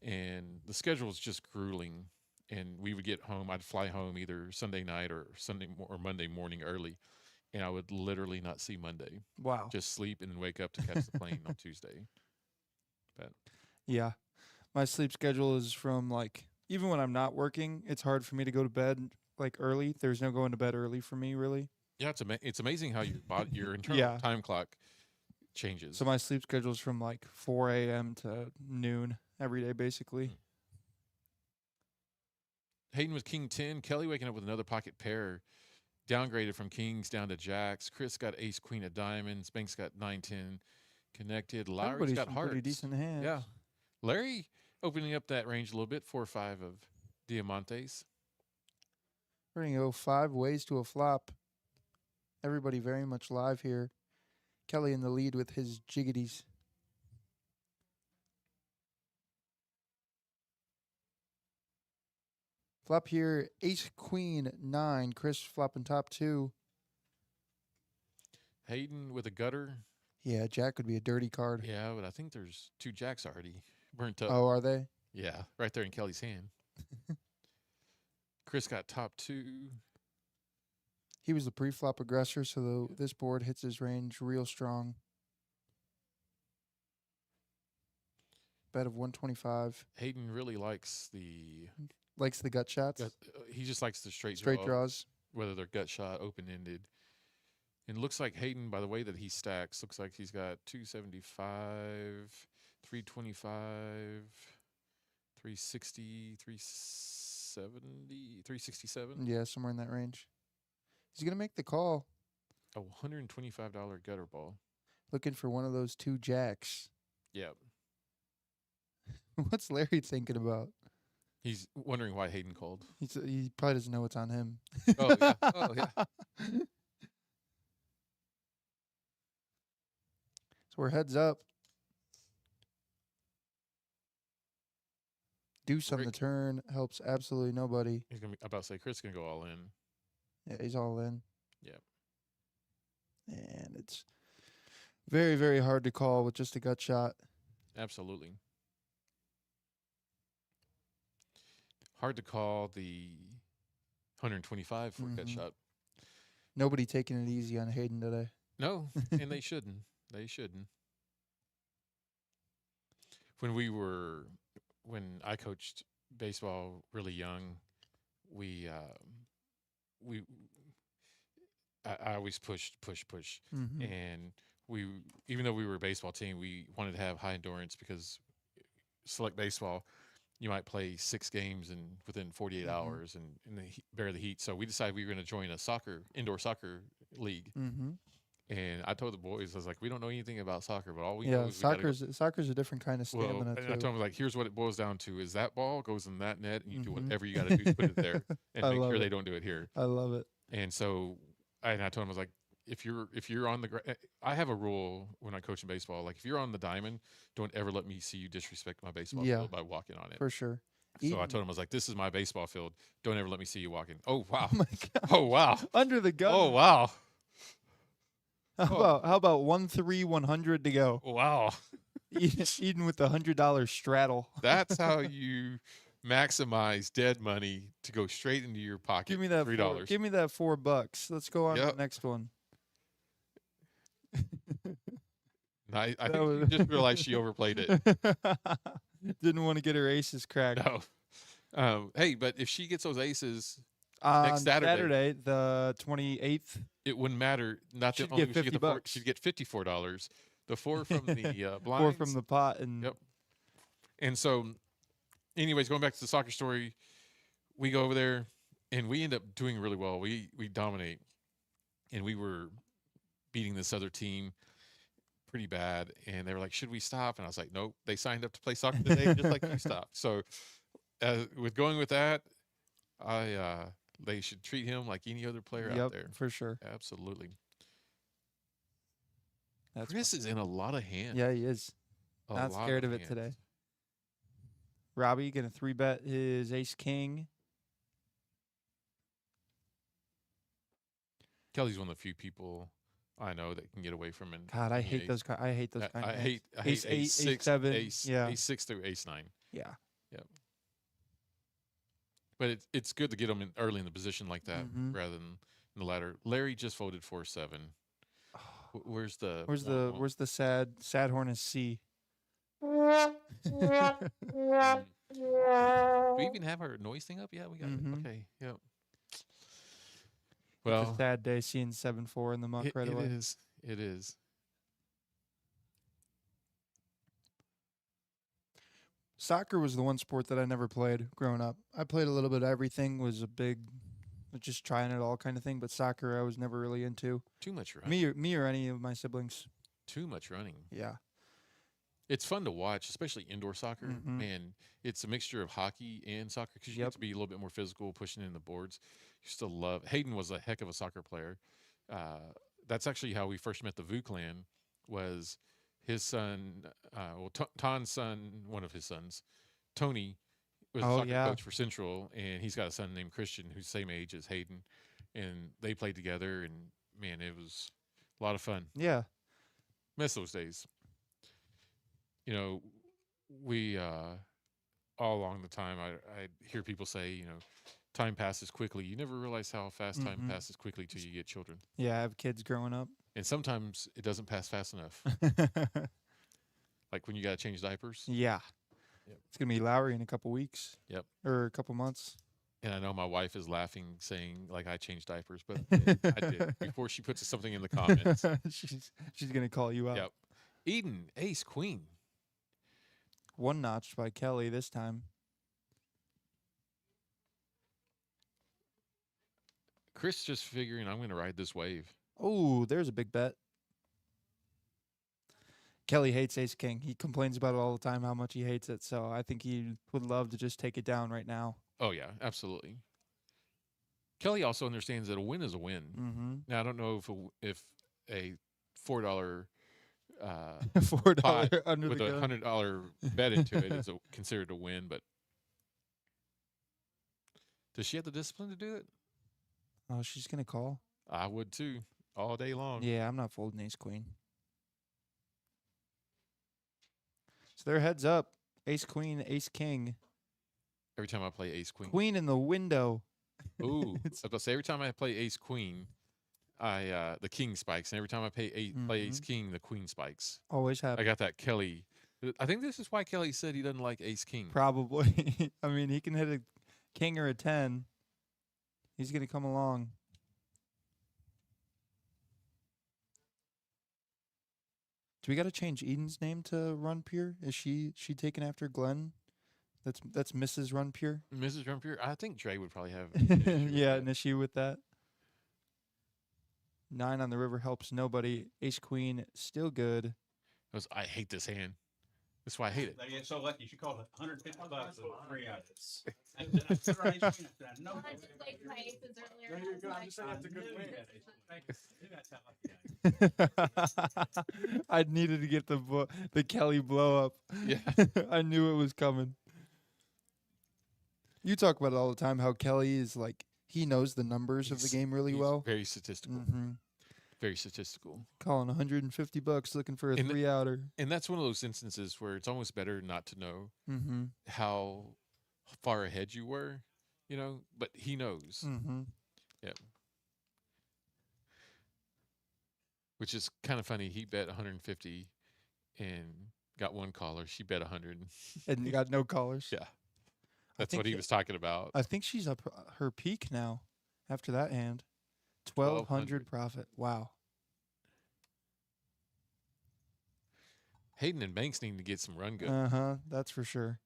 Speaker 2: and the schedule was just grueling. And we would get home. I'd fly home either Sunday night or Monday morning early, and I would literally not see Monday.
Speaker 1: Wow.
Speaker 2: Just sleep and then wake up to catch the plane on Tuesday. But
Speaker 1: Yeah. My sleep schedule is from even when I'm not working, it's hard for me to go to bed early. There's no going to bed early for me, really.
Speaker 2: yeah, it's amazing how your internal time clock changes.
Speaker 1: So my sleep schedule is from 4 a.m. to noon every day, basically.
Speaker 2: Hayden with King 10. Kelly waking up with another pocket pair. Downgraded from kings down to jacks. Chris got ace queen of diamonds. Banks got 9-10 connected. Larry's
Speaker 1: Everybody's
Speaker 2: got
Speaker 1: some
Speaker 2: hearts.
Speaker 1: pretty decent hands.
Speaker 2: Yeah. Larry opening up that range a little bit. 4-5 of Diamantes.
Speaker 1: We're going to go 5 ways to a flop. Everybody very much live here. Kelly in the lead with his jiggities. Flop here, ace, queen, 9. Chris flopping top 2.
Speaker 2: Hayden with a gutter.
Speaker 1: Yeah, jack would be a dirty card.
Speaker 2: Yeah, but I think there's 2 jacks already burnt up.
Speaker 1: Oh, are they?
Speaker 2: Yeah, right there in Kelly's hand. Chris got top 2.
Speaker 1: He was the pre-flop aggressor, so this board hits his range real strong. Bet of 125.
Speaker 2: Hayden really likes the
Speaker 1: Likes the gut shots.
Speaker 2: he just likes the straight
Speaker 1: Straight draws.
Speaker 2: whether they're gut shot, open ended. And it looks like Hayden, by the way that he stacks, looks like he's got 275, 325, 360, 370, 367.
Speaker 1: Yeah, somewhere in that range. He's going to make the call.
Speaker 2: A $125 gutter ball.
Speaker 1: Looking for one of those 2 jacks.
Speaker 2: Yeah.
Speaker 1: What's Larry thinking about?
Speaker 2: He's wondering why Hayden called.
Speaker 1: He probably doesn't know what's on him.
Speaker 2: Oh, yeah. Oh, yeah.
Speaker 1: So we're heads up. Deuce on the
Speaker 2: Rick.
Speaker 1: turn helps absolutely nobody.
Speaker 2: He's going to be about to say, Chris is going to go all in.
Speaker 1: Yeah, he's all in.
Speaker 2: Yep.
Speaker 1: And it's very, very hard to call with just a gut shot.
Speaker 2: Absolutely. Hard to call the 125 for gut
Speaker 1: Mhm.
Speaker 2: shot.
Speaker 1: Nobody taking it easy on Hayden today.
Speaker 2: No, and they shouldn't. They shouldn't. When I coached baseball really young, I always pushed,
Speaker 1: Mm-hmm.
Speaker 2: and even though we were a baseball team, we wanted to have high endurance because select baseball, you might play 6 games within 48
Speaker 1: Mhm.
Speaker 2: hours and bear the heat. So we decided we were going to join a indoor soccer league.
Speaker 1: Mm-hmm.
Speaker 2: And I told the boys, I was like, we don't know anything about soccer, but all we know
Speaker 1: Yeah,
Speaker 2: is we gotta go.
Speaker 1: soccer's a different kind of
Speaker 2: Well,
Speaker 1: stamina
Speaker 2: and I
Speaker 1: too.
Speaker 2: told them, like, here's what it boils down to: is that ball goes in that net, and you do
Speaker 1: Mhm.
Speaker 2: whatever you got to do to put it there, and
Speaker 1: I
Speaker 2: make
Speaker 1: love
Speaker 2: sure
Speaker 1: it.
Speaker 2: they don't do it here.
Speaker 1: I love it.
Speaker 2: And so, I told them, I was like, if you're on the, I have a rule when I coach in baseball, like if you're on the diamond, don't ever let me see you disrespect my baseball
Speaker 1: Yeah.
Speaker 2: field by walking on it.
Speaker 1: For sure.
Speaker 2: So I
Speaker 1: Eden-
Speaker 2: told him, I was like, this is my baseball field. Don't ever let me see you walking. Oh wow!
Speaker 1: Oh my god.
Speaker 2: Oh wow!
Speaker 1: Under the gun.
Speaker 2: Oh wow!
Speaker 1: How about 1-3-100 to go?
Speaker 2: Wow!
Speaker 1: Eden with the $100 straddle.
Speaker 2: That's how you maximize dead money to go straight into your pocket.
Speaker 1: Give me that
Speaker 2: $3.
Speaker 1: Give me that $4. Let's go on to
Speaker 2: Yep.
Speaker 1: the next one.
Speaker 2: I
Speaker 1: That
Speaker 2: think
Speaker 1: was-
Speaker 2: she just realized she overplayed it.
Speaker 1: Didn't want to get her aces cracked.
Speaker 2: No. Hey, but if she gets those aces,
Speaker 1: On
Speaker 2: Saturday.
Speaker 1: the 28th.
Speaker 2: it wouldn't matter. Not
Speaker 1: She'd
Speaker 2: that only
Speaker 1: get
Speaker 2: would she get the
Speaker 1: $50.
Speaker 2: she'd get $54. The 4 from the blinds.
Speaker 1: 4 from the pot. And
Speaker 2: Yep. And so, anyways, going back to the soccer story, we go over there and we end up doing really well. We dominate, and we were beating this other team pretty bad. And they were like, "Should we stop?" And I was like, "Nope." They signed up to play soccer today, just like you stopped. So, with going with that, they should treat him like any other player out
Speaker 1: Yep,
Speaker 2: there.
Speaker 1: for sure.
Speaker 2: Absolutely.
Speaker 1: That's
Speaker 2: Chris is in a lot of hands.
Speaker 1: Yeah, he is.
Speaker 2: A
Speaker 1: Not
Speaker 2: lot
Speaker 1: scared of it
Speaker 2: hands.
Speaker 1: today. Robbie gonna 3-bet his ace king.
Speaker 2: Kelly's one of the few people I know that can get away from it.
Speaker 1: God, I hate those. I hate those kind
Speaker 2: I
Speaker 1: of hands.
Speaker 2: hate
Speaker 1: Ace eight, ace
Speaker 2: 6,
Speaker 1: seven,
Speaker 2: ace,
Speaker 1: yeah.
Speaker 2: ace 6 through ace 9.
Speaker 1: Yeah.
Speaker 2: But it's good to get them in early in the position like that
Speaker 1: Mhm.
Speaker 2: rather than in the latter. Larry just voted 4-7. Where's the
Speaker 1: Where's the sad horn is C?
Speaker 2: Do we even have our noise thing up? Yeah, we got
Speaker 1: Mhm.
Speaker 2: it. Okay. Yep.
Speaker 1: It's a
Speaker 2: Well,
Speaker 1: sad day seeing 7-4 in the muck right
Speaker 2: it
Speaker 1: away.
Speaker 2: is. It is.
Speaker 1: Soccer was the one sport that I never played growing up. I played a little bit of everything, was just trying it all kind of thing, but soccer I was never really into.
Speaker 2: Too much running.
Speaker 1: Me or any of my siblings.
Speaker 2: Too much running.
Speaker 1: Yeah.
Speaker 2: It's fun to watch, especially indoor soccer.
Speaker 1: Mhm.
Speaker 2: And it's a mixture of hockey and soccer because you
Speaker 1: Yep.
Speaker 2: have to be a little bit more physical, pushing in the boards. You still love. Hayden was a heck of a soccer player. That's actually how we first met the Vu clan. Was his son, Ton's son, one of his sons, Tony, was a
Speaker 1: Oh,
Speaker 2: soccer
Speaker 1: yeah.
Speaker 2: coach for Central, and he's got a son named Christian who's the same age as Hayden, and they played together. And man, it was a lot of fun.
Speaker 1: Yeah.
Speaker 2: Miss those days. You know, we all along the time I hear people say, time passes quickly. You never realize how fast time
Speaker 1: Mhm.
Speaker 2: passes quickly till you get children.
Speaker 1: Yeah, I have kids growing up.
Speaker 2: And sometimes it doesn't pass fast enough. Like when you got to change diapers.
Speaker 1: Yeah.
Speaker 2: Yep.
Speaker 1: It's going to be Lowry in a couple weeks.
Speaker 2: Yep.
Speaker 1: Or a couple months.
Speaker 2: And I know my wife is laughing, saying like I changed diapers, but I did before she puts something in the comments.
Speaker 1: she's going to call you out.
Speaker 2: Yep. Eden, ace, queen.
Speaker 1: One notched by Kelly this time.
Speaker 2: Chris just figuring I'm going to ride this wave.
Speaker 1: Oh, there's a big bet. Kelly hates ace king. He complains about it all the time, how much he hates it. So I think he would love to just take it down right now.
Speaker 2: Oh yeah, absolutely. Kelly also understands that a win is a win.
Speaker 1: Mm-hmm.
Speaker 2: Now I don't know if a $4
Speaker 1: $4
Speaker 2: pot
Speaker 1: under
Speaker 2: with
Speaker 1: the
Speaker 2: a
Speaker 1: gun.
Speaker 2: $100 bet into it is considered a win. But does she have the discipline to do it?
Speaker 1: Oh, she's going to call.
Speaker 2: I would too, all day long.
Speaker 1: Yeah, I'm not folding ace queen. So they're heads up. Ace queen, ace king.
Speaker 2: Every time I play ace queen.
Speaker 1: Queen in the window.
Speaker 2: Ooh, I was about to say every time I play ace queen, the king spikes, and every time I play ace king, the queen spikes.
Speaker 1: Always
Speaker 2: I
Speaker 1: happens.
Speaker 2: got that Kelly. I think this is why Kelly said he doesn't like ace king.
Speaker 1: Probably. I mean, he can hit a king or a 10. He's going to come along. Do we got to change Eden's name to Run Pure? Is she taken after Glenn? That's Mrs. Run Pure.
Speaker 2: Mrs. Rumpier, I think Dre would probably have. an issue with
Speaker 1: Yeah,
Speaker 2: that.
Speaker 1: an issue with that. 9 on the river helps nobody. Ace queen still good.
Speaker 2: I hate this hand. That's why I hate it.
Speaker 4: They get so lucky. She called it $150 and 3 hours.
Speaker 3: There you go. I'm just saying that's a good win.
Speaker 1: I needed to get the Kelly blow up.
Speaker 2: Yeah.
Speaker 1: I knew it was coming. You talk about it all the time, how Kelly is like, he knows the numbers of the game really
Speaker 2: He's
Speaker 1: well.
Speaker 2: Very statistical.
Speaker 1: Mm-hmm.
Speaker 2: Very statistical.
Speaker 1: Calling $150 looking for a
Speaker 2: And
Speaker 1: 3-outer.
Speaker 2: And that's one of those instances where it's almost better not to know
Speaker 1: Mm-hmm.
Speaker 2: how far ahead you were, but he knows.
Speaker 1: Mm-hmm.
Speaker 2: Yeah. Which is kind of funny. He bet 150 and got one caller. She bet 100.
Speaker 1: And you got no callers.
Speaker 2: Yeah. That's
Speaker 1: think
Speaker 2: what he was talking about.
Speaker 1: I think she's up her peak now after that hand. 1,200 profit. Wow.
Speaker 2: Hayden and Banks need to get some run good.
Speaker 1: Uh-huh. That's for sure.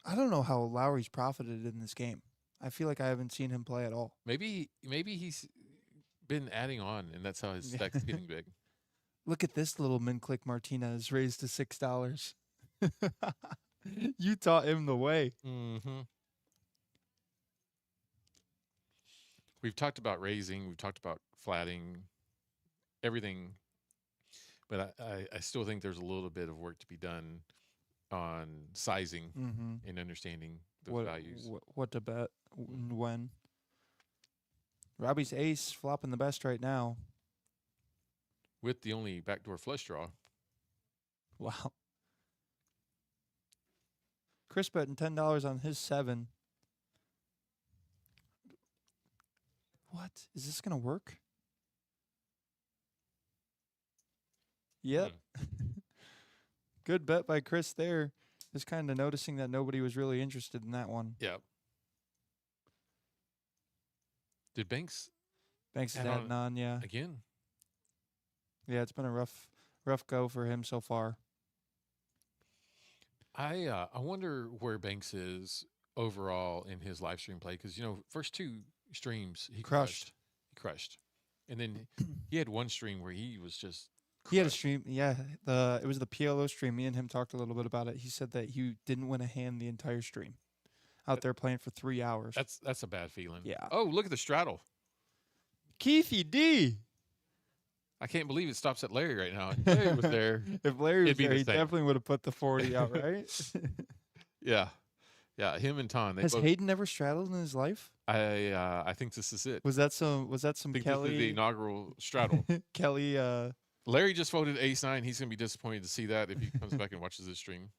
Speaker 1: I don't know how Lowry's profited in this game. I feel like I haven't seen him play at all.
Speaker 2: Maybe he's been adding on, and that's how his stack's getting big.
Speaker 1: Look at this little min click Martinez raised to $6. You taught him the way.
Speaker 2: Mm-hmm. We've talked about raising. We've talked about flatting, everything. But I still think there's a little bit of work to be done on sizing
Speaker 1: Mm-hmm.
Speaker 2: and understanding those values.
Speaker 1: What to bet and when. Robbie's ace flopping the best right now.
Speaker 2: With the only backdoor flush draw.
Speaker 1: Wow. Chris betting $10 on his 7. What? Is this gonna work? Yep. Good bet by Chris there. Just kind of noticing that nobody was really interested in that one.
Speaker 2: Yeah. Did Banks
Speaker 1: Banks is
Speaker 2: Add
Speaker 1: adding on, yeah.
Speaker 2: again?
Speaker 1: Yeah, it's been a rough go for him so far.
Speaker 2: I wonder where Banks is overall in his live stream play because first 2 streams he
Speaker 1: Crushed.
Speaker 2: He crushed, and then he had one stream where he was just.
Speaker 1: He had a
Speaker 2: crushed.
Speaker 1: stream, yeah. It was the PLO stream. Me and him talked a little bit about it. He said that he didn't win a hand the entire stream. Out there playing for 3 hours.
Speaker 2: That's a bad feeling.
Speaker 1: Yeah.
Speaker 2: Oh, look at the straddle.
Speaker 1: Keithy D.
Speaker 2: I can't believe it stops at Larry right now. If Larry was there.
Speaker 1: If Larry was
Speaker 2: It'd be
Speaker 1: there,
Speaker 2: the
Speaker 1: he
Speaker 2: same.
Speaker 1: definitely would have put the 40 out, right?
Speaker 2: Yeah, him and Ton. They
Speaker 1: Has
Speaker 2: both,
Speaker 1: Hayden ever straddled in his life?
Speaker 2: I think this is it.
Speaker 1: Was that some
Speaker 2: I think this is the
Speaker 1: Kelly
Speaker 2: inaugural straddle.
Speaker 1: Kelly
Speaker 2: Larry just voted ace 9. He's gonna be disappointed to see that if he comes back and watches this stream.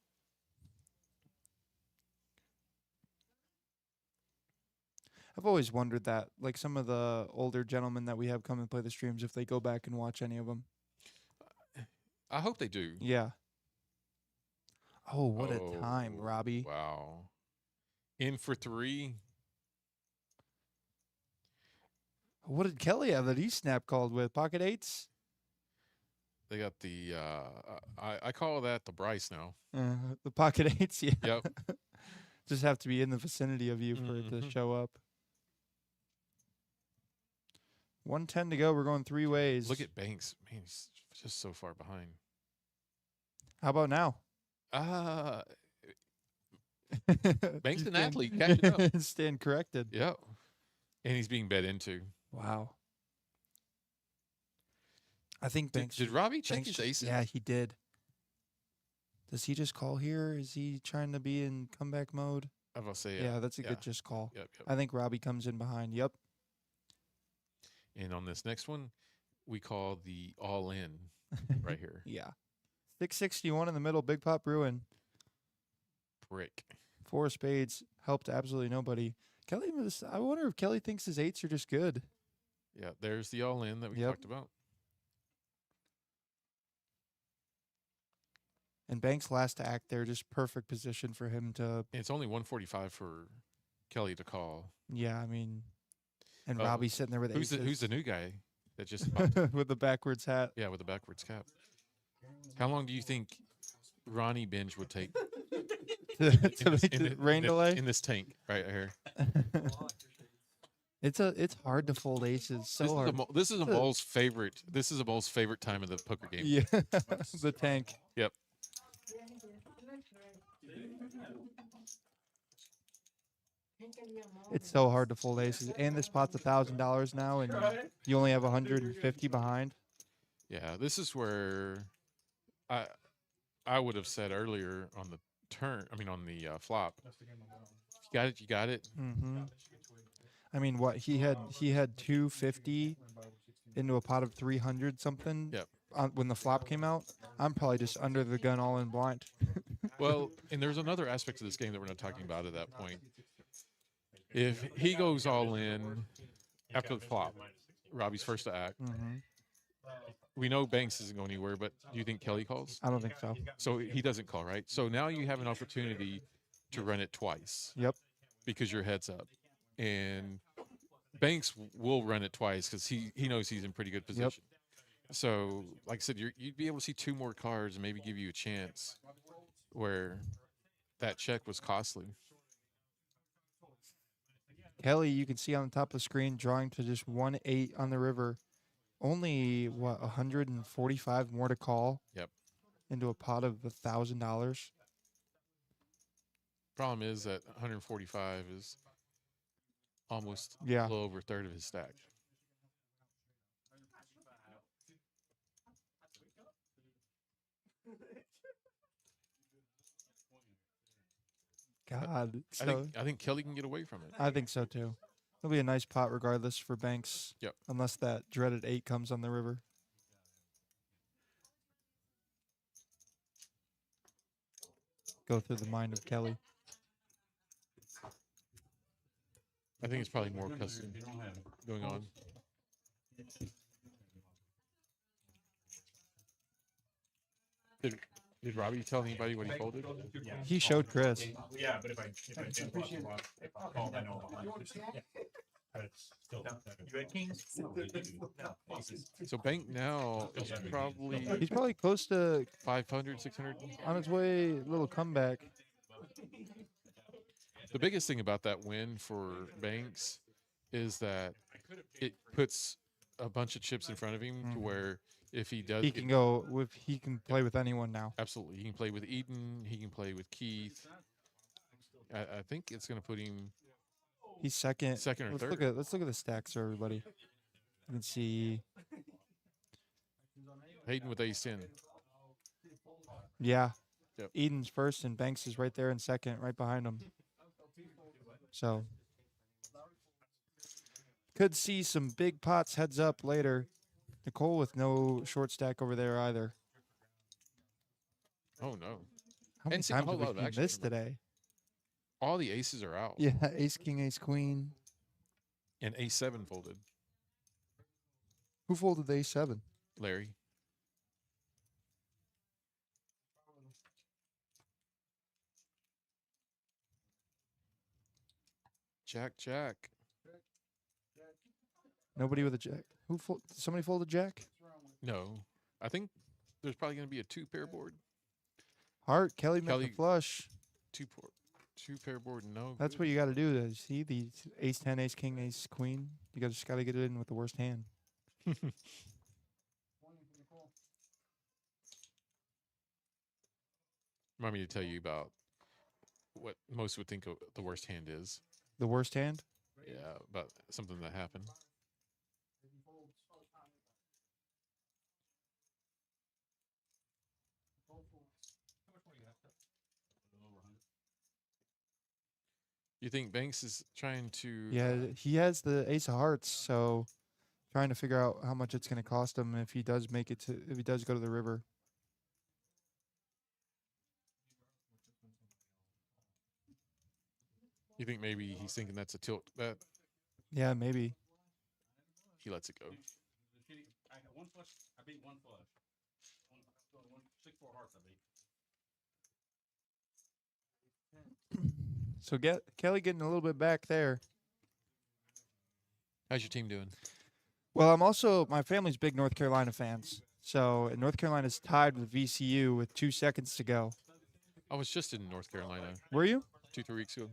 Speaker 1: I've always wondered that, like some of the older gentlemen that we have come and play the streams, if they go back and watch any of them.
Speaker 2: I hope they do.
Speaker 1: Yeah. Oh, what a time,
Speaker 2: Oh,
Speaker 1: Robbie.
Speaker 2: Wow. In for 3.
Speaker 1: What did Kelly have that he snap called with? Pocket eights?
Speaker 2: They got the I call that the Bryce now.
Speaker 1: The pocket eights, yeah.
Speaker 2: Yep.
Speaker 1: Just have to be in the vicinity of you for it to
Speaker 2: Mhm.
Speaker 1: show up. 1:10 to go. We're going 3 ways.
Speaker 2: Look at Banks. Man, he's just so far behind.
Speaker 1: How about now?
Speaker 2: Banks
Speaker 1: You
Speaker 2: an
Speaker 1: stand-
Speaker 2: athlete, catch it up.
Speaker 1: Stand corrected.
Speaker 2: Yep. And he's being bet into.
Speaker 1: Wow. I think
Speaker 2: Did,
Speaker 1: Banks.
Speaker 2: did Robbie check
Speaker 1: Banks
Speaker 2: his
Speaker 1: ju-
Speaker 2: aces?
Speaker 1: Yeah, he did. Does he just call here? Is he trying to be in comeback mode?
Speaker 2: I was about to say,
Speaker 1: Yeah, that's a
Speaker 2: yeah.
Speaker 1: good just call.
Speaker 2: Yep, yep.
Speaker 1: I think Robbie comes in behind. Yep.
Speaker 2: And on this next one, we call the all in right here.
Speaker 1: Yeah. 661 in the middle. Big pot Bruin.
Speaker 2: Brick.
Speaker 1: 4 of spades helped absolutely nobody. Kelly was. I wonder if Kelly thinks his eights are just good.
Speaker 2: Yeah, there's the all in that we
Speaker 1: Yep.
Speaker 2: talked about.
Speaker 1: And Banks' last act there, just perfect position for him to.
Speaker 2: And it's only 145 for Kelly to call.
Speaker 1: Yeah, I mean, and
Speaker 2: Oh,
Speaker 1: Robbie's sitting there with
Speaker 2: Who's
Speaker 1: aces.
Speaker 2: the new guy that just popped up?
Speaker 1: with the backwards hat.
Speaker 2: Yeah, with the backwards cap. How long do you think Ronnie Binge would take
Speaker 1: to
Speaker 2: in
Speaker 1: make
Speaker 2: this-
Speaker 1: the
Speaker 2: in
Speaker 1: rain delay.
Speaker 2: in this tank right here?
Speaker 1: It's hard to fold aces. So hard.
Speaker 2: This is a
Speaker 1: It's a-
Speaker 2: Mole's favorite. This is a Mole's favorite time of the poker game.
Speaker 1: Yeah, the tank.
Speaker 2: Yep.
Speaker 1: It's so hard to fold aces, and this pot's $1,000 now, and you only have 150 behind.
Speaker 2: Yeah, this is where I would have said earlier on the turn. I mean on the flop. If you got it, you got it.
Speaker 1: Mm-hmm. I mean, what he had 250 into a pot of 300 something.
Speaker 2: Yep.
Speaker 1: When the flop came out, I'm probably just under the gun, all in blind.
Speaker 2: Well, and there's another aspect of this game that we're not talking about at that point. If he goes all in after the flop, Robbie's first to act.
Speaker 1: Mm-hmm.
Speaker 2: We know Banks isn't going anywhere, but do you think Kelly calls?
Speaker 1: I don't think so.
Speaker 2: So he doesn't call, right? So now you have an opportunity to run it twice.
Speaker 1: Yep.
Speaker 2: Because your head's up. And Banks will run it twice because he knows he's in pretty good position. So, like I said, you'd be able to see 2 more cards and maybe give you a chance where that check was costly.
Speaker 1: Kelly, you can see on the top of the screen, drawing to just 1-8 on the river. Only, what, 145 more to call?
Speaker 2: Yep.
Speaker 1: Into a pot of $1,000.
Speaker 2: Problem is that 145 is almost
Speaker 1: Yeah.
Speaker 2: a little over a third of his stack.
Speaker 1: God.
Speaker 2: I think Kelly can get away from it.
Speaker 1: I think so too. It'll be a nice pot regardless for Banks.
Speaker 2: Yep.
Speaker 1: Unless that dreaded 8 comes on the river. Go through the mind of Kelly.
Speaker 2: I think it's probably more custom going on. Did Robbie tell anybody what he folded?
Speaker 1: He showed Chris.
Speaker 4: Yeah, but if I can't watch a lot, if I call, I know I'm behind. Still, you had kings?
Speaker 2: So Bank now is probably
Speaker 1: He's probably close to
Speaker 2: 500, 600.
Speaker 1: on his way, a little comeback.
Speaker 2: The biggest thing about that win for Banks is that it puts a bunch of chips in front of him to
Speaker 1: Mhm.
Speaker 2: where if he does
Speaker 1: He
Speaker 2: get-
Speaker 1: can go with. He can play with anyone now.
Speaker 2: absolutely, he can play with Eden, he can play with Keith. I think it's going to put him
Speaker 1: He's second.
Speaker 2: second or
Speaker 1: Let's
Speaker 2: third.
Speaker 1: look at the stacks, for everybody. You can see.
Speaker 2: Hayden with ace 10.
Speaker 1: Yeah.
Speaker 2: Yep.
Speaker 1: Eden's first, and Banks is right there in second, right behind him. So could see some big pots heads up later. Nicole with no short stack over there either.
Speaker 2: Oh no!
Speaker 1: How many
Speaker 2: And see a
Speaker 1: times
Speaker 2: whole
Speaker 1: have we
Speaker 2: lot of
Speaker 1: seen
Speaker 2: action
Speaker 1: this
Speaker 2: from her.
Speaker 1: today?
Speaker 2: All the aces are out.
Speaker 1: Yeah, ace, king, ace, queen.
Speaker 2: And A7 folded.
Speaker 1: Who folded the A7?
Speaker 2: Larry. Jack.
Speaker 1: Nobody with a jack. Did somebody fold a jack?
Speaker 2: No. I think there's probably going to be a 2-pair board.
Speaker 1: Heart. Kelly met the
Speaker 2: Kelly-
Speaker 1: flush.
Speaker 2: 2-pair board. No.
Speaker 1: That's
Speaker 2: good.
Speaker 1: what you got to do. See these ace 10, ace king, ace queen. You just got to get it in with the worst hand.
Speaker 2: Remind me to tell you about what most would think the worst hand is.
Speaker 1: The worst hand?
Speaker 2: Yeah, about something that happened. You think Banks is trying to?
Speaker 1: Yeah, he has the ace of hearts, so trying to figure out how much it's going to cost him if he does if he does go to the river.
Speaker 2: You think maybe he's thinking that's a tilt bet?
Speaker 1: Yeah, maybe.
Speaker 2: He lets it go.
Speaker 4: I had one flush. I beat one flush. 6-4 hearts. I beat.
Speaker 1: So Kelly getting a little bit back there.
Speaker 2: How's your team doing?
Speaker 1: Well, my family's big North Carolina fans. So North Carolina's tied with VCU with 2 seconds to go.
Speaker 2: I was just in North Carolina
Speaker 1: Were you?
Speaker 2: 2-3 weeks ago.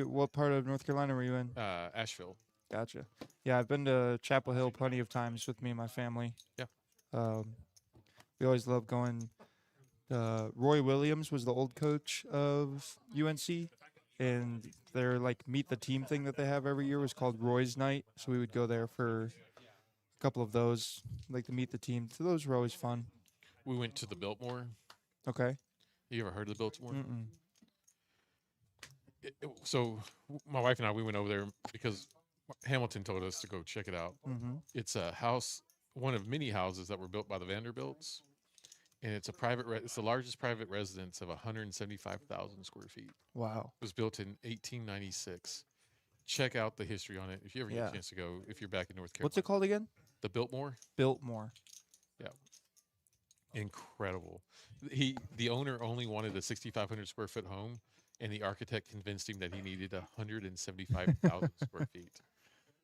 Speaker 1: What part of North Carolina were you in?
Speaker 2: Asheville.
Speaker 1: Gotcha. Yeah, I've been to Chapel Hill plenty of times with me and my family.
Speaker 2: Yeah.
Speaker 1: We always love going. Roy Williams was the old coach of UNC, and their meet the team thing that they have every year was called Roy's Night. So we would go there for a couple of those, like to meet the team. So those were always fun.
Speaker 2: We went to the Biltmore.
Speaker 1: Okay.
Speaker 2: You ever heard of the Biltmore?
Speaker 1: Mm-mm.
Speaker 2: So my wife and I, we went over there because Hamilton told us to go check it out.
Speaker 1: Mm-hmm.
Speaker 2: It's a house, one of many houses that were built by the Vanderbilts, and it's a private. It's the largest private residence of 175,000 square feet.
Speaker 1: Wow.
Speaker 2: It was built in 1896. Check out the history on it if you ever get
Speaker 1: Yeah.
Speaker 2: a chance to go. If you're back in North Carolina,
Speaker 1: What's it called again?
Speaker 2: The Biltmore.
Speaker 1: Biltmore.
Speaker 2: Incredible. The owner only wanted a 6,500 square foot home, and the architect convinced him that he needed 175,000 square feet.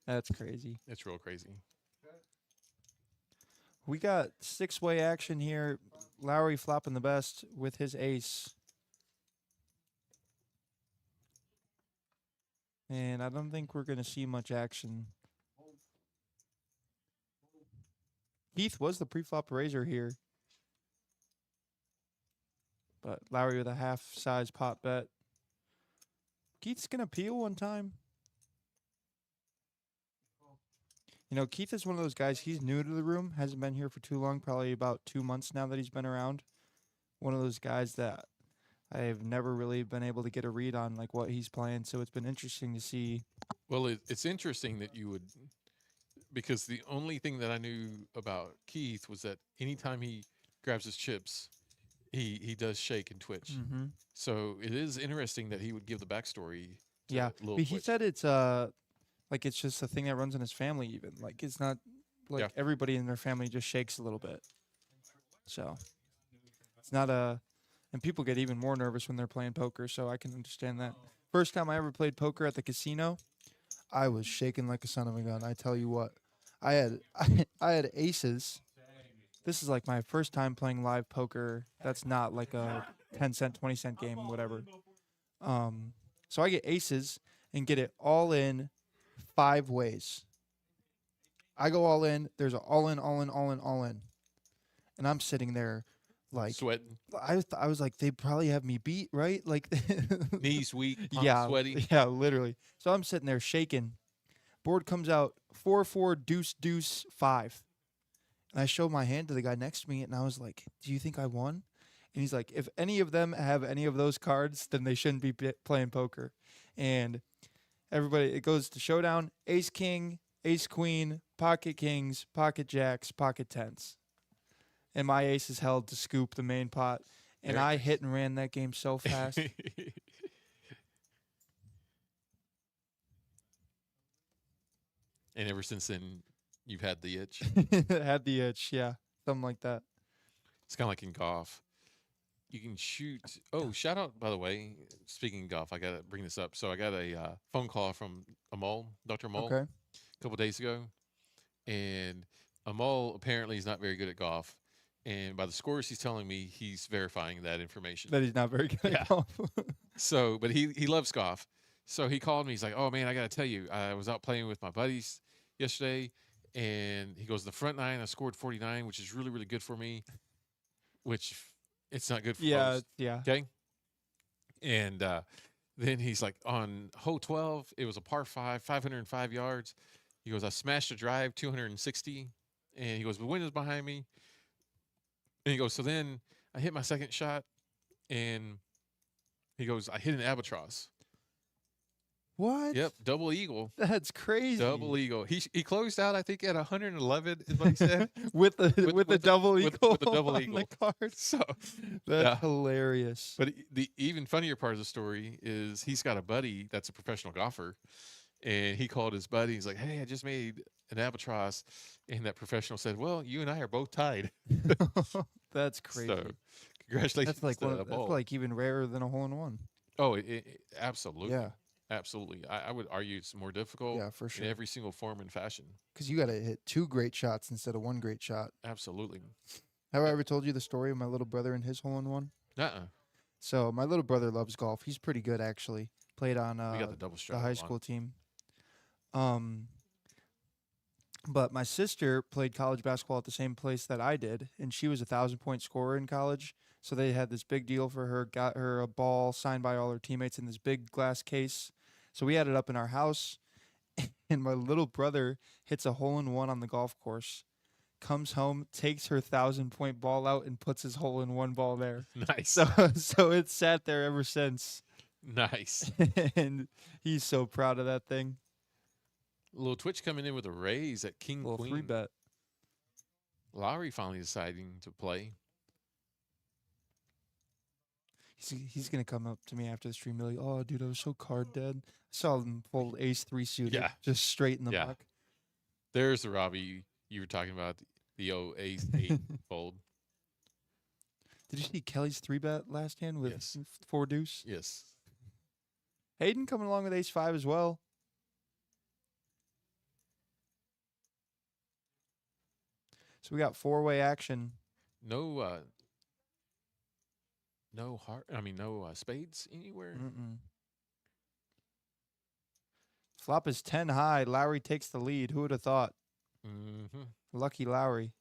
Speaker 1: That's crazy.
Speaker 2: It's real crazy.
Speaker 1: We got 6-way action here. Lowry flopping the best with his ace. And I don't think we're going to see much action. Heath was the pre-flop raiser here. But Lowry with a half-size pot bet. Keith's going to peel one time. You know, Keith is one of those guys, he's new to the room, hasn't been here for too long, probably about 2 months now that he's been around. One of those guys that I've never really been able to get a read on, like, what he's playing, so it's been interesting to see.
Speaker 2: Well, it's interesting that you would, because the only thing that I knew about Keith was that anytime he grabs his chips, he does shake and twitch.
Speaker 1: Mm-hmm.
Speaker 2: So it is interesting that he would give the backstory to
Speaker 1: Yeah,
Speaker 2: Lil
Speaker 1: but he
Speaker 2: Twitch.
Speaker 1: said it's like it's just a thing that runs in his family even. Like it's not like
Speaker 2: Yeah.
Speaker 1: everybody in their family just shakes a little bit. So it's not and people get even more nervous when they're playing poker, so I can understand that. First time I ever played poker at the casino, I was shaking like a son of a gun. I tell you what. I had aces. This is like my first time playing live poker. That's not like a 10-cent, 20-cent game, whatever. So I get aces and get it all in 5 ways. I go all in. There's an all in, all in, all in, all in. And I'm sitting there like,
Speaker 2: Sweating,
Speaker 1: I was like, they probably have me beat, right? Like,
Speaker 2: knees weak, palms
Speaker 1: yeah,
Speaker 2: sweaty.
Speaker 1: yeah, literally. So I'm sitting there shaking. Board comes out 4-4 deuce deuce 5. And I showed my hand to the guy next to me, and I was like, "Do you think I won?" And he's like, "If any of them have any of those cards, then they shouldn't be playing poker." And everybody, it goes to showdown: ace king, ace queen, pocket kings, pocket jacks, pocket tens. And my ace is held to scoop the main pot, and
Speaker 2: There-
Speaker 1: I hit and ran that game so fast.
Speaker 2: And ever since then, you've had the itch.
Speaker 1: Had the itch, yeah, something like that.
Speaker 2: It's kind of like in golf. You can shoot. Oh, shout out, by the way, speaking of golf, I got to bring this up. So I got a phone call from Amol, Dr. Amol,
Speaker 1: Okay.
Speaker 2: a couple days ago. And Amol apparently is not very good at golf. And by the scores he's telling me, he's verifying that information.
Speaker 1: That he's not very good
Speaker 2: Yeah.
Speaker 1: at golf.
Speaker 2: So, but he loves golf. So he called me. He's like, "Oh man, I got to tell you, I was out playing with my buddies yesterday, and he goes, the front nine, I scored 49, which is really really good for me, which it's not good for
Speaker 1: Yeah,
Speaker 2: most.
Speaker 1: yeah.
Speaker 2: Okay." And then he's like, on hole 12, it was a par five, 505 yards. He goes, I smashed a drive, 260, and he goes, the wind is behind me. And he goes, so then I hit my second shot, and he goes, I hit an albatross.
Speaker 1: What?
Speaker 2: Yep, double eagle.
Speaker 1: That's crazy.
Speaker 2: Double eagle. He closed out, I think, at 111 is what he said.
Speaker 1: with the with the double
Speaker 2: with
Speaker 1: eagle
Speaker 2: the double
Speaker 1: on
Speaker 2: eagle.
Speaker 1: the card.
Speaker 2: So
Speaker 1: That's
Speaker 2: yeah.
Speaker 1: hilarious.
Speaker 2: But the even funnier part of the story is he's got a buddy that's a professional golfer, and he called his buddy. He's like, "Hey, I just made an albatross," and that professional said, "Well, you and I are both tied."
Speaker 1: That's crazy.
Speaker 2: So congratulations.
Speaker 1: That's like
Speaker 2: to
Speaker 1: that's
Speaker 2: Ball.
Speaker 1: like even rarer than a hole in one.
Speaker 2: Oh, absolutely.
Speaker 1: Yeah.
Speaker 2: Absolutely. I would argue it's more difficult
Speaker 1: Yeah, for sure.
Speaker 2: in every single form and fashion.
Speaker 1: Because you got to hit 2 great shots instead of 1 great shot.
Speaker 2: Absolutely.
Speaker 1: Have I ever told you the story of my little brother and his hole in one?
Speaker 2: Uh-uh.
Speaker 1: So my little brother loves golf. He's pretty good actually. Played on
Speaker 2: We got the double
Speaker 1: the
Speaker 2: strap
Speaker 1: high
Speaker 2: on.
Speaker 1: school team. But my sister played college basketball at the same place that I did, and she was a 1,000-point scorer in college. So they had this big deal for her, got her a ball signed by all her teammates in this big glass case. So we had it up in our house, and my little brother hits a hole in one on the golf course, comes home, takes her 1,000-point ball out, and puts his hole in one ball there.
Speaker 2: Nice.
Speaker 1: So it's sat there ever since,
Speaker 2: Nice.
Speaker 1: and he's so proud of that thing.
Speaker 2: Little Twitch coming in with a raise at King
Speaker 1: Little
Speaker 2: Queen.
Speaker 1: free bet.
Speaker 2: Lowry finally deciding to play.
Speaker 1: He's gonna come up to me after the stream, and be like, "Oh, dude, I was so card dead. I saw him fold ace 3 suited,
Speaker 2: Yeah.
Speaker 1: just straight in the
Speaker 2: Yeah.
Speaker 1: muck."
Speaker 2: There's the Robbie you were talking about, the ace 8 fold.
Speaker 1: Did you see Kelly's 3 bet last hand with
Speaker 2: Yes.
Speaker 1: 4 deuce?
Speaker 2: Yes.
Speaker 1: Hayden coming along with ace 5 as well. So we got 4-way action.
Speaker 2: No no spades anywhere.
Speaker 1: Mm-mm. Flop is 10 high. Lowry takes the lead. Who would have thought?
Speaker 2: Mm-hmm.
Speaker 1: Lucky Lowry.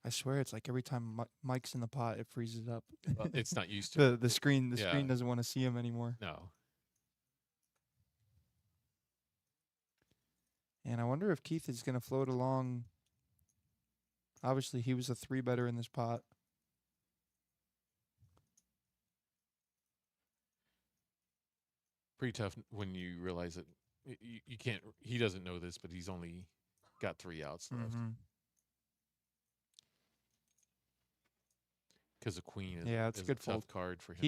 Speaker 1: I swear it's like every time Mike's in the pot, it freezes up.
Speaker 2: It's not used to.
Speaker 1: the screen
Speaker 2: Yeah.
Speaker 1: screen doesn't want to see him anymore.
Speaker 2: No.
Speaker 1: And I wonder if Keith is going to float along. Obviously, he was a 3-better in this pot.
Speaker 2: Pretty tough when you realize that you can't. He doesn't know this, but he's only got 3 outs left because the queen is,
Speaker 1: Yeah, it's a
Speaker 2: is
Speaker 1: good
Speaker 2: tough
Speaker 1: fold.
Speaker 2: card for him.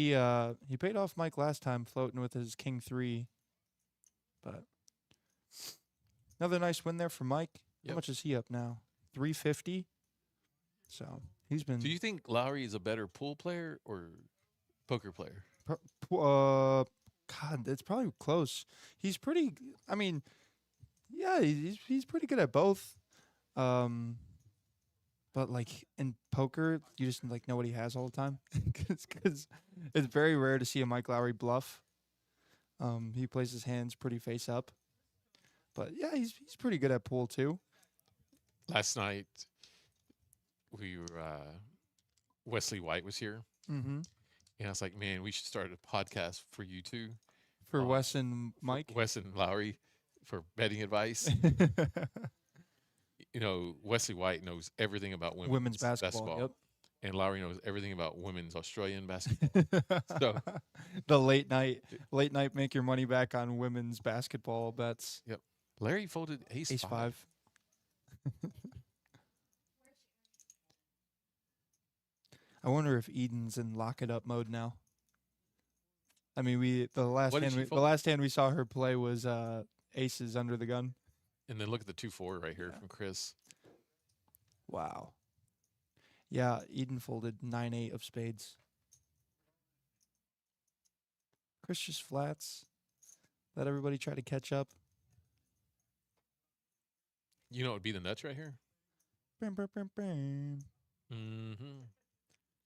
Speaker 1: He paid off Mike last time floating with his king 3. But another nice win there for Mike. How
Speaker 2: Yep.
Speaker 1: much is he up now? 350. So he's been.
Speaker 2: Do you think Lowry is a better pool player or poker player?
Speaker 1: God, it's probably close. He's pretty. I mean, yeah, he's pretty good at both. But like in poker, you just like know what he has all the time, because it's very rare to see a Mike Lowry bluff. He plays his hands pretty face up. But yeah, he's pretty good at pool too.
Speaker 2: Last night, we were Wesley White was here,
Speaker 1: Mm-hmm.
Speaker 2: and I was like, "Man, we should start a podcast for you two,
Speaker 1: For
Speaker 2: Oh,
Speaker 1: Wes and Mike.
Speaker 2: Wes and Lowry, for betting advice." You know, Wesley White knows everything about
Speaker 1: Women's basketball.
Speaker 2: and Lowry knows everything about women's Australian basketball.
Speaker 1: Yep.
Speaker 2: So-
Speaker 1: The late night make your money back on women's basketball bets.
Speaker 2: Larry folded ace,
Speaker 1: Ace 5. I wonder if Eden's in lock it up mode now. I mean, the last
Speaker 2: What did
Speaker 1: hand
Speaker 2: she
Speaker 1: the
Speaker 2: fold?
Speaker 1: last hand we saw her play was aces under the gun.
Speaker 2: And then look at the 2-4 right here
Speaker 1: Yeah.
Speaker 2: from Chris.
Speaker 1: Wow. Yeah, Eden folded 9-8 of spades. Chris just flats. Let everybody try to catch up.
Speaker 2: You know what would be the nuts right here?
Speaker 1: Bam, bam, bam, bam.
Speaker 2: Mm-hmm.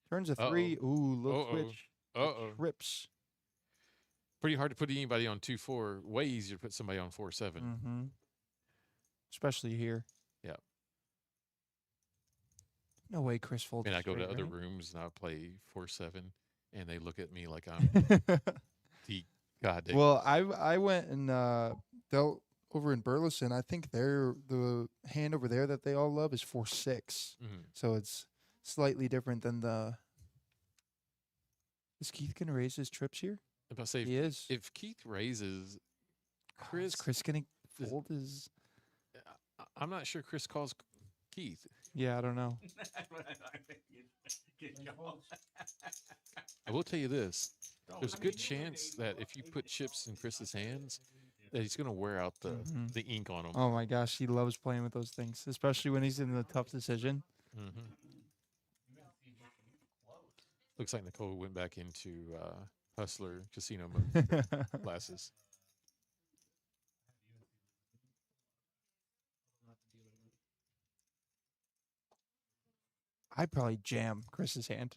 Speaker 1: Turns a
Speaker 2: Uh-oh.
Speaker 1: 3. Ooh, little
Speaker 2: Uh-oh.
Speaker 1: twitch.
Speaker 2: Uh-oh.
Speaker 1: Trips.
Speaker 2: Pretty hard to put anybody on 2-4. Way easier to put somebody on 4-7.
Speaker 1: Mm-hmm. Especially here.
Speaker 2: Yeah.
Speaker 1: No way Chris folded.
Speaker 2: And I go to
Speaker 1: straight,
Speaker 2: other
Speaker 1: right?
Speaker 2: rooms and I play 4-7, and they look at me like I'm the goddamn.
Speaker 1: Well, I went and dealt over in Burleson. I think the hand over there that they all love is 4-6.
Speaker 2: Mhm.
Speaker 1: So it's slightly different than the. Is Keith gonna raise his trips here?
Speaker 2: I'm about to say,
Speaker 1: He is.
Speaker 2: if Keith raises,
Speaker 1: Is
Speaker 2: Chris,
Speaker 1: Chris gonna
Speaker 2: does-
Speaker 1: fold his?
Speaker 2: I'm not sure Chris calls Keith.
Speaker 1: Yeah, I don't know.
Speaker 2: I will tell you this: there's a good chance that if you put chips in Chris's hands, that he's going to wear out
Speaker 1: Mhm.
Speaker 2: the ink on them.
Speaker 1: Oh my gosh, he loves playing with those things, especially when he's in the tough decision.
Speaker 2: Mm-hmm. Looks like Nicole went back into Hustler Casino mode classes.
Speaker 1: I'd probably jam Chris's hand,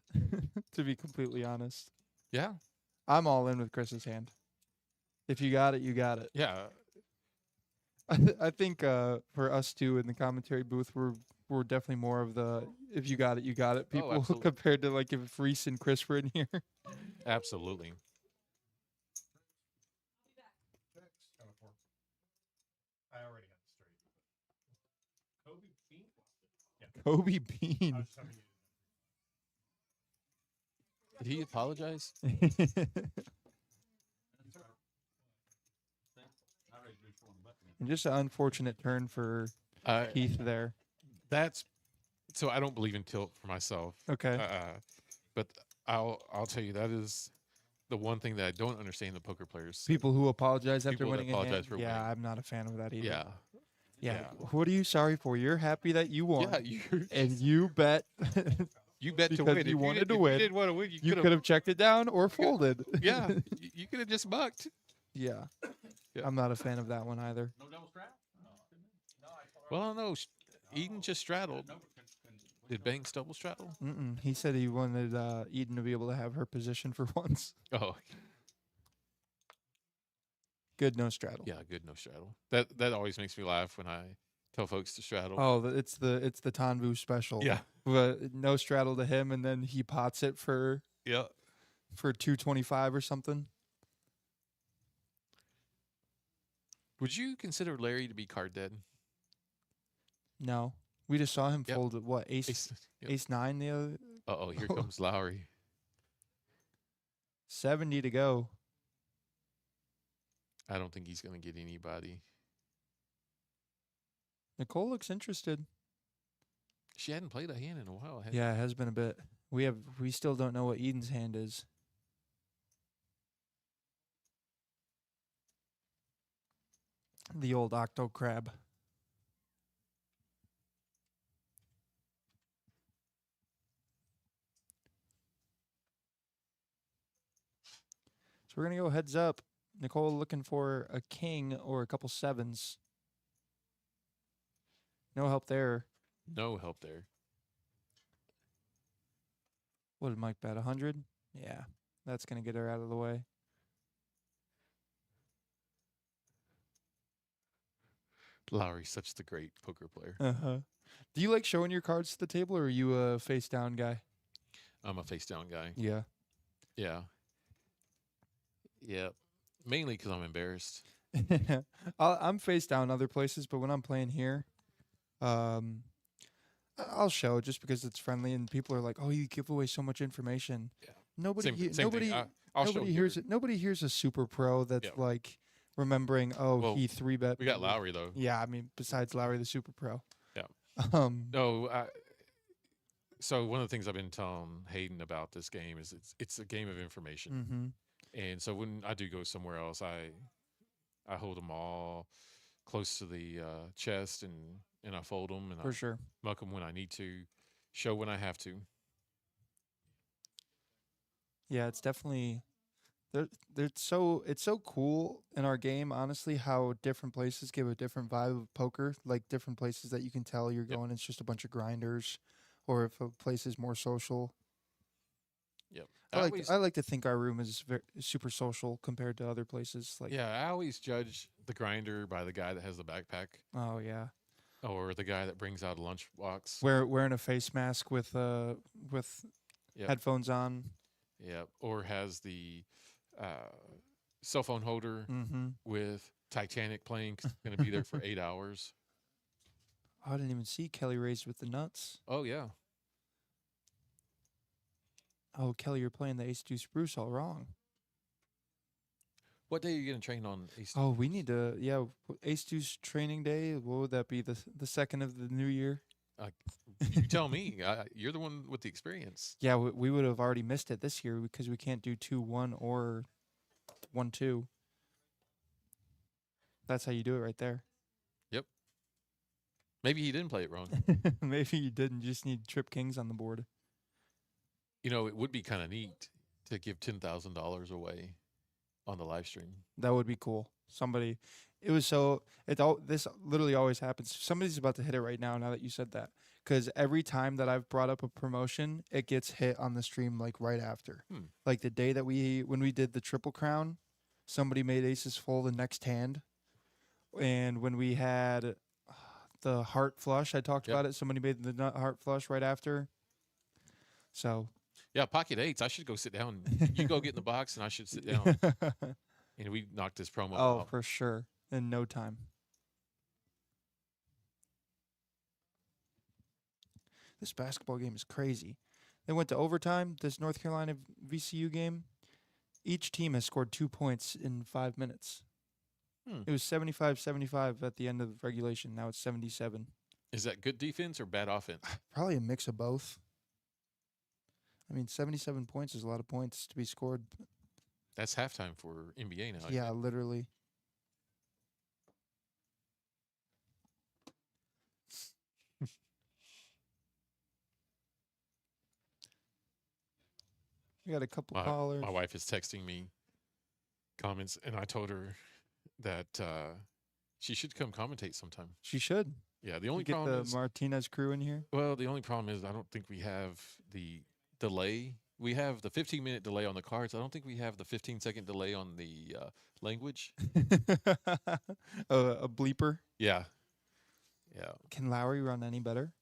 Speaker 1: to be completely honest.
Speaker 2: Yeah,
Speaker 1: I'm all in with Chris's hand. If you got it, you got it.
Speaker 2: yeah.
Speaker 1: I think for us two in the commentary booth, we're definitely more of the if you got it, you got it people
Speaker 2: absolutely.
Speaker 1: compared to like if Reese and Chris were in here.
Speaker 2: Absolutely.
Speaker 4: I already had the straight. Kobe Bean? Yeah.
Speaker 1: Kobe
Speaker 4: I
Speaker 1: Bean.
Speaker 4: was telling you.
Speaker 2: Did he apologize?
Speaker 1: And just an unfortunate turn for Keith there.
Speaker 2: That's so I don't believe in tilt for myself.
Speaker 1: Okay.
Speaker 2: But I'll tell you that is the one thing that I don't understand the poker players.
Speaker 1: People who apologize after
Speaker 2: People that
Speaker 1: winning a
Speaker 2: apologize
Speaker 1: hand.
Speaker 2: for
Speaker 1: Yeah,
Speaker 2: winning.
Speaker 1: I'm not a fan of that either.
Speaker 2: Yeah.
Speaker 1: Yeah.
Speaker 2: yeah.
Speaker 1: What are you sorry for? You're happy that you won.
Speaker 2: Yeah, you
Speaker 1: And you bet
Speaker 2: you bet to
Speaker 1: because
Speaker 2: win.
Speaker 1: you
Speaker 2: If you
Speaker 1: wanted
Speaker 2: did-
Speaker 1: to
Speaker 2: if
Speaker 1: win,
Speaker 2: You didn't want to win.
Speaker 1: you could have checked it down or folded.
Speaker 2: Yeah, you could have just mucked.
Speaker 1: Yeah.
Speaker 2: Yeah.
Speaker 1: I'm not a fan of that one either.
Speaker 4: No double strap?
Speaker 2: Well, I don't know. Eden just straddled. Did Banks double straddle?
Speaker 1: Mm-mm. He said he wanted Eden to be able to have her position for once.
Speaker 2: Oh,
Speaker 1: Good no straddle.
Speaker 2: yeah, good no straddle. That always makes me laugh when I tell folks to straddle.
Speaker 1: Oh, it's the Tanvu special.
Speaker 2: Yeah,
Speaker 1: But no straddle to him, and then he pots it for
Speaker 2: yeah.
Speaker 1: 225 or something.
Speaker 2: Would you consider Larry to be card dead?
Speaker 1: No, we just saw him
Speaker 2: Yep.
Speaker 1: fold what ace
Speaker 2: Yep.
Speaker 1: 9 the other
Speaker 2: Uh-oh, here comes Lowry.
Speaker 1: 70 to go.
Speaker 2: I don't think he's going to get anybody.
Speaker 1: Nicole looks interested.
Speaker 2: She hadn't played a hand in a while. had
Speaker 1: Yeah, it has been a bit. We still don't know what Eden's hand is. The old octo crab. So we're gonna go heads up. Nicole looking for a king or a couple sevens. No help there.
Speaker 2: No help there.
Speaker 1: What did Mike bet? 100? Yeah, that's gonna get her out of the way.
Speaker 2: Lowry's such the great poker player.
Speaker 1: Uh-huh. Do you like showing your cards to the table, or are you a face down guy?
Speaker 2: I'm a face down guy.
Speaker 1: Yeah.
Speaker 2: Yeah. Yeah. Mainly because I'm embarrassed.
Speaker 1: I'm face down other places, but when I'm playing here, I'll show just because it's friendly and people are like, "Oh, you give away so much information."
Speaker 2: Yeah.
Speaker 1: Nobody,
Speaker 2: Same thing. I'll show
Speaker 1: nobody
Speaker 2: here.
Speaker 1: hears it. Nobody hears a super pro that's
Speaker 2: Yeah.
Speaker 1: like remembering. Oh,
Speaker 2: Well,
Speaker 1: he 3-bet.
Speaker 2: We got Lowry though.
Speaker 1: Yeah, I mean, besides Lowry, the super pro.
Speaker 2: Yeah.
Speaker 1: No.
Speaker 2: So one of the things I've been telling Hayden about this game is it's a game of information,
Speaker 1: Mm-hmm.
Speaker 2: And so when I do go somewhere else, I hold them all close to the chest, and I fold them, and I
Speaker 1: For sure.
Speaker 2: muck them when I need to, show when I have to.
Speaker 1: Yeah, it's definitely it's so cool in our game, honestly, how different places give a different vibe of poker. Like different places that you can tell you're
Speaker 2: Yep.
Speaker 1: going, it's just a bunch of grinders, or if a place is more social.
Speaker 2: Yep.
Speaker 1: I like to think our room is super social compared to other places. Like,
Speaker 2: Yeah, I always judge the grinder by the guy that has the backpack
Speaker 1: oh yeah,
Speaker 2: or the guy that brings out a lunchbox.
Speaker 1: wearing a face mask with
Speaker 2: Yep.
Speaker 1: headphones on.
Speaker 2: Yep. Or has the uh, cell phone holder
Speaker 1: Mm-hmm.
Speaker 2: with Titanic playing 'cause it's going to be there for 8 hours.
Speaker 1: I didn't even see Kelly raised with the nuts.
Speaker 2: Oh, yeah.
Speaker 1: Oh, Kelly, you're playing the Ace Deuce Spruce all wrong.
Speaker 2: What day are you going to train on Ace?
Speaker 1: Oh, we need to, yeah, Ace Deuce training day. What would that be? The second of the new year?
Speaker 2: You tell me. You're the one with the experience.
Speaker 1: Yeah, we would have already missed it this year because we can't do 2-1 or 1-2. That's how you do it right there.
Speaker 2: Yep. Maybe he didn't play it wrong.
Speaker 1: Maybe you didn't. You just need Trip Kings on the board.
Speaker 2: You know, it would be kind of neat to give $10,000 away on the live stream.
Speaker 1: That would be cool. Somebody, this literally always happens. Somebody's about to hit it right now. Now that you said that, because every time that I've brought up a promotion, it gets hit on the stream like right after. Like the day that when we did the Triple Crown, somebody made aces full the next hand, and when we had the heart flush, I talked
Speaker 2: Yep.
Speaker 1: about it. Somebody made the nut heart flush right after. So
Speaker 2: Yeah, pocket eights. I should go sit down. You go get in the box, and I should sit down. And we knocked this promo
Speaker 1: oh,
Speaker 2: out.
Speaker 1: for sure, in no time. This basketball game is crazy. They went to overtime. This North Carolina VCU game, each team has scored 2 points in 5 minutes. It was 75-75 at the end of regulation. Now it's 77.
Speaker 2: Is that good defense or bad offense?
Speaker 1: Probably a mix of both. I mean, 77 points is a lot of points to be scored.
Speaker 2: That's halftime for NBA now.
Speaker 1: Yeah, literally. We got a couple callers.
Speaker 2: My wife is texting me comments, and I told her that she should come commentate sometime.
Speaker 1: She should.
Speaker 2: Yeah, the only
Speaker 1: Get
Speaker 2: problem
Speaker 1: the
Speaker 2: is,
Speaker 1: Martinez crew in here.
Speaker 2: well, the only problem is I don't think we have the delay. We have the 15-minute delay on the cards. I don't think we have the 15-second delay on the language.
Speaker 1: A bleeper.
Speaker 2: Yeah. Yeah.
Speaker 1: Can Lowry run any better?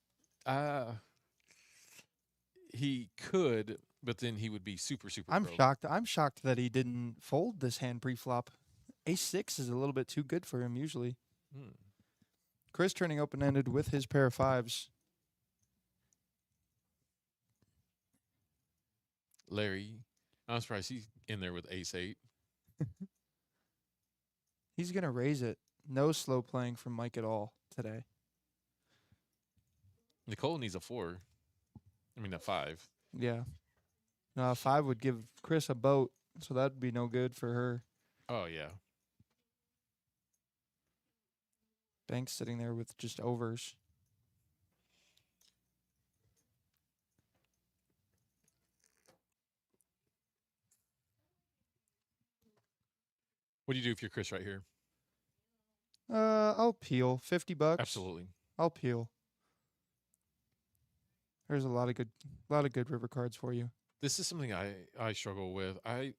Speaker 2: He could, but then he would be super, super
Speaker 1: I'm
Speaker 2: pro.
Speaker 1: shocked. I'm shocked that he didn't fold this hand pre-flop. Ace-6 is a little bit too good for him usually. Chris turning open-ended with his pair of fives.
Speaker 2: Larry, I'm surprised he's in there with ace-8.
Speaker 1: He's going to raise it. No slow playing from Mike at all today.
Speaker 2: Nicole needs a 4. I mean, a 5.
Speaker 1: Yeah. No, a 5 would give Chris a boat, so that'd be no good for her.
Speaker 2: Oh, yeah.
Speaker 1: Banks sitting there with just overs.
Speaker 2: What do you do if you're Chris right here?
Speaker 1: I'll peel $50.
Speaker 2: Absolutely.
Speaker 1: I'll peel. There's a lot of good river cards for you.
Speaker 2: This is something I struggle with. I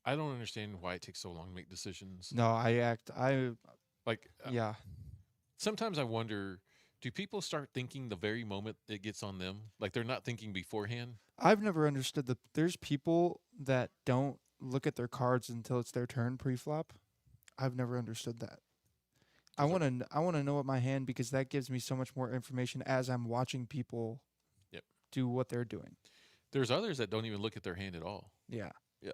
Speaker 2: don't understand why it takes so long to make decisions.
Speaker 1: No, yeah.
Speaker 2: Sometimes I wonder, do people start thinking the very moment it gets on them? Like they're not thinking beforehand?
Speaker 1: I've never understood there's people that don't look at their cards until it's their turn pre-flop. I've never understood that. I want to know what my hand, because that gives me so much more information as I'm watching people do what they're doing.
Speaker 2: There's others that don't even look at their hand at all.
Speaker 1: Yeah.
Speaker 2: Yeah.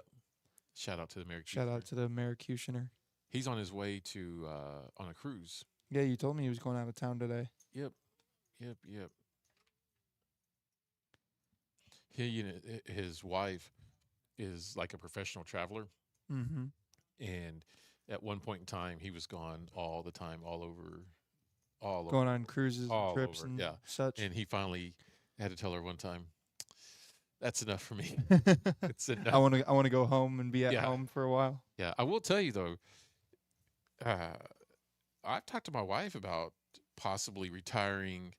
Speaker 2: Shout out to the Merrick.
Speaker 1: Shout out to the Merricutioner.
Speaker 2: He's on his way to on a cruise.
Speaker 1: Yeah, you told me he was going out of town today.
Speaker 2: Yep. He and his wife is like a professional traveler,
Speaker 1: Mm-hmm.
Speaker 2: and at one point in time, he was gone all the time, all
Speaker 1: Going
Speaker 2: over,
Speaker 1: on cruises and
Speaker 2: all
Speaker 1: trips
Speaker 2: over.
Speaker 1: and
Speaker 2: Yeah,
Speaker 1: such.
Speaker 2: and he finally had to tell her one time, "That's enough for me. It's
Speaker 1: I
Speaker 2: enough."
Speaker 1: want to. I want to go home and be at
Speaker 2: Yeah,
Speaker 1: home for a while.
Speaker 2: yeah. I will tell you though, uh, I've talked to my wife about possibly retiring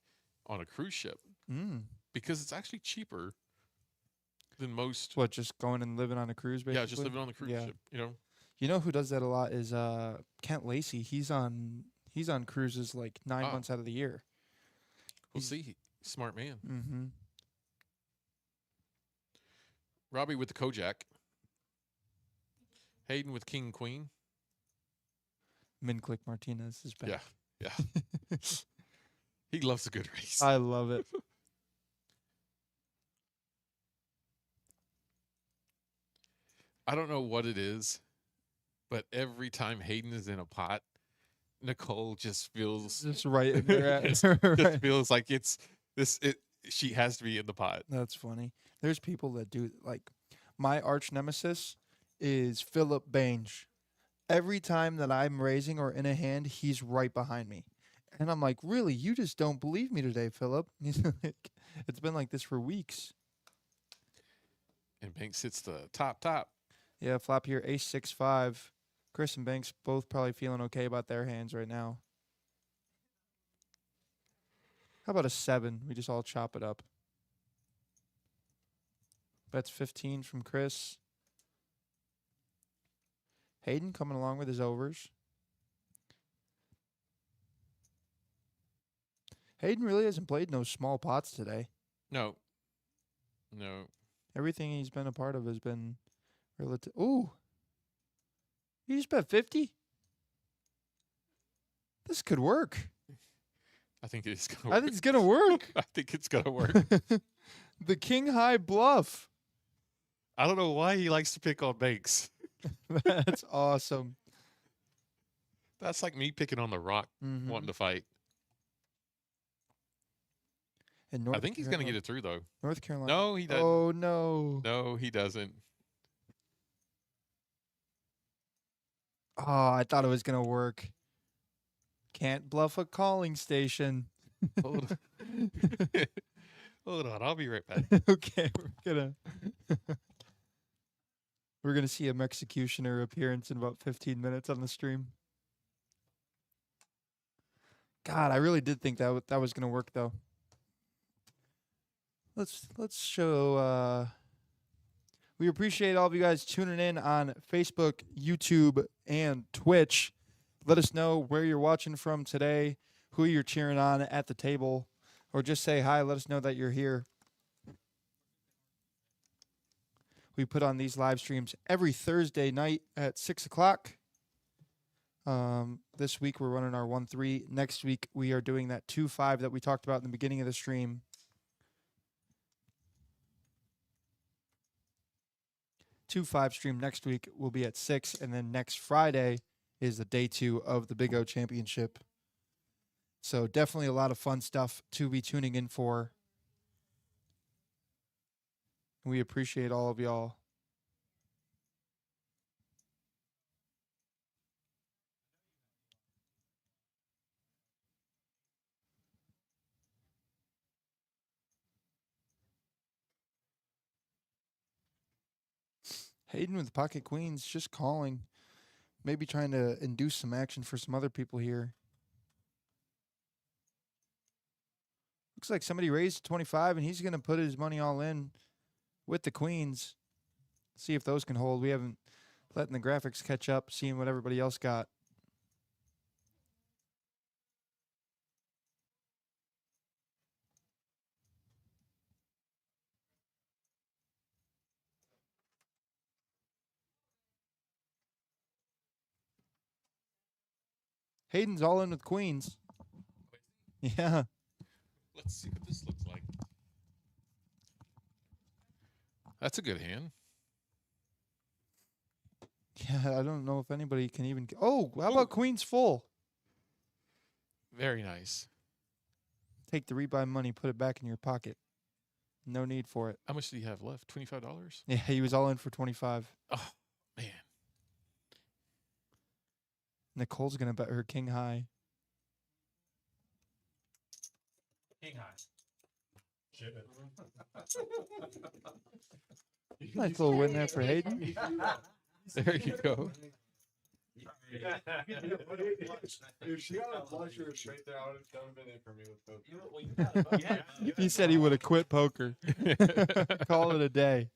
Speaker 2: on a cruise ship
Speaker 1: Mm.
Speaker 2: because it's actually cheaper than most.
Speaker 1: What? Just going and living on a cruise, basically.
Speaker 2: Yeah, just living on the cruise
Speaker 1: Yeah.
Speaker 2: ship. You know,
Speaker 1: You know who does that a lot is Kent Lacey. He's on cruises like 9 months out of the year.
Speaker 2: we'll
Speaker 1: He's-
Speaker 2: see. Smart man.
Speaker 1: Mm-hmm.
Speaker 2: Robbie with the Kojak. Hayden with King Queen.
Speaker 1: Minclick Martinez is back.
Speaker 2: Yeah, yeah. He loves a good race.
Speaker 1: I love it.
Speaker 2: I don't know what it is, but every time Hayden is in a pot, Nicole just feels
Speaker 1: Just right in there.
Speaker 2: just,
Speaker 1: Right.
Speaker 2: just feels like it's this. She has to be in the pot.
Speaker 1: That's funny. There's people that do like my arch nemesis is Philip Bange. Every time that I'm raising or in a hand, he's right behind me. And I'm like, really? You just don't believe me today, Philip? He's like, it's been like this for weeks.
Speaker 2: And Banks hits the top.
Speaker 1: Yeah, flop here, ace 6-5. Chris and Banks both probably feeling okay about their hands right now. How about a 7? We just all chop it up. Bets 15 from Chris. Hayden coming along with his overs. Hayden really hasn't played no small pots today.
Speaker 2: No.
Speaker 1: Everything he's been a part of has been relative. Ooh. You just bet 50? This could work.
Speaker 2: I think it's gonna.
Speaker 1: I
Speaker 2: Work.
Speaker 1: think it's going to work.
Speaker 2: I think it's gonna work.
Speaker 1: The King High bluff.
Speaker 2: I don't know why he likes to pick on Banks.
Speaker 1: That's awesome.
Speaker 2: That's like me picking on the Rock,
Speaker 1: Mhm.
Speaker 2: wanting to fight.
Speaker 1: And
Speaker 2: I think he's gonna get it through though.
Speaker 1: North Carolina.
Speaker 2: No, he doesn't.
Speaker 1: Oh, no.
Speaker 2: No, he doesn't.
Speaker 1: Oh, I thought it was going to work. Can't bluff a calling station.
Speaker 2: Hold on. Hold on, I'll be right back.
Speaker 1: Okay, we're gonna see a Executioner appearance in about 15 minutes on the stream. God, I really did think that that was gonna work though. Let's show. We appreciate all of you guys tuning in on Facebook, YouTube, and Twitch. Let us know where you're watching from today, who you're cheering on at the table, or just say hi. Let us know that you're here. We put on these live streams every Thursday night at 6 o'clock. This week we're running our 1-3. Next week we are doing that 2-5 that we talked about in the beginning of the stream. 2-5 stream next week will be at 6, and then next Friday is the day 2 of the Big O Championship. So definitely a lot of fun stuff to be tuning in for. We appreciate all of y'all. Hayden with pocket queens, just calling. Maybe trying to induce some action for some other people here. Looks like somebody raised 25, and he's going to put his money all in with the queens. See if those can hold. We haven't letting the graphics catch up, seeing what everybody else got. Hayden's all in with queens. Yeah.
Speaker 2: Let's see what this looks like. That's a good hand.
Speaker 1: Yeah, I don't know if anybody can even. Oh, how about queens full?
Speaker 2: Very nice.
Speaker 1: Take the rebuy money, put it back in your pocket. No need for it.
Speaker 2: How much do you have left? $25?
Speaker 1: Yeah, he was all in for 25.
Speaker 2: Oh, man.
Speaker 1: Nicole's gonna bet her king high.
Speaker 4: King high. Shit.
Speaker 1: Nice little win there for Hayden.
Speaker 2: There you go.
Speaker 5: If she got a blusher straight there, I would have been in for me with poker.
Speaker 1: He said he would have quit poker. Call it a day.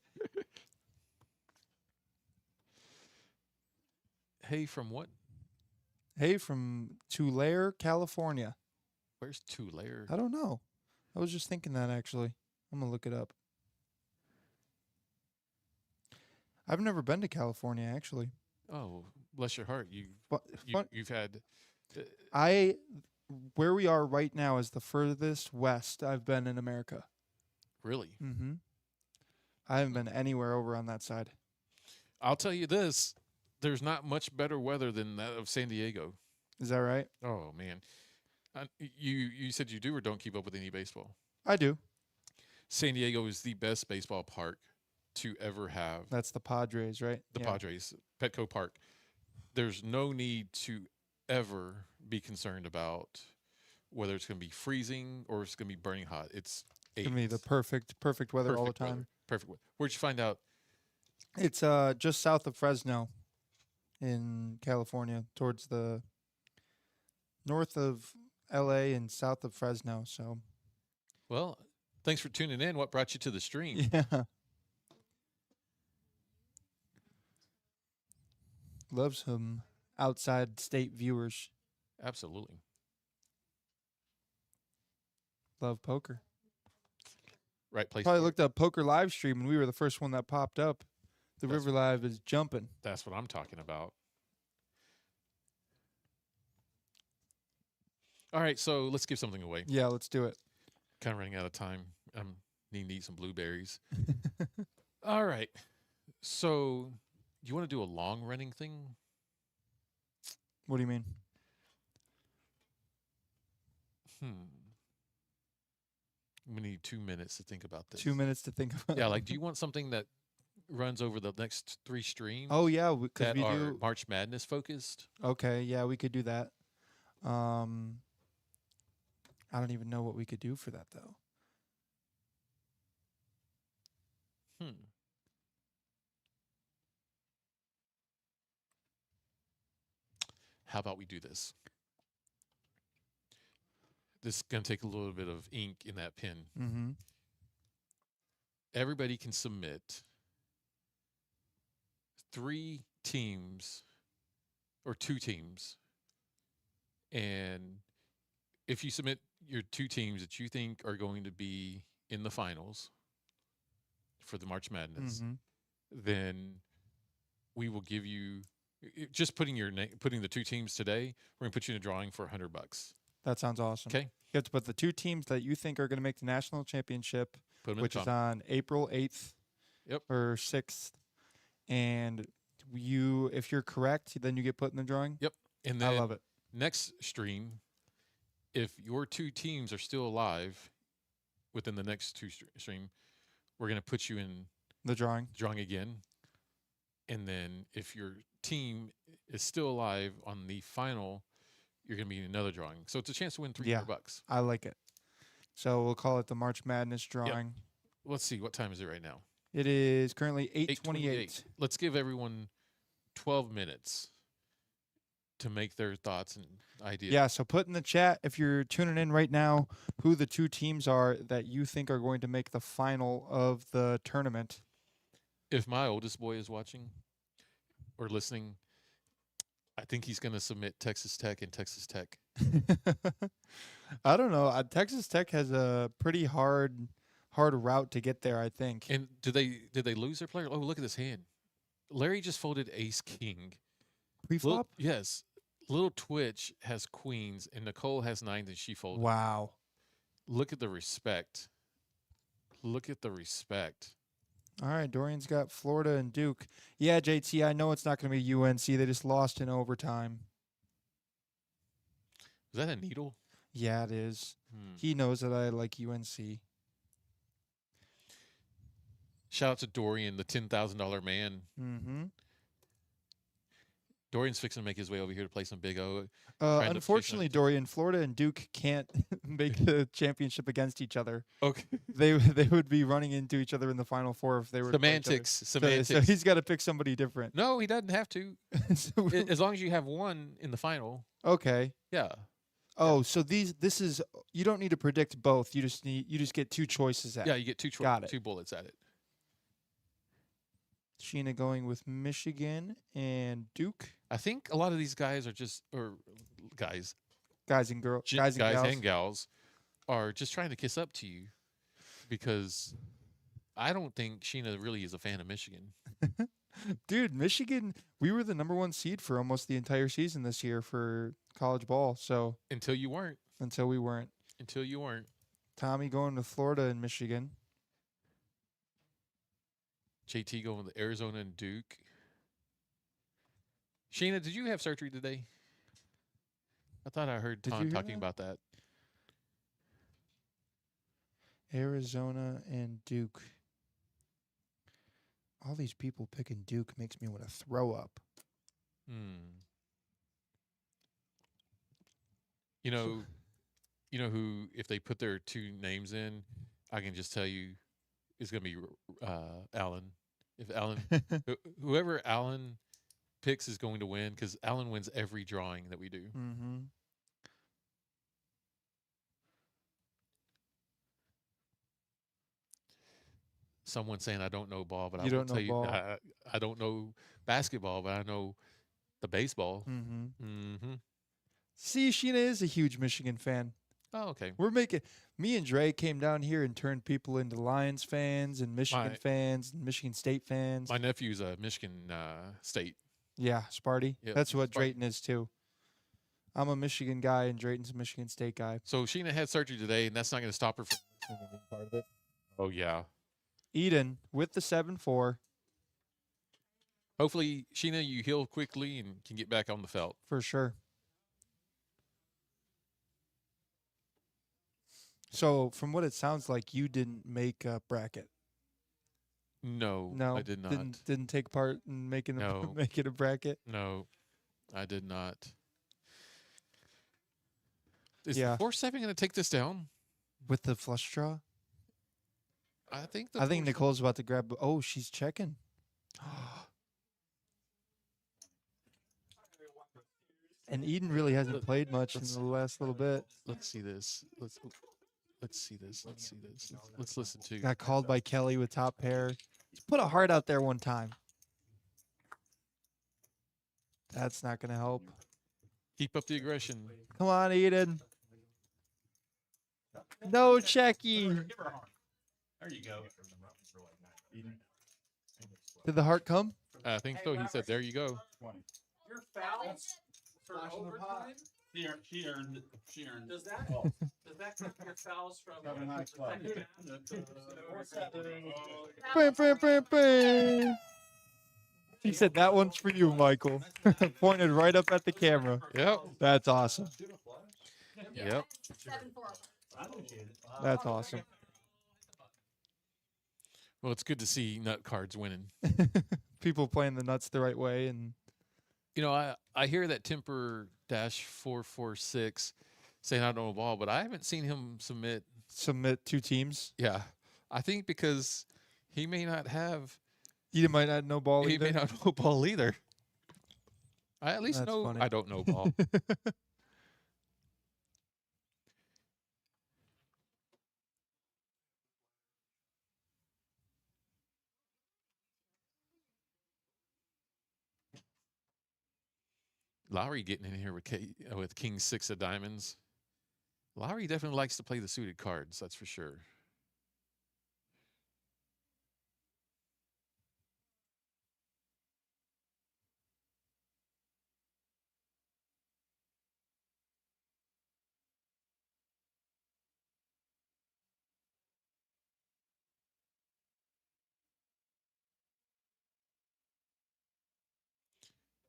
Speaker 2: Hey, from what?
Speaker 1: Hey, from Tulare, California.
Speaker 2: Where's Tulare?
Speaker 1: I don't know. I was just thinking that actually. I'm gonna look it up. I've never been to California actually.
Speaker 2: Oh, bless your heart.
Speaker 1: But
Speaker 2: You've had.
Speaker 1: where we are right now is the furthest west I've been in America.
Speaker 2: Really?
Speaker 1: Mm-hmm. I haven't been anywhere over on that side.
Speaker 2: I'll tell you this. There's not much better weather than that of San Diego.
Speaker 1: Is that right?
Speaker 2: Oh, man. You said you do or don't keep up with any baseball.
Speaker 1: I do.
Speaker 2: San Diego is the best baseball park to ever have.
Speaker 1: That's the Padres, right?
Speaker 2: The
Speaker 1: Yeah.
Speaker 2: Padres, Petco Park. There's no need to ever be concerned about whether it's going to be freezing or it's going to be burning hot. It's
Speaker 1: It's gonna be the
Speaker 2: 80s.
Speaker 1: perfect weather all the
Speaker 2: Perfect weather.
Speaker 1: time.
Speaker 2: Perfect weather. Where'd you find out?
Speaker 1: It's just south of Fresno in California, towards the north of LA and south of Fresno. So
Speaker 2: Well, thanks for tuning in. What brought you to the stream?
Speaker 1: yeah. Love some outside state viewers.
Speaker 2: Absolutely.
Speaker 1: Love poker.
Speaker 2: Right place.
Speaker 1: Probably
Speaker 2: for it.
Speaker 1: looked up poker live stream and we were the first one that popped up. The
Speaker 2: That's-
Speaker 1: River Live is jumping.
Speaker 2: That's what I'm talking about. All right, so let's give something away.
Speaker 1: Yeah, let's do it.
Speaker 2: Kind of running out of time. I'm needing to eat some blueberries. All right. So, you want to do a long running thing?
Speaker 1: What do you mean?
Speaker 2: We need 2 minutes to think about this.
Speaker 1: 2 minutes to think about.
Speaker 2: Yeah, like, do you want something that runs over the next 3 streams
Speaker 1: Oh yeah, because
Speaker 2: that
Speaker 1: we
Speaker 2: are
Speaker 1: do.
Speaker 2: March Madness focused?
Speaker 1: Okay, yeah, we could do that. I don't even know what we could do for that though.
Speaker 2: How about we do this? This is going to take a little bit of ink in that pen.
Speaker 1: Mm-hmm.
Speaker 2: Everybody can submit 3 teams or 2 teams. And if you submit your 2 teams that you think are going to be in the finals for the March Madness,
Speaker 1: Mm-hmm.
Speaker 2: then we will give you just putting putting the 2 teams today. We're going to put you in a drawing for $100.
Speaker 1: That sounds awesome.
Speaker 2: Okay.
Speaker 1: You have to put the 2 teams that you think are going to make the national championship,
Speaker 2: Put them
Speaker 1: which
Speaker 2: in
Speaker 1: is
Speaker 2: the
Speaker 1: on April 8th.
Speaker 2: Yep.
Speaker 1: Or 6th. And if you're correct, then you get put in the drawing.
Speaker 2: Yep. And then
Speaker 1: I love it.
Speaker 2: next stream, if your 2 teams are still alive within the next 2 stream, we're going to put you in
Speaker 1: The drawing.
Speaker 2: drawing again. And then if your team is still alive on the final, you're going to be in another drawing. So it's a chance to win $300.
Speaker 1: Yeah. I like it. So we'll call it the March Madness drawing.
Speaker 2: Let's see. What time is it right now?
Speaker 1: It is currently
Speaker 2: 8:28.
Speaker 1: 8:28.
Speaker 2: Let's give everyone 12 minutes to make their thoughts and ideas.
Speaker 1: Yeah, so put in the chat if you're tuning in right now who the 2 teams are that you think are going to make the final of the tournament.
Speaker 2: If my oldest boy is watching or listening, I think he's going to submit Texas Tech and Texas Tech.
Speaker 1: I don't know. Texas Tech has a pretty hard route to get there, I think.
Speaker 2: And did they lose their player? Oh, look at this hand. Larry just folded ace king.
Speaker 1: Pre-flop?
Speaker 2: Yes. Little Twitch has queens and Nicole has 9s and she folded.
Speaker 1: Wow.
Speaker 2: Look at the respect. Look at the respect.
Speaker 1: All right, Dorian's got Florida and Duke. Yeah, JT, I know it's not going to be UNC. They just lost in overtime.
Speaker 2: Is that a needle?
Speaker 1: Yeah, it is. He knows that I like UNC.
Speaker 2: Shout out to Dorian, the $10,000 man.
Speaker 1: Mm-hmm.
Speaker 2: Dorian's fixing to make his way over here to play some Big O. Trying to
Speaker 1: Unfortunately,
Speaker 2: fish
Speaker 1: Dorian, Florida and Duke can't make the championship against each other.
Speaker 2: Okay.
Speaker 1: They would be running into each other in the Final Four if they were to play each other.
Speaker 2: Semantics.
Speaker 1: So he's got to pick somebody different.
Speaker 2: No, he doesn't have to.
Speaker 1: So-
Speaker 2: As long as you have one in the final.
Speaker 1: okay.
Speaker 2: Yeah.
Speaker 1: Oh, so this is you don't need to predict both. You just get two choices at.
Speaker 2: Yeah, you get two
Speaker 1: Got it.
Speaker 2: two bullets at it.
Speaker 1: Sheena going with Michigan and Duke.
Speaker 2: I think a lot of these guys are just guys
Speaker 1: Guys and
Speaker 2: gals are just trying to kiss up to you because I don't think Sheena really is a fan of Michigan.
Speaker 1: Dude, Michigan, we were the #1 seed for almost the entire season this year for college ball. So
Speaker 2: Until you weren't.
Speaker 1: until we weren't.
Speaker 2: Until you weren't.
Speaker 1: Tommy going to Florida and Michigan.
Speaker 2: JT going with Arizona and Duke. Sheena, did you have surgery today? I thought I heard
Speaker 1: Did you
Speaker 2: Tom
Speaker 1: hear
Speaker 2: talking
Speaker 1: that?
Speaker 2: about that.
Speaker 1: Arizona and Duke. All these people picking Duke makes me want to throw up.
Speaker 2: You know who, if they put their two names in, I can just tell you is going to be Allen. If Allen, whoever Allen picks is going to win because Allen wins every drawing that we do.
Speaker 1: Mm-hmm.
Speaker 2: Someone saying I don't know ball, but
Speaker 1: You
Speaker 2: I will
Speaker 1: don't know
Speaker 2: tell you
Speaker 1: ball.
Speaker 2: I don't know basketball, but I know the baseball.
Speaker 1: Mm-hmm.
Speaker 2: Mm-hmm.
Speaker 1: See, Sheena is a huge Michigan fan.
Speaker 2: Oh, okay.
Speaker 1: Me and Dre came down here and turned people into Lions fans and Michigan
Speaker 2: My-
Speaker 1: fans and Michigan State fans.
Speaker 2: My nephew's a Michigan State.
Speaker 1: Yeah, Sparty.
Speaker 2: Yep,
Speaker 1: That's what
Speaker 2: Sparty.
Speaker 1: Drayton is too. I'm a Michigan guy and Drayton's a Michigan State guy.
Speaker 2: So Sheena had surgery today, and that's not going to stop her from being part of it. Oh yeah.
Speaker 1: Eden with the 7-4
Speaker 2: Hopefully, Sheena, you heal quickly and can get back on the felt.
Speaker 1: for sure. So, from what it sounds like, you didn't make a bracket.
Speaker 2: No,
Speaker 1: No,
Speaker 2: I did not.
Speaker 1: Didn't take part in making
Speaker 2: No.
Speaker 1: make it a bracket.
Speaker 2: No, I did not. Is
Speaker 1: Yeah.
Speaker 2: the 4-7 going to take this down?
Speaker 1: With the flush draw,
Speaker 2: I think.
Speaker 1: I think Nicole's about to grab. Oh, she's checking. And Eden really hasn't played much in the last little bit.
Speaker 2: Let's see this. Let's see this. Let's see this. Let's listen to.
Speaker 1: Got called by Kelly with top pair. Just put a heart out there one time. That's not going to help.
Speaker 2: Keep up the aggression.
Speaker 1: Come on, Eden. No checky.
Speaker 4: Give her a heart. There you go.
Speaker 1: Did the heart come?
Speaker 2: I think so. He said, "There you go."
Speaker 3: Your fouls for overtime?
Speaker 4: She earned.
Speaker 3: Does that count your fouls from
Speaker 4: Got a nice
Speaker 3: the second half?
Speaker 1: Bam, bam, bam, bam. He said that one's for you, Michael. Pointed right up at the camera.
Speaker 2: Yep.
Speaker 1: That's awesome.
Speaker 2: Yep.
Speaker 3: 7-4.
Speaker 1: That's awesome.
Speaker 2: Well, it's good to see nut cards winning.
Speaker 1: People playing the nuts the right way, and
Speaker 2: You know, I hear that Temper -446 saying I don't know ball, but I haven't seen him submit.
Speaker 1: submit two teams.
Speaker 2: Yeah, I think because he may not have.
Speaker 1: Eden might not know ball
Speaker 2: He
Speaker 1: either.
Speaker 2: may not know ball either. I at least
Speaker 1: That's
Speaker 2: know
Speaker 1: funny.
Speaker 2: I don't know ball. Lowry getting in here with King 6 of diamonds. Lowry definitely likes to play the suited cards, that's for sure.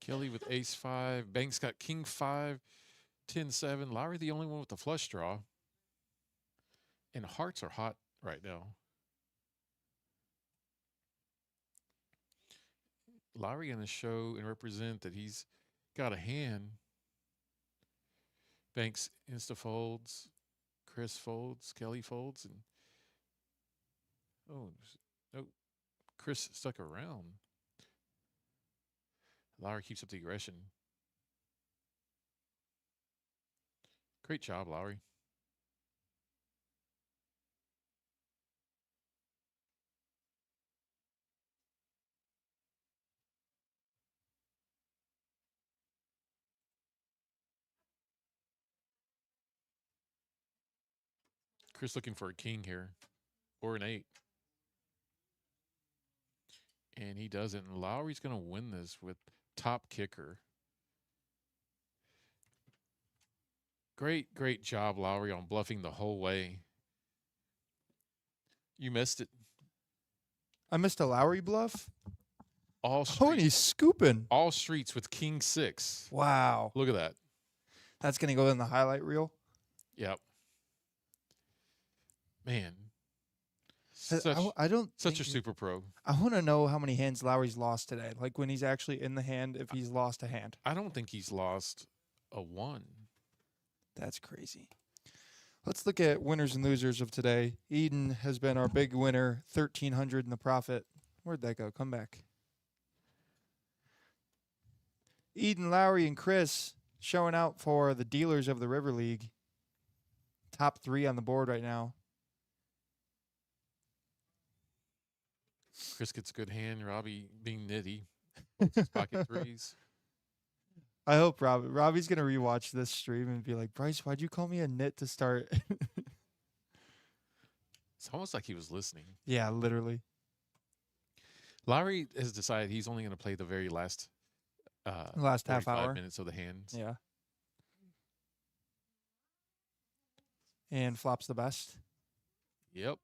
Speaker 2: Kelly with ace 5. Banks got king 5, 10-7. Lowry the only one with the flush draw. And hearts are hot right now. Lowry going to show and represent that he's got a hand. Banks insta folds, Chris folds, Kelly folds, and no, Chris stuck around. Lowry keeps up the aggression. Great job, Lowry. Chris looking for a king here, or an 8. And he doesn't. And Lowry's going to win this with top kicker. Great job, Lowry, on bluffing the whole way. You missed it.
Speaker 1: I missed a Lowry bluff.
Speaker 2: All
Speaker 1: Oh, and he's scooping.
Speaker 2: all streets with king 6.
Speaker 1: Wow.
Speaker 2: Look at that.
Speaker 1: That's going to go in the highlight reel.
Speaker 2: Yep. Man.
Speaker 1: I don't
Speaker 2: Such a
Speaker 1: think-
Speaker 2: super pro.
Speaker 1: I want to know how many hands Lowry's lost today. Like when he's actually in the hand, if he's lost a hand.
Speaker 2: I don't think he's lost a 1.
Speaker 1: That's crazy. Let's look at winners and losers of today. Eden has been our big winner, 1,300 in the profit. Where'd that go? Come back. Eden, Lowry, and Chris showing out for the dealers of the River League. Top 3 on the board right now.
Speaker 2: Chris gets a good hand. Robbie being nitty. Holds his pocket 3s.
Speaker 1: I hope Robbie's going to rewatch this stream and be like, Bryce, why'd you call me a nit to start?
Speaker 2: It's almost like he was listening.
Speaker 1: Yeah, literally.
Speaker 2: Lowry has decided he's only going to play the very last
Speaker 1: Last half
Speaker 2: 45
Speaker 1: hour.
Speaker 2: minutes of the hands.
Speaker 1: Yeah. And flops the best.
Speaker 2: Yep.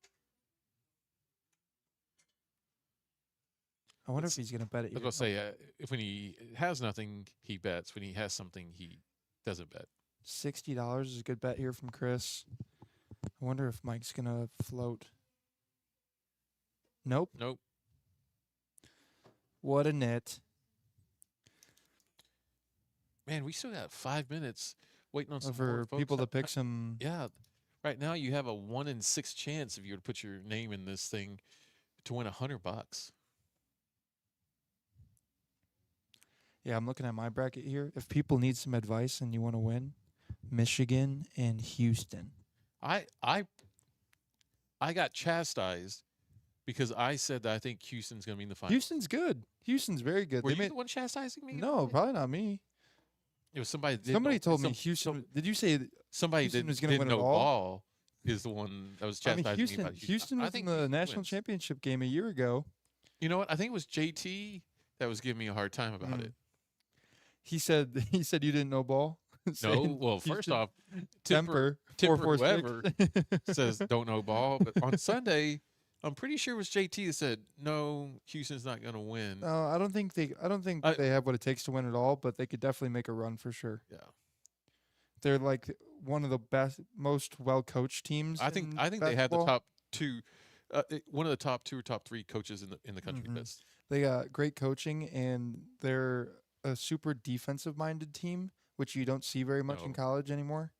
Speaker 1: I wonder if he's going to bet it.
Speaker 2: I was going to say, if when he has nothing, he bets. When he has something, he doesn't bet.
Speaker 1: $60 is a good bet here from Chris. I wonder if Mike's going to float. Nope.
Speaker 2: Nope.
Speaker 1: What a nit.
Speaker 2: Man, we still got 5 minutes waiting on some
Speaker 1: For
Speaker 2: more folks.
Speaker 1: people to pick some.
Speaker 2: Yeah. Right now, you have a 1 in 6 chance if you were to put your name in this thing to win $100.
Speaker 1: Yeah, I'm looking at my bracket here. If people need some advice and you want to win, Michigan and Houston.
Speaker 2: I got chastised because I said that I think Houston's going to be in the final.
Speaker 1: Houston's good. Houston's very good.
Speaker 2: Were
Speaker 1: They
Speaker 2: you
Speaker 1: made,
Speaker 2: the one chastising me?
Speaker 1: no, probably not me.
Speaker 2: It was somebody. That
Speaker 1: Somebody told me
Speaker 2: some-
Speaker 1: Houston. Did you say?
Speaker 2: Somebody
Speaker 1: Houston
Speaker 2: that
Speaker 1: was gonna
Speaker 2: didn't
Speaker 1: win it
Speaker 2: know
Speaker 1: all?
Speaker 2: ball is the one that was
Speaker 1: I
Speaker 2: chastising
Speaker 1: mean,
Speaker 2: me
Speaker 1: Houston.
Speaker 2: about
Speaker 1: Houston
Speaker 2: I
Speaker 1: was in
Speaker 2: think
Speaker 1: the
Speaker 2: Houston
Speaker 1: national
Speaker 2: wins.
Speaker 1: championship game a year ago.
Speaker 2: You know what? I think it was JT that was giving me a hard time about
Speaker 1: Mm.
Speaker 2: it.
Speaker 1: He said you didn't know ball.
Speaker 2: No,
Speaker 1: Saying
Speaker 2: well, first
Speaker 1: Houston
Speaker 2: off,
Speaker 1: temper
Speaker 2: Tipper
Speaker 1: 446.
Speaker 2: says don't know ball, but on Sunday, I'm pretty sure it was JT that said no, Houston's not going to win.
Speaker 1: No, I don't think they they have what it takes to win it all, but they could definitely make a run for sure.
Speaker 2: Yeah,
Speaker 1: They're like one of the best, most well coached teams.
Speaker 2: I think
Speaker 1: in
Speaker 2: they had the
Speaker 1: basketball.
Speaker 2: top 2, one of the top 2 or top 3 coaches in the country.
Speaker 1: Mhm.
Speaker 2: That's
Speaker 1: They got great coaching, and they're a super defensive minded team, which you don't see very much in
Speaker 2: No.
Speaker 1: college anymore.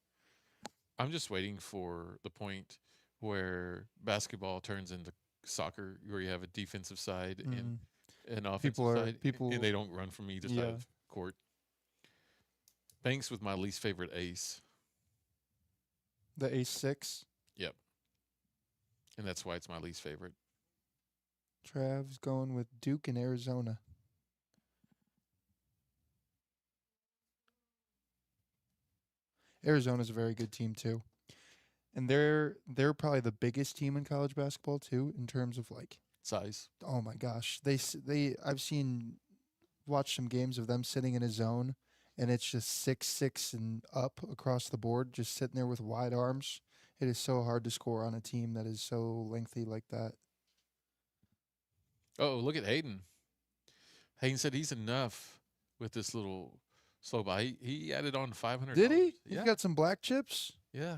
Speaker 2: I'm just waiting for the point where basketball turns into soccer, where you have a defensive side and an offensive side, and they don't run from either side
Speaker 1: Yeah.
Speaker 2: of court. Banks with my least favorite ace,
Speaker 1: The ace-6.
Speaker 2: and that's why it's my least favorite.
Speaker 1: Trav's going with Duke in Arizona. Arizona's a very good team too. And they're probably the biggest team in college basketball too, in terms of like,
Speaker 2: Size.
Speaker 1: oh my gosh, I've watched some games of them sitting in a zone, and it's just 6'6" and up across the board, just sitting there with wide arms. It is so hard to score on a team that is so lengthy like that.
Speaker 2: Oh, look at Hayden. Hayden said he's enough with this little slow buy. He added on $500.
Speaker 1: Did he?
Speaker 2: Yeah.
Speaker 1: He's got some black chips.
Speaker 2: Yeah.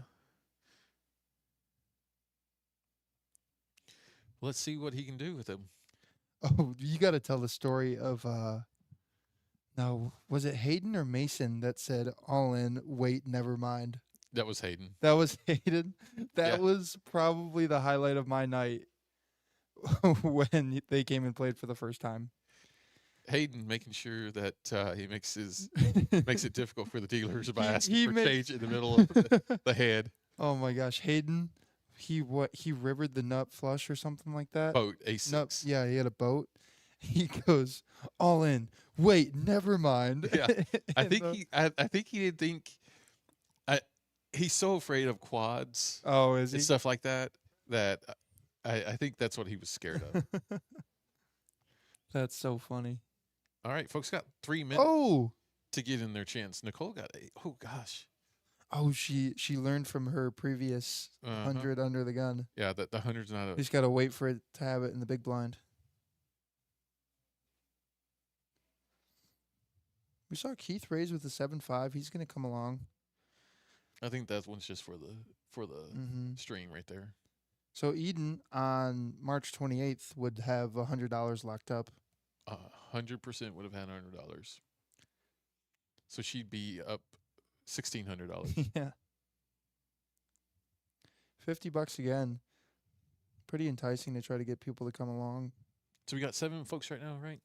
Speaker 2: Let's see what he can do with them.
Speaker 1: Oh, you got to tell the story of no, was it Hayden or Mason that said all in, wait, never mind.
Speaker 2: That was Hayden.
Speaker 1: That was Hayden. That
Speaker 2: Yeah.
Speaker 1: was probably the highlight of my night when they came and played for the first time.
Speaker 2: Hayden making sure that he makes it difficult for the dealers by
Speaker 1: He-
Speaker 2: asking
Speaker 1: he
Speaker 2: for
Speaker 1: ma-
Speaker 2: change in the middle of the head.
Speaker 1: Oh my gosh, Hayden, he rivered the nut flush or something like that.
Speaker 2: Boat A6.
Speaker 1: Nut, yeah, he had a boat. He goes all in. Wait, never mind.
Speaker 2: Yeah, I
Speaker 1: And
Speaker 2: think
Speaker 1: the-
Speaker 2: I think he didn't think. He's so afraid of quads
Speaker 1: Oh, is he?
Speaker 2: and stuff like that that I think that's what he was scared of.
Speaker 1: That's so funny.
Speaker 2: All right, folks got 3 minutes
Speaker 1: Oh,
Speaker 2: to get in their chance. Nicole got 8. Oh gosh.
Speaker 1: oh, she learned from her previous
Speaker 2: Uh-huh.
Speaker 1: 100 under the gun.
Speaker 2: Yeah, the 100's not
Speaker 1: You
Speaker 2: a.
Speaker 1: just got to wait for it to have it in the big blind. We saw Keith raise with the 7-5. He's going to come along.
Speaker 2: I think that one's just for the
Speaker 1: Hmm
Speaker 2: stream right there.
Speaker 1: So Eden on March 28th would have $100 locked up.
Speaker 2: 100% would have had $100. So she'd be up $1,600.
Speaker 1: Yeah. $50 again. Pretty enticing to try to get people to come along.
Speaker 2: So we got 7 folks right now, right?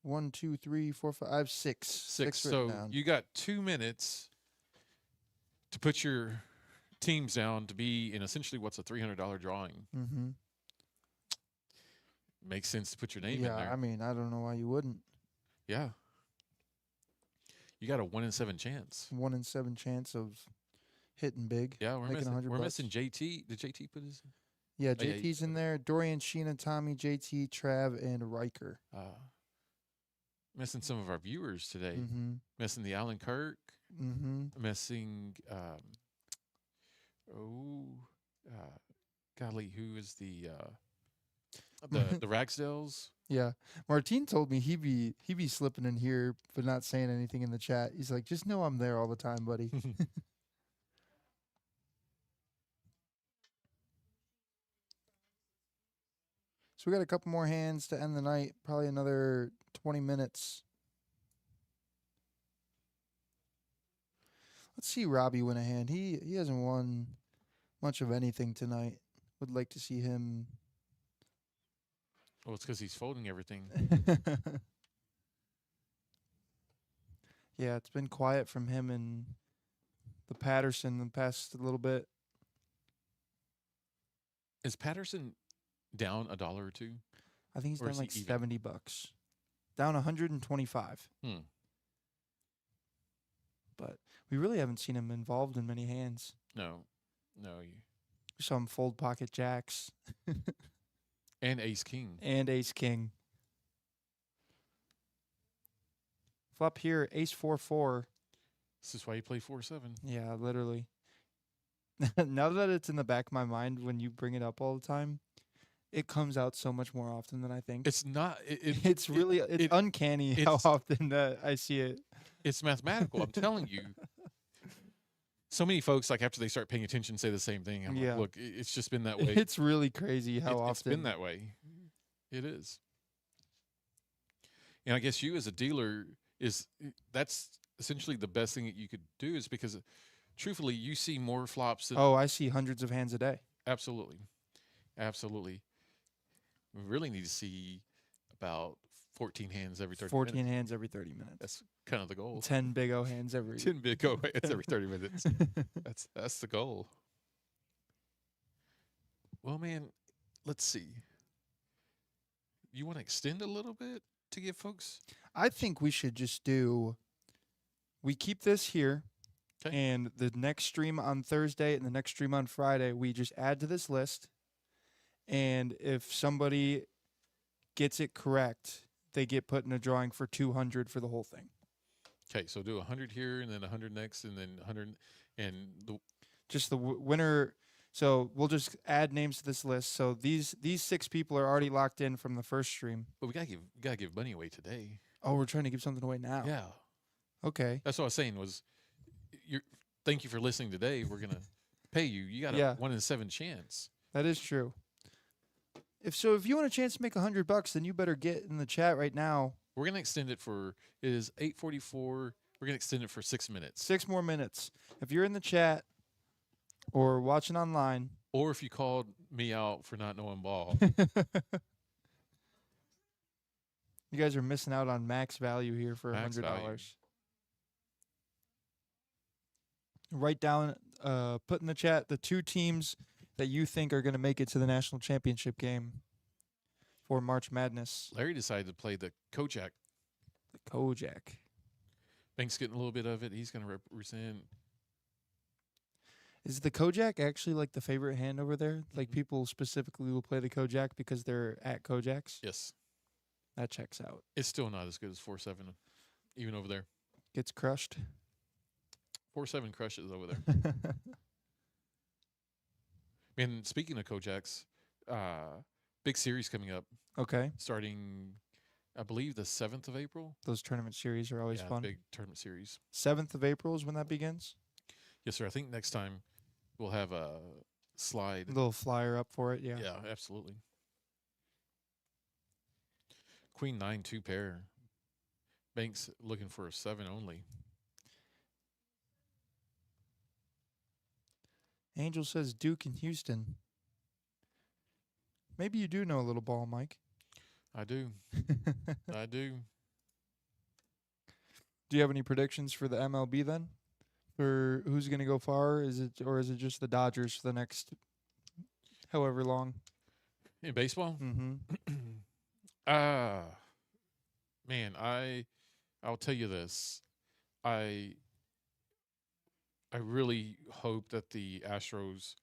Speaker 1: 1, 2, 3, 4, 5. I have 6.
Speaker 2: 6.
Speaker 1: written
Speaker 2: So
Speaker 1: down.
Speaker 2: you got 2 minutes to put your teams down to be in essentially what's a $300 drawing.
Speaker 1: Mm-hmm.
Speaker 2: Makes sense to put your name in
Speaker 1: Yeah,
Speaker 2: there.
Speaker 1: I mean, I don't know why you wouldn't.
Speaker 2: Yeah. You got a 1 in 7 chance.
Speaker 1: 1 in 7 chance of hitting big.
Speaker 2: Yeah, we're
Speaker 1: Making
Speaker 2: missing.
Speaker 1: 100
Speaker 2: We're
Speaker 1: bucks.
Speaker 2: missing JT. Did JT put his?
Speaker 1: Yeah,
Speaker 2: Oh, yeah,
Speaker 1: JT's in there. Dorian, Sheena, Tommy, JT, Trav, and Riker.
Speaker 2: Missing some of our viewers today.
Speaker 1: Mm-hmm.
Speaker 2: Missing the Alan Kirk.
Speaker 1: Mm-hmm.
Speaker 2: Missing. Golly, who is the Ragsdales?
Speaker 1: Yeah. Martine told me he'd be slipping in here but not saying anything in the chat. He's like, just know I'm there all the time, buddy. So we got a couple more hands to end the night. Probably another 20 minutes. Let's see Robbie win a hand. He hasn't won much of anything tonight. Would like to see him.
Speaker 2: Oh, it's because he's folding everything.
Speaker 1: Yeah, it's been quiet from him and the Patterson the past little bit.
Speaker 2: Is Patterson down $1 or $2?
Speaker 1: I think he's
Speaker 2: Or
Speaker 1: down
Speaker 2: is he
Speaker 1: like
Speaker 2: even?
Speaker 1: $70. Down 125.
Speaker 2: Hmm.
Speaker 1: But we really haven't seen him involved in many hands.
Speaker 2: No.
Speaker 1: We saw him fold pocket jacks
Speaker 2: And Ace King.
Speaker 1: and ace king. Flop here, ace 4-4.
Speaker 2: This is why you play 4-7.
Speaker 1: Yeah, literally. Now that it's in the back of my mind when you bring it up all the time, it comes out so much more often than I think.
Speaker 2: It's not.
Speaker 1: It's really it's uncanny how
Speaker 2: it's-
Speaker 1: often that I see it.
Speaker 2: It's mathematical. I'm telling you. So many folks, like after they start paying attention, say the same thing. I'm
Speaker 1: Yeah.
Speaker 2: like, look, it's just been that way.
Speaker 1: It's really crazy how
Speaker 2: It's
Speaker 1: often
Speaker 2: been that way. It is. And I guess you as a dealer that's essentially the best thing that you could do is because truthfully you see more flops than
Speaker 1: Oh, I see hundreds of hands a day.
Speaker 2: absolutely. We really need to see about 14 hands every 30
Speaker 1: 14
Speaker 2: minutes.
Speaker 1: hands every 30 minutes.
Speaker 2: That's kind of the goal.
Speaker 1: 10 big O hands every
Speaker 2: 10 big go hands every 30 minutes. That's the goal. Well, man, let's see. You want to extend a little bit to give folks?
Speaker 1: I think we should just we keep this here.
Speaker 2: 'Kay.
Speaker 1: And the next stream on Thursday and the next stream on Friday, we just add to this list. And if somebody gets it correct, they get put in a drawing for 200 for the whole thing.
Speaker 2: Okay, so do 100 here and then 100 next and then 100 and
Speaker 1: Just the winner. So we'll just add names to this list. So these 6 people are already locked in from the first stream.
Speaker 2: but we gotta give money away today.
Speaker 1: Oh, we're trying to give something away now.
Speaker 2: Yeah,
Speaker 1: Okay.
Speaker 2: that's what I was saying was, thank you for listening today. We're gonna pay you. You got a
Speaker 1: Yeah.
Speaker 2: 1 in 7 chance.
Speaker 1: That is true. If you want a chance to make $100, then you better get in the chat right now.
Speaker 2: We're gonna extend it for it is 8:44. We're gonna extend it for 6 minutes.
Speaker 1: 6 more minutes. If you're in the chat or watching online,
Speaker 2: Or if you called me out for not knowing ball,
Speaker 1: you guys are missing out on max value here for
Speaker 2: Max
Speaker 1: $100.
Speaker 2: value.
Speaker 1: Write down, put in the chat the 2 teams that you think are going to make it to the national championship game for March Madness.
Speaker 2: Larry decided to play the Kojak.
Speaker 1: The Kojak.
Speaker 2: Banks getting a little bit of it. He's gonna represent.
Speaker 1: Is the Kojak actually like the favorite hand over there? Like
Speaker 2: Mhm.
Speaker 1: people specifically will play the Kojak because they're at Kojaks?
Speaker 2: Yes,
Speaker 1: That checks out.
Speaker 2: it's still not as good as 4-7, even over there.
Speaker 1: Gets crushed.
Speaker 2: 4-7 crushes over there. And speaking of Kojaks, big series coming up
Speaker 1: Okay.
Speaker 2: starting, I believe, the 7th of April.
Speaker 1: Those tournament series are always
Speaker 2: Yeah,
Speaker 1: fun.
Speaker 2: big tournament series.
Speaker 1: 7th of April is when that begins.
Speaker 2: Yes, sir. I think next time we'll have a slide.
Speaker 1: Little flyer up for it. Yeah.
Speaker 2: Yeah, absolutely. Queen 9 2 pair. Banks looking for a 7 only.
Speaker 1: Angel says Duke and Houston. Maybe you do know a little ball, Mike.
Speaker 2: I do. I do.
Speaker 1: Do you have any predictions for the MLB then? For who's going to go far? Is it just the Dodgers for the next however long?
Speaker 2: In baseball?
Speaker 1: Mm-hmm.
Speaker 2: Man, I'll tell you this. I really hope that the Astros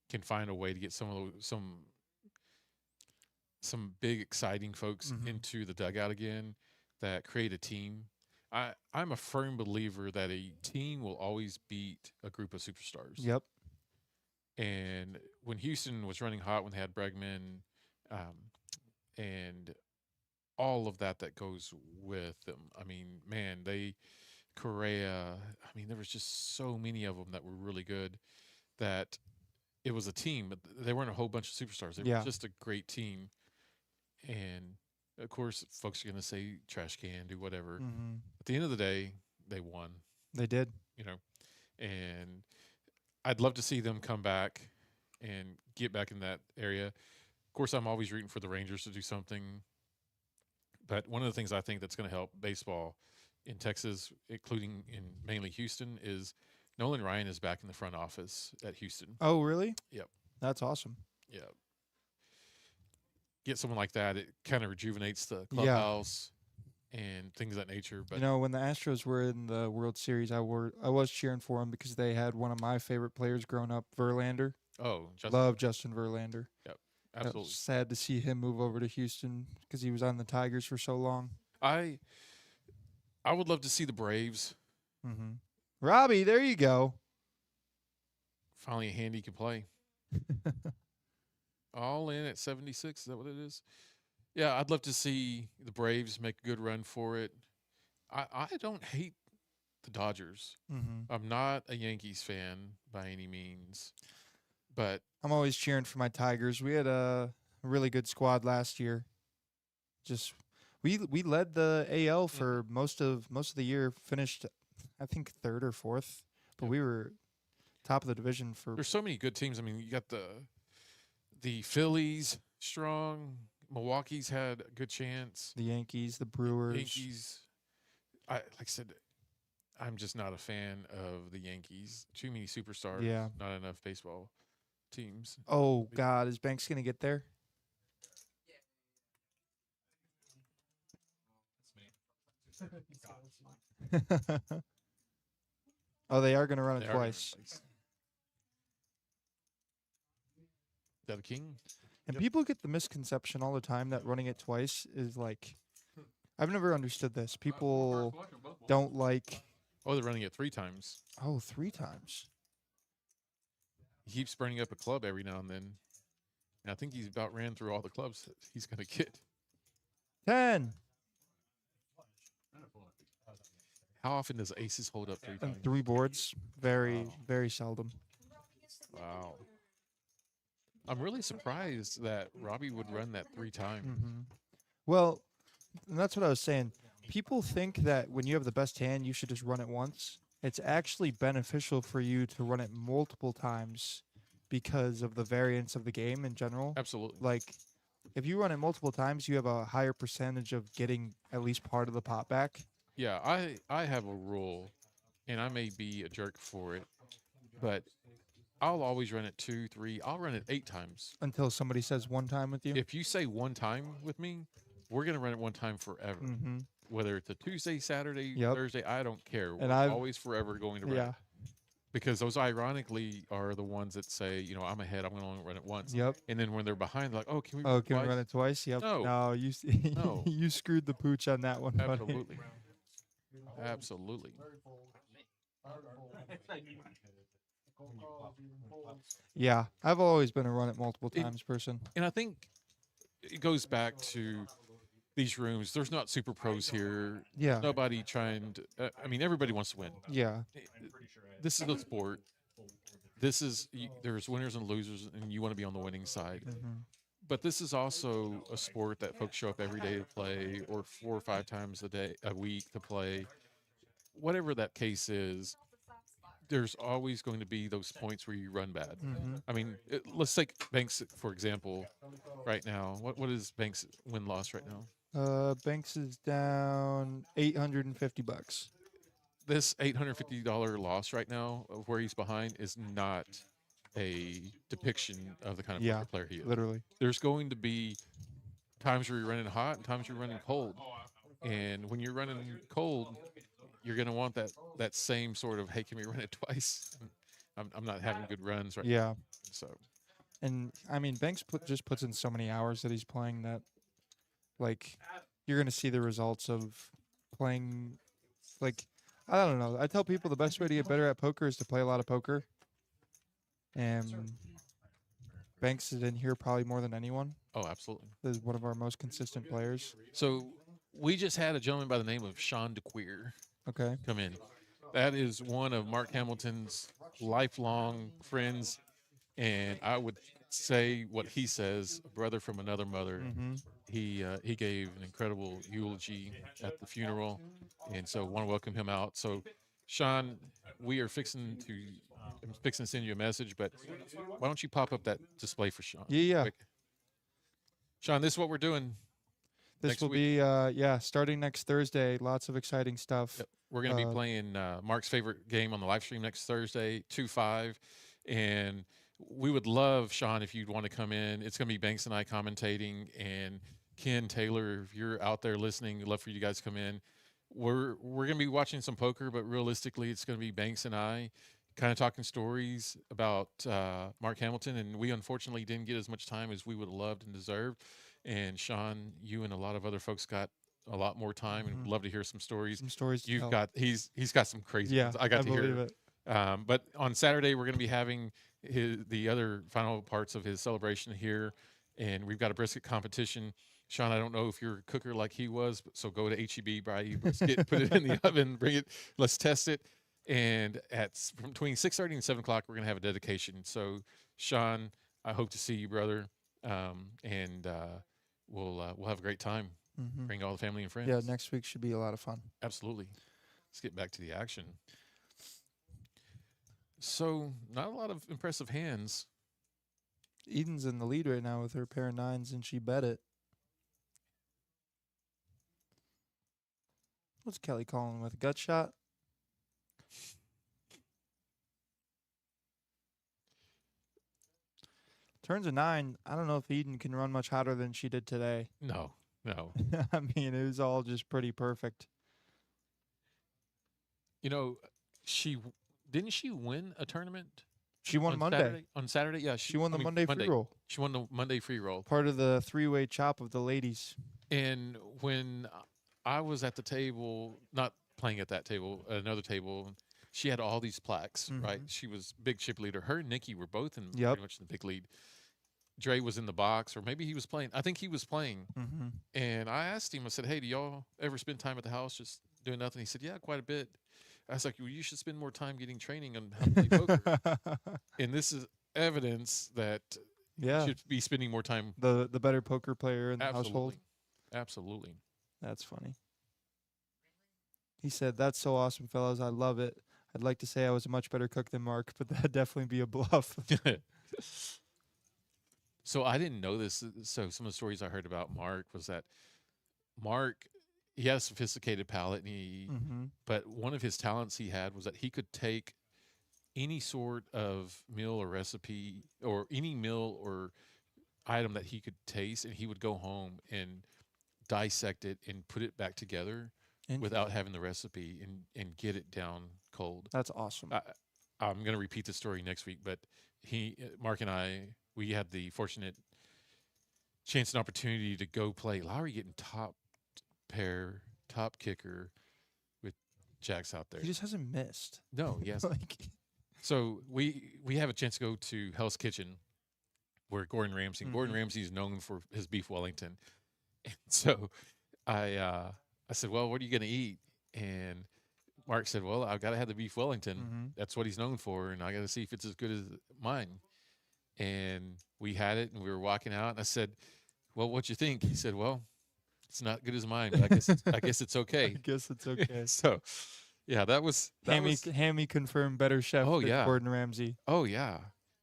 Speaker 2: can find a way to get some big exciting folks
Speaker 1: Mhm.
Speaker 2: into the dugout again that create a team. I'm a firm believer that a team will always beat a group of superstars.
Speaker 1: Yep.
Speaker 2: And when Houston was running hot, when they had Bregman, and all of that goes with them. I mean, man, Correa. I mean, there was just so many of them that were really good that it was a team, but they weren't a whole bunch of superstars. They
Speaker 1: Yeah.
Speaker 2: were just a great team. And of course, folks are going to say trash can, do whatever.
Speaker 1: Mm-hmm.
Speaker 2: At the end of the day, they won,
Speaker 1: They did.
Speaker 2: and I'd love to see them come back and get back in that area. Of course, I'm always rooting for the Rangers to do something. But one of the things I think that's going to help baseball in Texas, including in mainly Houston, is Nolan Ryan is back in the front office at Houston.
Speaker 1: Oh, really?
Speaker 2: Yep.
Speaker 1: That's awesome.
Speaker 2: Yeah. Get someone like that, it kind of rejuvenates the
Speaker 1: Yeah.
Speaker 2: clubhouse and things of that nature. But
Speaker 1: When the Astros were in the World Series, I was cheering for them because they had one of my favorite players growing up, Verlander. Love Justin Verlander. It
Speaker 2: absolutely.
Speaker 1: was sad to see him move over to Houston because he was on the Tigers for so long.
Speaker 2: I would love to see the Braves
Speaker 1: Mm-hmm. Robbie, there you go.
Speaker 2: finally a hand he can play. All in at 76. Is that what it is? Yeah, I'd love to see the Braves make a good run for it. I don't hate the Dodgers.
Speaker 1: Mm-hmm.
Speaker 2: I'm not a Yankees fan by any means, but
Speaker 1: I'm always cheering for my Tigers. We had a really good squad last year. We led the AL for most of the year. Finished, I think, 3rd or 4th, but
Speaker 2: Yep.
Speaker 1: we were top of the division for.
Speaker 2: there's so many good teams. I mean, you got the Phillies strong. Milwaukee's had a good chance.
Speaker 1: The Yankees, the Brewers.
Speaker 2: Yankees. Like I said, I'm just not a fan of the Yankees. Too many superstars.
Speaker 1: Yeah.
Speaker 2: Not enough baseball teams.
Speaker 1: Oh God, is Banks gonna get there? Oh, they are gonna run
Speaker 2: They
Speaker 1: it
Speaker 2: are gonna
Speaker 1: twice.
Speaker 2: replace. Is that a king?
Speaker 1: And people get the misconception all the time that running it twice is like. I've never understood this. People don't like.
Speaker 2: Oh, they're running it 3 times.
Speaker 1: Oh, 3 times.
Speaker 2: He keeps burning up a club every now and then. And I think he's about ran through all the clubs that he's going to get.
Speaker 1: 10
Speaker 2: How often does aces hold up 3 times?
Speaker 1: and 3 boards. Very,
Speaker 2: Wow.
Speaker 1: very seldom.
Speaker 2: Wow. I'm really surprised that Robbie would run that 3 times.
Speaker 1: Well, and that's what I was saying. People think that when you have the best hand, you should just run it once. It's actually beneficial for you to run it multiple times because of the variance of the game in general.
Speaker 2: Absolutely.
Speaker 1: Like, if you run it multiple times, you have a higher percentage of getting at least part of the pot back.
Speaker 2: Yeah, I have a rule, and I may be a jerk for it, but I'll always run it 2, 3. I'll run it 8 times.
Speaker 1: Until somebody says one time with you.
Speaker 2: If you say 1 time with me, we're gonna run it 1 time forever.
Speaker 1: Mm-hmm.
Speaker 2: Whether it's a Tuesday, Saturday,
Speaker 1: Yep.
Speaker 2: Thursday, I don't care.
Speaker 1: And
Speaker 2: We're
Speaker 1: I've-
Speaker 2: always forever going to run
Speaker 1: Yeah.
Speaker 2: it. Because those ironically are the ones that say, you know, I'm ahead, I'm going to only run it once.
Speaker 1: Yep.
Speaker 2: And then when they're behind, they're like, oh, can we
Speaker 1: Oh,
Speaker 2: run it
Speaker 1: can we
Speaker 2: twice?
Speaker 1: run it twice? Yep.
Speaker 2: No.
Speaker 1: No, you
Speaker 2: No.
Speaker 1: you screwed the pooch on that one, buddy.
Speaker 2: Absolutely. Absolutely.
Speaker 1: Yeah, I've always been a run it multiple
Speaker 2: It-
Speaker 1: times person.
Speaker 2: And I think it goes back to these rooms. There's not super pros here.
Speaker 1: Yeah.
Speaker 2: Nobody trying to, I mean, everybody wants to win.
Speaker 1: Yeah.
Speaker 2: This is the sport. There's winners and losers, and you want to be on the winning side.
Speaker 1: Mhm.
Speaker 2: But this is also a sport that folks show up every day to play, or 4 or 5 times a week to play. Whatever that case is, there's always going to be those points where you run bad.
Speaker 1: Mhm.
Speaker 2: I mean, let's take Banks for example. Right now, what is Banks' win loss right now?
Speaker 1: Banks is down $850.
Speaker 2: This $850 loss right now of where he's behind is not a depiction of the kind of
Speaker 1: Yeah,
Speaker 2: poker player he is.
Speaker 1: Literally.
Speaker 2: There's going to be times where you're running hot and times you're running cold. And when you're running cold, you're going to want that same sort of, hey, can we run it twice? I'm not having good runs right now.
Speaker 1: Yeah.
Speaker 2: So,
Speaker 1: And I mean, Banks just puts in so many hours that he's playing that, like, you're gonna see the results of playing. Like, I don't know. I tell people the best way to get better at poker is to play a lot of poker. And Banks is in here probably more than anyone.
Speaker 2: oh, absolutely.
Speaker 1: Is one of our most consistent players.
Speaker 2: So we just had a gentleman by the name of Sean DeQueer
Speaker 1: Okay.
Speaker 2: come in. That is one of Mark Hamilton's lifelong friends, and I would say what he says, a brother from another mother.
Speaker 1: Mm-hmm.
Speaker 2: He gave an incredible eulogy at the funeral, and so want to welcome him out. So, Sean, we are fixing to send you a message, but why don't you pop up that display for Sean?
Speaker 1: Yeah.
Speaker 2: Quick. Sean, this is what we're doing.
Speaker 1: This
Speaker 2: Next
Speaker 1: will
Speaker 2: week.
Speaker 1: be starting next Thursday. Lots of exciting stuff.
Speaker 2: Yep. We're going to be
Speaker 1: Uh,
Speaker 2: playing Mark's favorite game on the live stream next Thursday, 2-5. And we would love, Sean, if you'd want to come in. It's going to be Banks and I commentating. And Ken, Taylor, if you're out there listening, we'd love for you guys to come in. We're going to be watching some poker, but realistically, it's going to be Banks and I kind of talking stories about Mark Hamilton. And we unfortunately didn't get as much time as we would have loved and deserved. And Sean, you and a lot of other folks got a lot more time, and
Speaker 1: Mhm.
Speaker 2: would love to hear some stories.
Speaker 1: Some stories. To
Speaker 2: You've
Speaker 1: tell.
Speaker 2: got he's got some crazy
Speaker 1: Yeah.
Speaker 2: ones. I got to
Speaker 1: believe
Speaker 2: hear.
Speaker 1: it.
Speaker 2: But on Saturday we're going to be having the other final parts of his celebration here, and we've got a brisket competition. Sean, I don't know if you're a cooker like he was, so go to HEB, buy you a brisket, put it in the oven, bring it. Let's test it. And from between 6:30 and 7 o'clock, we're going to have a dedication. So, Sean, I hope to see you, brother, and we'll have a great time.
Speaker 1: Mhm.
Speaker 2: Bring all the family and friends.
Speaker 1: Yeah. Next week should be a lot of fun.
Speaker 2: Absolutely. Let's get back to the action. So, not a lot of impressive hands.
Speaker 1: Eden's in the lead right now with her pair of nines, and she bet it. What's Kelly calling with? Gut shot? Turns a 9. I don't know if Eden can run much hotter than she did today.
Speaker 2: No.
Speaker 1: I mean, it was all just pretty perfect.
Speaker 2: You know, didn't she win a tournament?
Speaker 1: She won
Speaker 2: on
Speaker 1: Monday.
Speaker 2: Saturday? On Saturday, yeah.
Speaker 1: She won the Monday free roll.
Speaker 2: She won the Monday free roll.
Speaker 1: Part of the three-way chop of the ladies.
Speaker 2: And when I was at the table, not playing at that table, at another table, she had all these plaques, right?
Speaker 1: Mhm.
Speaker 2: She was big chip leader. Her and Nikki were both in
Speaker 1: Yep.
Speaker 2: pretty much in the big lead. Dre was in the box, or maybe he was playing. I think he was playing.
Speaker 1: Mm-hmm.
Speaker 2: And I asked him, I said, hey, do y'all ever spend time at the house just doing nothing? He said, yeah, quite a bit. I was like, well, you should spend more time getting training on how to play poker. And this is evidence that
Speaker 1: Yeah.
Speaker 2: should be spending more time.
Speaker 1: The better poker player in the household.
Speaker 2: Absolutely.
Speaker 1: That's funny. He said, "That's so awesome, fellas. I love it. I'd like to say I was a much better cook than Mark, but that'd definitely be a bluff."
Speaker 2: So I didn't know this. So some of the stories I heard about Mark was that Mark, he has a sophisticated palate, and
Speaker 1: Mm-hmm.
Speaker 2: but one of his talents he had was that he could take any sort of meal or recipe or any meal or item that he could taste, and he would go home and dissect it and put it back together without having the recipe and get it down cold.
Speaker 1: That's awesome.
Speaker 2: I'm going to repeat the story next week, but Mark and I, we had the fortunate chance and opportunity to go play Lowry getting top pair, top kicker with Jax out there.
Speaker 1: He just hasn't missed.
Speaker 2: No, yes.
Speaker 1: Like,
Speaker 2: So we have a chance to go to Hell's Kitchen, where Gordon Ramsay. Gordon Ramsay is known for his beef Wellington, and so I said, "Well, what are you going to eat?" And Mark said, "Well, I've got to have the beef Wellington. That's what he's known for, and I got to see if it's as good as mine." And we had it, and we were walking out, and I said, "Well, what'd you think?" He said, "Well, it's not good as mine, but I guess it's okay."
Speaker 1: I guess it's okay.
Speaker 2: So, yeah, that was
Speaker 1: Hammy confirmed better chef
Speaker 2: Oh,
Speaker 1: than
Speaker 2: yeah.
Speaker 1: Gordon Ramsay.
Speaker 2: Oh yeah,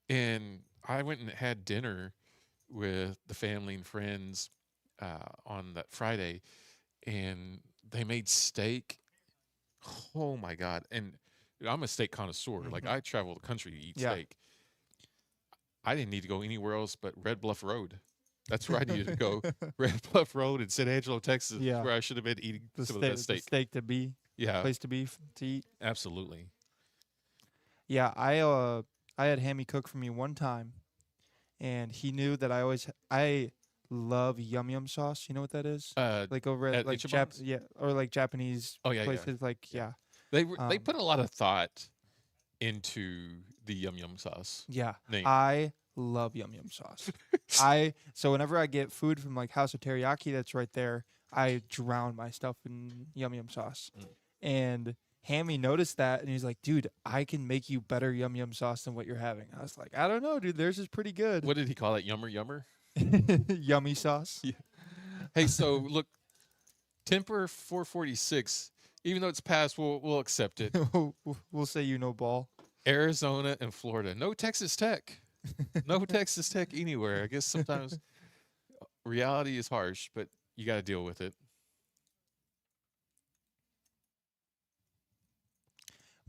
Speaker 2: and I went and had dinner with the family and friends on that Friday, and they made steak. Oh my God! And I'm a steak connoisseur. Like I travel the country to eat steak. I didn't need to go anywhere else but Red Bluff Road. That's where I needed to go. Red Bluff Road in San Angelo, Texas,
Speaker 1: Yeah.
Speaker 2: where I should have been eating some of that
Speaker 1: The
Speaker 2: steak.
Speaker 1: steak to be,
Speaker 2: Yeah,
Speaker 1: place to be to eat.
Speaker 2: absolutely.
Speaker 1: Yeah, I had Hammy cook for me one time, and he knew that I love yum yum sauce. You know what that is? Like over at like
Speaker 2: Ichiban's?
Speaker 1: or like Japanese
Speaker 2: Oh yeah, yeah.
Speaker 1: places. Like yeah,
Speaker 2: They put a lot of thought into the yum yum sauce.
Speaker 1: yeah.
Speaker 2: Name.
Speaker 1: I love yum yum sauce. So whenever I get food from like House of Teriyaki that's right there, I drown my stuff in yum yum sauce. And Hammy noticed that and he's like, "Dude, I can make you better yum yum sauce than what you're having." I was like, "I don't know, dude. Theirs is pretty good."
Speaker 2: What did he call it? Yummer?
Speaker 1: Yummy sauce.
Speaker 2: Yeah. Hey, so look, Temper 446. Even though it's passed, we'll accept it.
Speaker 1: We'll say you know ball.
Speaker 2: Arizona and Florida. No Texas Tech. No Texas Tech anywhere. I guess sometimes reality is harsh, but you got to deal with it.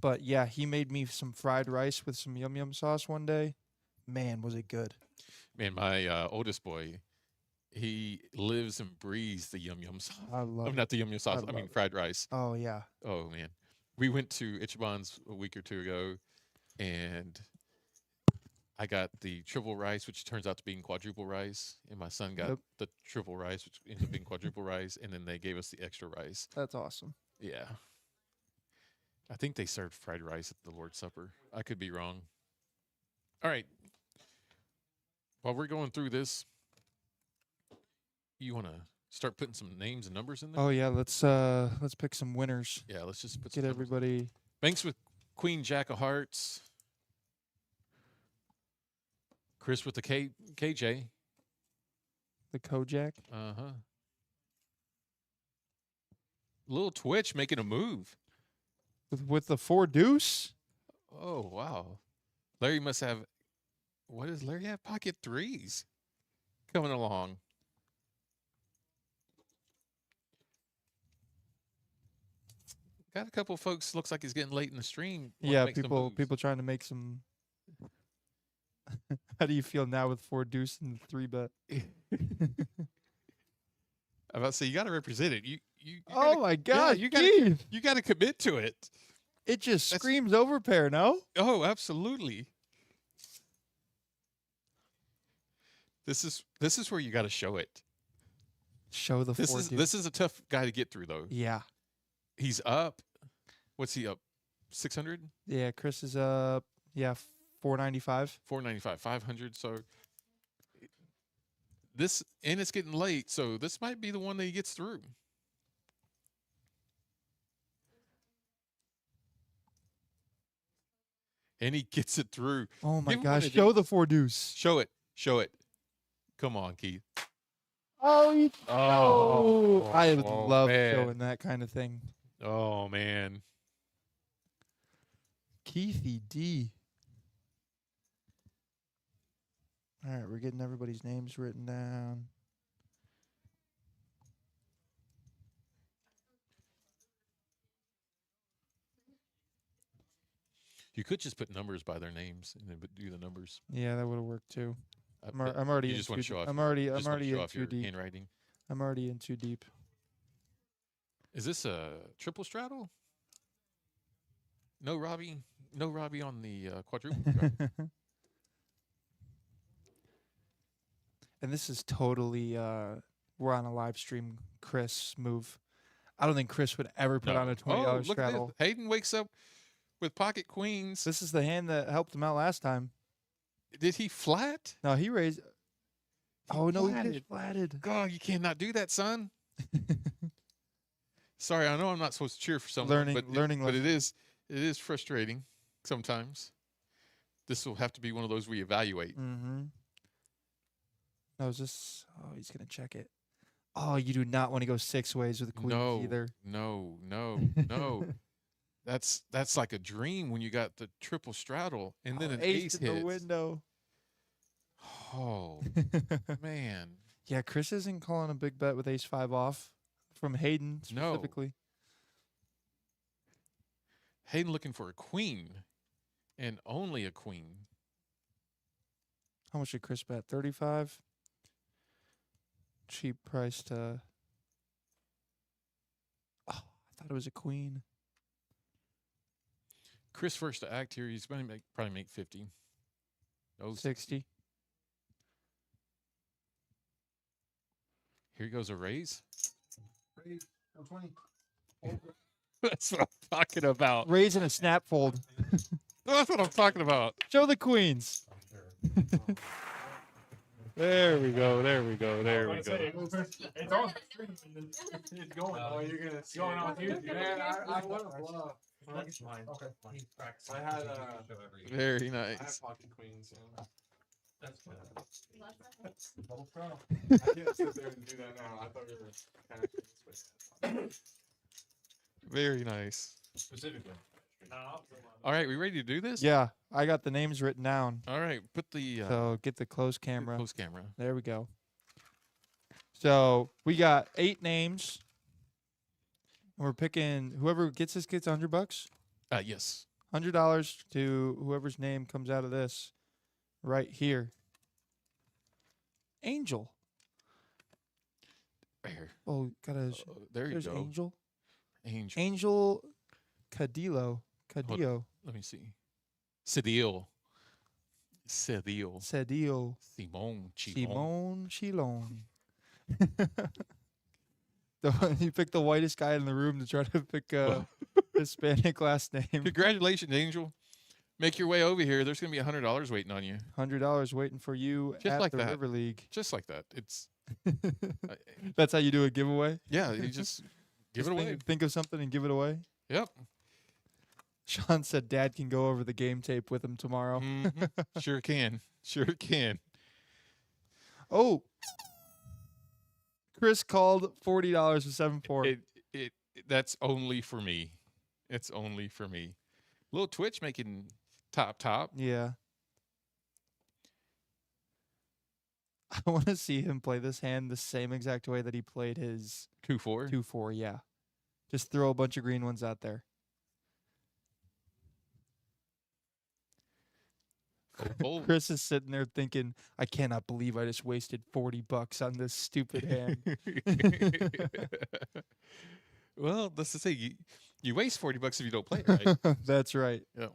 Speaker 1: But yeah, he made me some fried rice with some yum yum sauce one day. Man, was it good.
Speaker 2: Man, my oldest boy, he lives and breathes the yum yum sauce.
Speaker 1: I love
Speaker 2: Not the yum yum sauce. I mean
Speaker 1: it.
Speaker 2: fried rice.
Speaker 1: Oh yeah.
Speaker 2: Oh man, we went to Ichiban's a week or two ago, and I got the triple rice, which turns out to being quadruple rice, and my son got the triple rice, which ended up being quadruple rice, and then they gave us the extra rice.
Speaker 1: That's awesome.
Speaker 2: Yeah, I think they served fried rice at the Lord's Supper. I could be wrong. All right, while we're going through this, you want to start putting some names and numbers in there?
Speaker 1: Oh yeah, let's pick some winners.
Speaker 2: Yeah, let's just put
Speaker 1: Get
Speaker 2: some numbers.
Speaker 1: everybody.
Speaker 2: Banks with Queen Jack of Hearts. Chris with the KJ.
Speaker 1: The Kojak.
Speaker 2: Uh-huh. Little Twitch making a move.
Speaker 1: With the 4 deuce.
Speaker 2: Oh, wow. Larry must have, what does Larry have? Pocket threes coming along. Got a couple folks, looks like he's getting late in the stream.
Speaker 1: Yeah, people trying to make some. How do you feel now with 4 deuce and 3 bet?
Speaker 2: I'm about to say, you got to represent it. You
Speaker 1: Oh my God,
Speaker 2: you got to commit to it.
Speaker 1: It just screams overpair, no?
Speaker 2: Oh, absolutely. This is where you got to show it.
Speaker 1: Show the 4 deuce.
Speaker 2: This is a tough guy to get through though.
Speaker 1: Yeah.
Speaker 2: He's up. What's he up? 600?
Speaker 1: Yeah, Chris is up. Yeah, 495.
Speaker 2: 495, 500. So this, and it's getting late, so this might be the one that he gets through. And he gets it through.
Speaker 1: Oh my
Speaker 2: Give him one
Speaker 1: gosh,
Speaker 2: of
Speaker 1: show
Speaker 2: these.
Speaker 1: the 4 deuce.
Speaker 2: Show it. Show it. Come on, Keith.
Speaker 1: Oh,
Speaker 2: Oh,
Speaker 1: I
Speaker 2: oh,
Speaker 1: love
Speaker 2: man.
Speaker 1: showing that kind of thing.
Speaker 2: Oh, man.
Speaker 1: Keithy D. All right, we're getting everybody's names written down.
Speaker 2: You could just put numbers by their names and then do the numbers.
Speaker 1: Yeah, that would have worked too. I'm
Speaker 2: But
Speaker 1: already
Speaker 2: you
Speaker 1: in
Speaker 2: just want
Speaker 1: too
Speaker 2: to show
Speaker 1: deep.
Speaker 2: off.
Speaker 1: I'm
Speaker 2: your-
Speaker 1: already
Speaker 2: just wanna
Speaker 1: in
Speaker 2: show off
Speaker 1: too
Speaker 2: your
Speaker 1: deep.
Speaker 2: handwriting.
Speaker 1: I'm already in too deep.
Speaker 2: Is this a triple straddle? No Robbie. No Robbie on the quadruple. straddle?
Speaker 1: And this is totally we're on a live stream Chris move. I don't think Chris would ever put on a $20
Speaker 2: Oh, look at
Speaker 1: straddle.
Speaker 2: this. Hayden wakes up with pocket queens.
Speaker 1: This is the hand that helped him out last time.
Speaker 2: Did he flat?
Speaker 1: No, he raised. Oh no, he
Speaker 2: flatted.
Speaker 1: just flatted.
Speaker 2: God, you cannot do that, son. Sorry, I know I'm not supposed to cheer for someone,
Speaker 1: Learning-
Speaker 2: but
Speaker 1: learning
Speaker 2: but it is frustrating sometimes. This will have to be one of those we evaluate.
Speaker 1: Mm-hmm. No, is this? Oh, he's gonna check it. Oh, you do not want to go 6 ways with a queen either.
Speaker 2: No. That's like a dream when you got the triple straddle and then
Speaker 1: Oh,
Speaker 2: an
Speaker 1: ace
Speaker 2: ace
Speaker 1: in the
Speaker 2: hits.
Speaker 1: window.
Speaker 2: Oh man,
Speaker 1: Yeah, Chris isn't calling a big bet with ace 5 off from Hayden
Speaker 2: No.
Speaker 1: specifically.
Speaker 2: Hayden looking for a queen, and only a queen.
Speaker 1: How much did Chris bet? 35. Cheap price to. Oh, I thought it was a queen.
Speaker 2: Chris first to act here. He's going to probably make 50. No,
Speaker 1: 60.
Speaker 2: Here goes a raise.
Speaker 5: Raise, no 20.
Speaker 2: That's what I'm talking about.
Speaker 1: Raise and a snap fold.
Speaker 2: That's what I'm talking about.
Speaker 1: Show the queens.
Speaker 2: There we go. There we go. There we
Speaker 4: It's
Speaker 2: go.
Speaker 4: on the stream. It's going.
Speaker 5: Oh, you're gonna see
Speaker 4: Going
Speaker 5: it.
Speaker 4: on here.
Speaker 5: Man, I want to bluff.
Speaker 4: That's fine. Okay.
Speaker 5: I had
Speaker 2: Very
Speaker 5: I had
Speaker 2: nice.
Speaker 5: pocket queens. Yeah.
Speaker 4: That's good.
Speaker 5: I can't sit there and do that now. I thought we were kind of.
Speaker 2: Very nice.
Speaker 4: Specifically.
Speaker 2: All right, we ready to do this?
Speaker 1: Yeah, I got the names written down.
Speaker 2: All right, put the
Speaker 1: So get the close camera.
Speaker 2: close camera.
Speaker 1: There we go. So we got 8 names. And we're picking whoever gets this gets $100.
Speaker 2: Yes.
Speaker 1: $100 to whoever's name comes out of this right here. Angel.
Speaker 2: There.
Speaker 1: Oh, gotta.
Speaker 2: There you
Speaker 1: There's
Speaker 2: go.
Speaker 1: Angel.
Speaker 2: Angel.
Speaker 1: Angel Cadillo. Cadillo.
Speaker 2: Let me see. Cedillo. Cedillo.
Speaker 1: Cedillo.
Speaker 2: Simone. Chilon.
Speaker 1: Simone Chilon. You picked the whitest guy in the room to try to pick a Hispanic last name.
Speaker 2: Congratulations, Angel. Make your way over here. There's going to be $100 waiting on you.
Speaker 1: $100 waiting for you
Speaker 2: Just
Speaker 1: at
Speaker 2: like
Speaker 1: the
Speaker 2: that.
Speaker 1: River League.
Speaker 2: Just like that. It's
Speaker 1: That's how you do a giveaway?
Speaker 2: yeah, you just give
Speaker 1: Just
Speaker 2: it away.
Speaker 1: Think of something and give it away?
Speaker 2: Yep.
Speaker 1: Sean said Dad can go over the game tape with him tomorrow.
Speaker 2: Mhm. Sure can. Sure can.
Speaker 1: Oh. Chris called $40 for 7-4.
Speaker 2: It that's only for me. It's only for me. Little Twitch making top.
Speaker 1: Yeah. I want to see him play this hand the same exact way that he played his
Speaker 2: 2-4.
Speaker 1: 2-4. Yeah. Just throw a bunch of green ones out there.
Speaker 2: Oh,
Speaker 1: Chris is sitting there thinking, I cannot believe I just wasted $40 on this stupid hand.
Speaker 2: Well, that's the thing. You waste $40 if you don't play it, right?
Speaker 1: That's right.
Speaker 2: Yeah.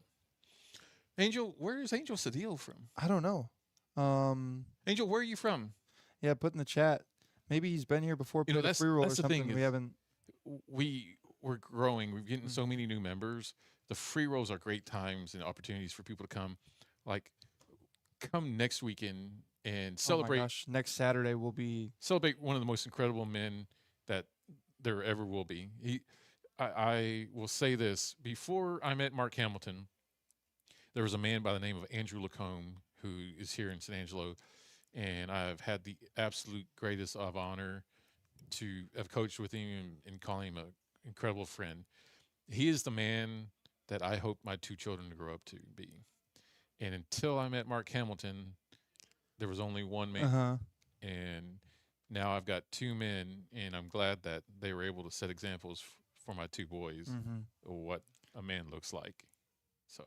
Speaker 2: Angel, where is Angel Cedillo from?
Speaker 1: I don't know.
Speaker 2: Angel, where are you from?
Speaker 1: Yeah, put in the chat. Maybe he's been here before.
Speaker 2: You know,
Speaker 1: Played a
Speaker 2: that's-
Speaker 1: free roll or
Speaker 2: that's the
Speaker 1: something.
Speaker 2: thing
Speaker 1: We
Speaker 2: is-
Speaker 1: haven't.
Speaker 2: We're growing. We're getting
Speaker 1: Mm.
Speaker 2: so many new members. The free rolls are great times and opportunities for people to come. Like, come next weekend and
Speaker 1: Oh my
Speaker 2: celebrate
Speaker 1: gosh! Next Saturday will be.
Speaker 2: celebrate one of the most incredible men that there ever will be. I will say this: before I met Mark Hamilton, there was a man by the name of Andrew Lacombe who is here in San Angelo. and I've had the absolute greatest of honor to have coached with him and call him an incredible friend. He is the man that I hope my two children to grow up to be. And until I met Mark Hamilton, there was only one man.
Speaker 1: Uh-huh.
Speaker 2: And now I've got two men, and I'm glad that they were able to set examples for my two boys
Speaker 1: Mm-hmm.
Speaker 2: of what a man looks like. So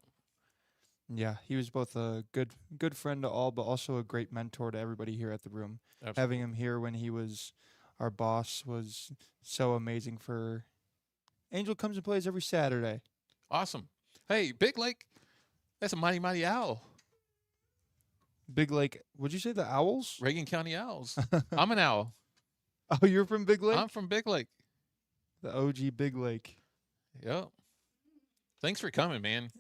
Speaker 1: Yeah, he was both a good friend to all, but also a great mentor to everybody here at the room.
Speaker 2: absolutely.
Speaker 1: Having him here when he was our boss was so amazing. For Angel comes and plays every Saturday.
Speaker 2: Awesome. Hey, Big Lake, that's a mighty, mighty owl.
Speaker 1: Big Lake. Would you say the Owls?
Speaker 2: Reagan County Owls. I'm an owl.
Speaker 1: Oh, you're from Big Lake?
Speaker 2: I'm from Big Lake.
Speaker 1: The OG Big Lake.
Speaker 2: Yep. Thanks for coming, man.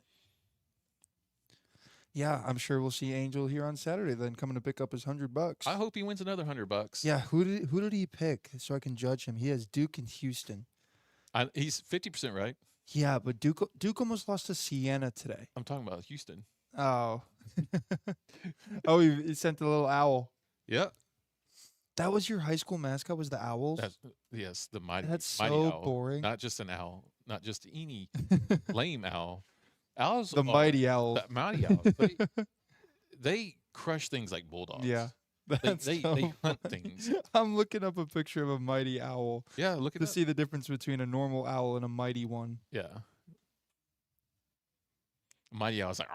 Speaker 1: Yeah, I'm sure we'll see Angel here on Saturday then coming to pick up his $100.
Speaker 2: I hope he wins another $100.
Speaker 1: Yeah, who did he pick so I can judge him? He has Duke and Houston.
Speaker 2: He's 50% right.
Speaker 1: Yeah, but Duke almost lost to Siena today.
Speaker 2: I'm talking about Houston.
Speaker 1: Oh. Oh, he sent the little owl.
Speaker 2: Yep.
Speaker 1: That was your high school mascot, was the Owls?
Speaker 2: Yes, the mighty,
Speaker 1: That's
Speaker 2: mighty
Speaker 1: so
Speaker 2: owl.
Speaker 1: boring.
Speaker 2: Not just an owl, not just any lame owl. Owls
Speaker 1: The
Speaker 2: are-
Speaker 1: mighty owl.
Speaker 2: The mighty owls. They crush things like bulldogs.
Speaker 1: Yeah.
Speaker 2: They
Speaker 1: That's
Speaker 2: they,
Speaker 1: so
Speaker 2: they hunt
Speaker 1: funny.
Speaker 2: things.
Speaker 1: I'm looking up a picture of a mighty owl
Speaker 2: Yeah, look at
Speaker 1: to
Speaker 2: that.
Speaker 1: see the difference between a normal owl and a mighty one.
Speaker 2: Yeah. Mighty owl's like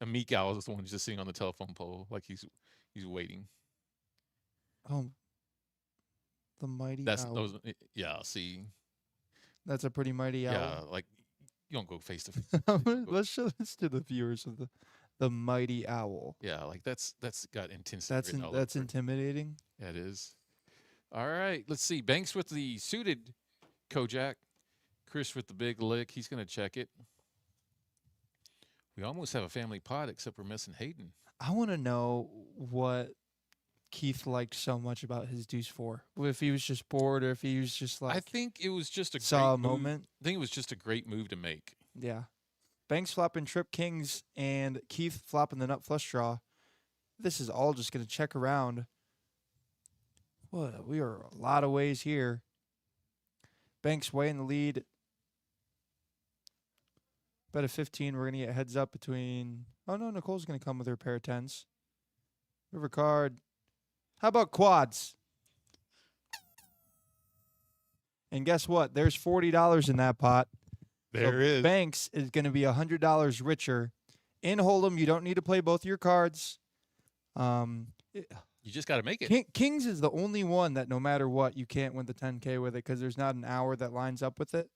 Speaker 2: a meek owl is the one who's just sitting on the telephone pole like he's waiting.
Speaker 1: Oh, the mighty
Speaker 2: That's
Speaker 1: owl.
Speaker 2: those. Yeah. See.
Speaker 1: That's a pretty mighty
Speaker 2: Yeah.
Speaker 1: owl.
Speaker 2: Like you don't go face to face.
Speaker 1: Let's show this to the viewers of the mighty owl.
Speaker 2: Yeah. Like that's got intensity.
Speaker 1: That's
Speaker 2: written all
Speaker 1: that's
Speaker 2: over it.
Speaker 1: intimidating.
Speaker 2: Yeah, it is. All right. Let's see. Banks with the suited Kojak. Chris with the big lick. He's going to check it. We almost have a family pot, except we're missing Hayden.
Speaker 1: I want to know what Keith liked so much about his deuce four. If he was just bored, or if he was just like
Speaker 2: I think it was just a
Speaker 1: saw a
Speaker 2: great move.
Speaker 1: moment.
Speaker 2: I think it was just a great move to make.
Speaker 1: Yeah. Banks flopping trip kings and Keith flopping the nut flush draw. This is all just going to check around. Well, we are a lot of ways here. Banks way in the lead. Bet at 15, we're going to get heads up between... Oh, no, Nicole's going to come with her pair of tens. River card. How about quads? And guess what? There's $40 in that pot.
Speaker 2: There
Speaker 1: So
Speaker 2: is.
Speaker 1: Banks is going to be $100 richer. In Hold'em, you don't need to play both your cards.
Speaker 2: You just got to make it.
Speaker 1: Kings is the only one that no matter what, you can't win the 10K with it because there's not an hour that lines up with it.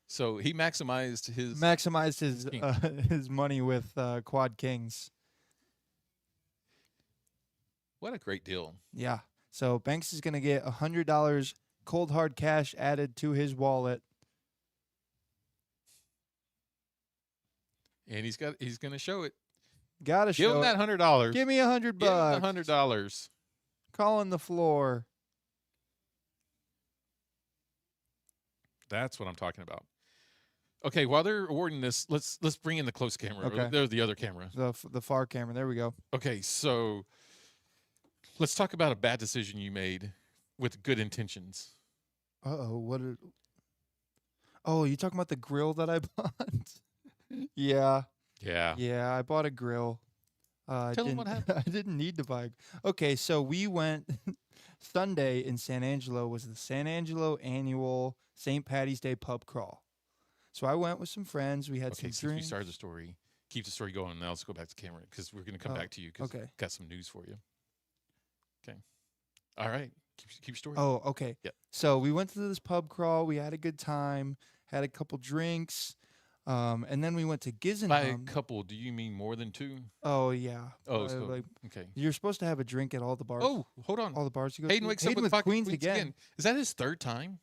Speaker 2: So he maximized his.
Speaker 1: Maximized his
Speaker 2: King.
Speaker 1: his money with quad kings.
Speaker 2: What a great deal.
Speaker 1: Yeah. So Banks is going to get $100 cold hard cash added to his wallet.
Speaker 2: And he's going to show it.
Speaker 1: Gotta
Speaker 2: Give
Speaker 1: show
Speaker 2: him
Speaker 1: it.
Speaker 2: that $100.
Speaker 1: Give me $100
Speaker 2: Give him
Speaker 1: bucks.
Speaker 2: the $100.
Speaker 1: Calling the floor.
Speaker 2: That's what I'm talking about. Okay, while they're awarding this, let's bring in the close camera.
Speaker 1: Okay.
Speaker 2: There's the other camera.
Speaker 1: The far camera. There we go.
Speaker 2: Okay, so let's talk about a bad decision you made with good intentions.
Speaker 1: Uh-oh. Oh, you talking about the grill that I bought? Yeah.
Speaker 2: Yeah.
Speaker 1: Yeah, I bought a grill.
Speaker 2: Tell 'em what happened.
Speaker 1: I didn't need to buy. Okay, so we went Sunday in San Angelo was the San Angelo annual St. Patty's Day pub crawl. So I went with some friends. We had
Speaker 2: Okay,
Speaker 1: some
Speaker 2: since we
Speaker 1: drinks.
Speaker 2: started the story, keep the story going. Now let's go back to camera because we're going to come
Speaker 1: Oh,
Speaker 2: back to you because
Speaker 1: okay.
Speaker 2: got some news for you. Okay. All right. Keep your story.
Speaker 1: Oh, okay.
Speaker 2: Yep.
Speaker 1: So we went to this pub crawl. We had a good time. Had a couple drinks. And then we went to
Speaker 2: By a
Speaker 1: Gizzenham.
Speaker 2: couple, do you mean more than two?
Speaker 1: Oh yeah.
Speaker 2: Oh, so,
Speaker 1: like
Speaker 2: okay.
Speaker 1: you're supposed to have a drink at all the bars.
Speaker 2: Oh, hold on.
Speaker 1: all the bars you go
Speaker 2: Hayden
Speaker 1: to.
Speaker 2: wakes up
Speaker 1: Hayden
Speaker 2: with,
Speaker 1: with
Speaker 2: fucking
Speaker 1: Queens again.
Speaker 2: Is that his third time?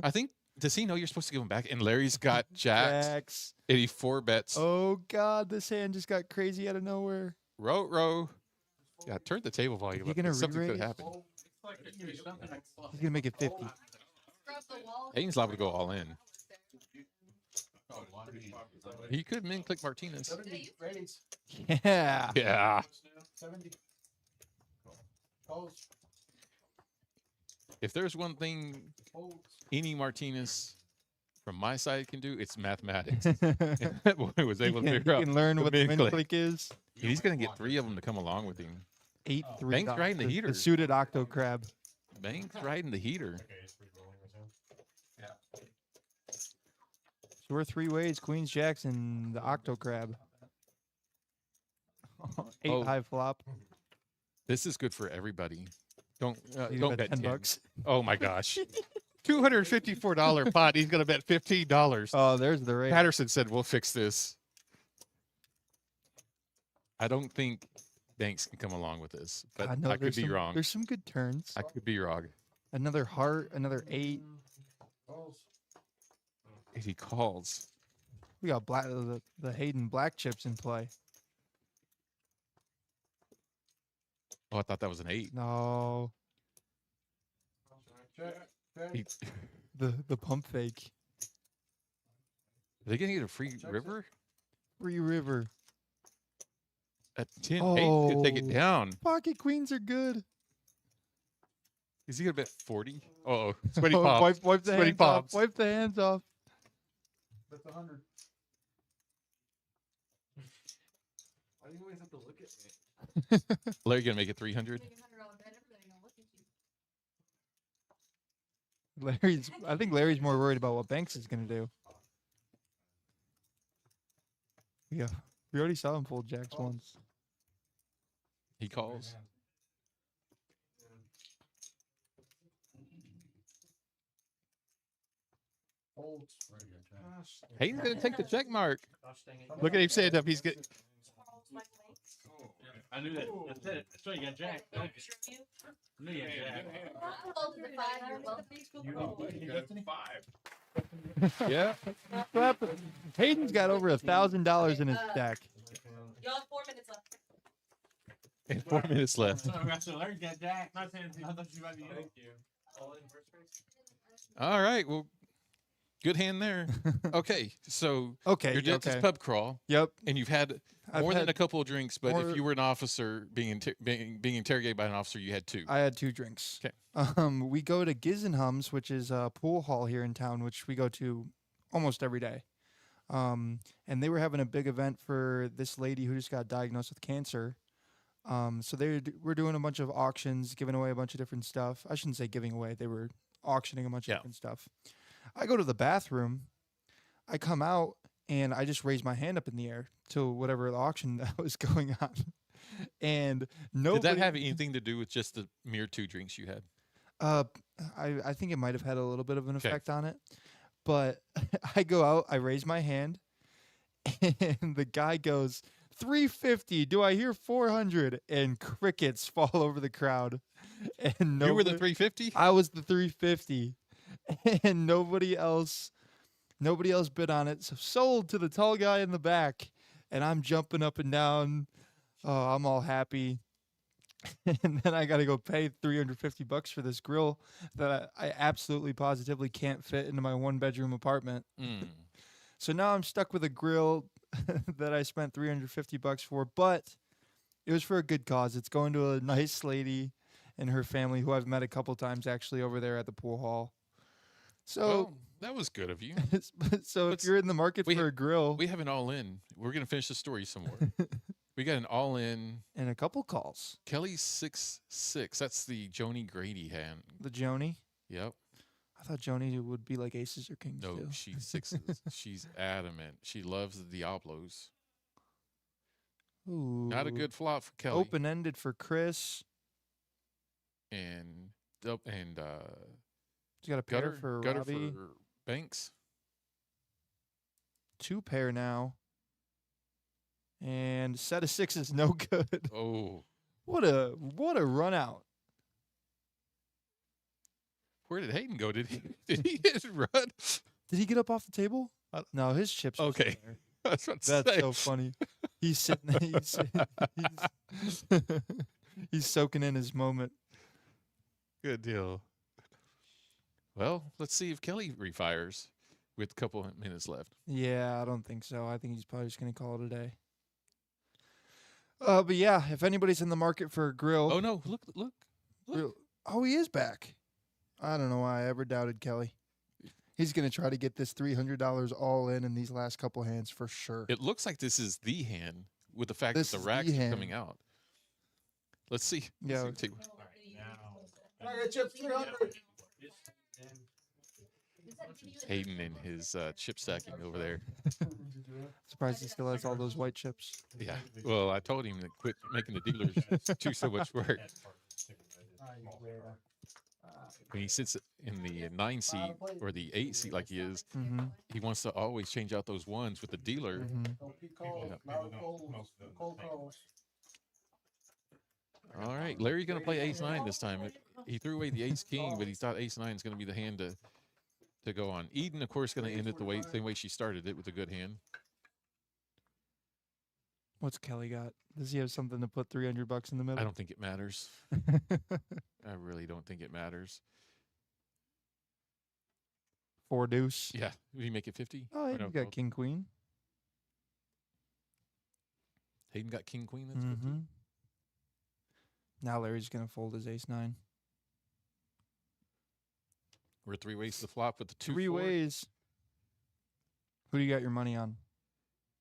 Speaker 2: I think. Does he know you're supposed to give him back? And Larry's got jacks.
Speaker 1: Jacks.
Speaker 2: 84 bets.
Speaker 1: Oh God, this hand just got crazy out of nowhere.
Speaker 2: Row. Yeah, turn the table volume
Speaker 1: You
Speaker 2: up.
Speaker 1: gonna
Speaker 2: 'cause something
Speaker 1: re-rate
Speaker 2: could
Speaker 1: it?
Speaker 2: happen.
Speaker 1: He's gonna make it 50.
Speaker 2: Hayden's liable to go all in. He could min click Martinez.
Speaker 5: 70 raise.
Speaker 1: Yeah.
Speaker 2: Yeah.
Speaker 5: 70. Calls.
Speaker 2: If there's one thing
Speaker 5: Folds.
Speaker 2: any Martinez from my side can do, it's mathematics. That boy was able to
Speaker 1: He
Speaker 2: figure out.
Speaker 1: can learn
Speaker 2: the
Speaker 1: what the
Speaker 2: min
Speaker 1: min
Speaker 2: click.
Speaker 1: click is.
Speaker 2: And he's going to get 3 of them to come along with him.
Speaker 1: 8-3.
Speaker 2: Banks
Speaker 1: dog.
Speaker 2: riding the heater.
Speaker 1: The suited octo crab.
Speaker 2: Banks riding the heater.
Speaker 4: Okay, it's free rolling with him.
Speaker 1: So we're 3 ways: Queens, Jacks, and the octo crab. 8
Speaker 2: Oh.
Speaker 1: high flop.
Speaker 2: This is good for everybody. Don't
Speaker 1: You
Speaker 2: don't
Speaker 1: bet
Speaker 2: bet
Speaker 1: 10
Speaker 2: 10.
Speaker 1: bucks.
Speaker 2: Oh my gosh. $254 pot. He's going to bet $15.
Speaker 1: Oh, there's the rate.
Speaker 2: Patterson said, "We'll fix this." I don't think Banks can come along with this, but
Speaker 1: God, no,
Speaker 2: I could
Speaker 1: there's
Speaker 2: be
Speaker 1: some-
Speaker 2: wrong.
Speaker 1: There's some good turns.
Speaker 2: I could be wrong.
Speaker 1: Another heart, another 8.
Speaker 5: Calls.
Speaker 2: If he calls,
Speaker 1: We got the Hayden black chips in play.
Speaker 2: oh, I thought that was an 8.
Speaker 1: No,
Speaker 5: Check. Check.
Speaker 2: He,
Speaker 1: the pump fake.
Speaker 2: are they going to get a free river?
Speaker 1: Free river.
Speaker 2: At 10-8 to take it
Speaker 1: Oh.
Speaker 2: down.
Speaker 1: Pocket queens are good.
Speaker 2: Is he going to bet 40? Oh, sweaty
Speaker 1: Oh,
Speaker 2: pops.
Speaker 1: wipe the
Speaker 2: Sweaty
Speaker 1: hands off.
Speaker 2: pops.
Speaker 1: Wipe the hands off.
Speaker 5: That's 100. Why do you always have to look at me?
Speaker 2: Larry going to make it 300?
Speaker 1: I think Larry's more worried about what Banks is going to do. Yeah, we already saw him fold jacks once.
Speaker 2: He calls.
Speaker 5: Folds.
Speaker 2: Hayden's going to take the check mark. Look at him stand up. He's good.
Speaker 3: I knew that. That's it. That's right. You got Jack. I knew you had Jack.
Speaker 2: Yeah.
Speaker 1: Hayden's got over $1,000 in his stack.
Speaker 6: You have 4 minutes left.
Speaker 2: And 4 minutes left.
Speaker 3: So Larry got Jack. I thought you might be. Thank you. All in first race.
Speaker 2: All right. Well, good hand there. Okay. So
Speaker 1: Okay.
Speaker 2: you're just
Speaker 1: okay.
Speaker 2: pub crawl,
Speaker 1: Yep.
Speaker 2: and you've had
Speaker 1: I've
Speaker 2: more than
Speaker 1: had-
Speaker 2: a couple of drinks, but
Speaker 1: more-
Speaker 2: if you were an officer being interrogated by an officer, you had 2.
Speaker 1: I had 2 drinks.
Speaker 2: 'Kay.
Speaker 1: We go to Gizenhums, which is a pool hall here in town, which we go to almost every day. And they were having a big event for this lady who just got diagnosed with cancer. So we're doing a bunch of auctions, giving away a bunch of different stuff. I shouldn't say giving away; they were auctioning a bunch of
Speaker 2: Yeah.
Speaker 1: different stuff. I go to the bathroom. I come out and I just raise my hand up in the air to whatever the auction that was going on. And nobody.
Speaker 2: Did that have anything to do with just the mere 2 drinks you had?
Speaker 1: I think it might have had a little bit of an
Speaker 2: 'Kay.
Speaker 1: effect on it. But I go out, I raise my hand, and the guy goes, 350. Do I hear 400? And crickets fall over the crowd. And
Speaker 2: You were the
Speaker 1: nobody-
Speaker 2: 350?
Speaker 1: I was the 350. And nobody else bid on it. So sold to the tall guy in the back. And I'm jumping up and down. Oh, I'm all happy. And then I got to go pay $350 for this grill that I absolutely positively can't fit into my 1-bedroom apartment.
Speaker 2: Mm.
Speaker 1: So now I'm stuck with a grill that I spent $350 for, but it was for a good cause. It's going to a nice lady and her family who I've met a couple times actually over there at the pool hall. So
Speaker 2: Well, that was good of you.
Speaker 1: so if
Speaker 2: let's-
Speaker 1: you're in the market
Speaker 2: we-
Speaker 1: for a grill
Speaker 2: We have an all-in. We're going to finish the story somewhere. We got an all-in.
Speaker 1: and a couple calls,
Speaker 2: Kelly's 6-6. That's the Joni Grady hand.
Speaker 1: the Joni.
Speaker 2: Yep.
Speaker 1: I thought Joni would be like aces or kings
Speaker 2: No,
Speaker 1: too.
Speaker 2: she's 6s. She's adamant. She loves the Diablos.
Speaker 1: Ooh.
Speaker 2: Not a good flop for Kelly.
Speaker 1: Open-ended for Chris.
Speaker 2: And
Speaker 1: He's got a pair
Speaker 2: gutter
Speaker 1: for
Speaker 2: gutter
Speaker 1: Robbie.
Speaker 2: for Banks.
Speaker 1: 2 pair now. And set of 6 is no good.
Speaker 2: Oh,
Speaker 1: What a run out.
Speaker 2: where did Hayden go? Did he just run?
Speaker 1: Did he get up off the table? No, his chips. are still
Speaker 2: Okay.
Speaker 1: there.
Speaker 2: I was about to
Speaker 1: That's
Speaker 2: say.
Speaker 1: so funny. He's sitting there. He's soaking in his moment.
Speaker 2: Good deal. Well, let's see if Kelly refires. with a couple of minutes left.
Speaker 1: Yeah, I don't think so. I think he's probably just going to call it a day. But yeah, if anybody's in the market for a grill.
Speaker 2: Oh no! Look!
Speaker 1: grill- Oh, he is back. I don't know why I ever doubted Kelly. He's going to try to get this $300 all in these last couple hands for sure.
Speaker 2: It looks like this is the hand with the fact
Speaker 1: This
Speaker 2: that
Speaker 1: is
Speaker 2: the racks
Speaker 1: the
Speaker 2: are
Speaker 1: hand.
Speaker 2: coming out. Let's see.
Speaker 1: Yeah.
Speaker 2: Let's see.
Speaker 4: Now.
Speaker 5: I got chips 300.
Speaker 2: Hayden and his chip stacking over there.
Speaker 1: Surprised he still has all those white chips.
Speaker 2: Yeah. Well, I told him to quit making the dealers do so much work. When he sits in the 9 seat or the 8 seat like he is,
Speaker 1: Mm-hmm.
Speaker 2: he wants to always change out those ones with the dealer. All right, Larry's going to play ace-9 this time. He threw away the ace-king, but he thought ace-9 is going to be the hand to go on. Eden, of course, going to end it the same way she started it with a good hand.
Speaker 1: What's Kelly got? Does he have something to put $300 in the middle?
Speaker 2: I don't think it matters. I really don't think it matters.
Speaker 1: 4 deuce.
Speaker 2: Yeah, would he make it 50?
Speaker 1: Oh,
Speaker 2: Or
Speaker 1: you
Speaker 2: no,
Speaker 1: got
Speaker 2: well,
Speaker 1: king queen.
Speaker 2: Hayden got king queen. That's good.
Speaker 1: Mm-hmm. Now Larry's gonna fold his ace-9.
Speaker 2: We're 3 ways to the flop with the 2
Speaker 1: 3 ways. Who do you got your money on?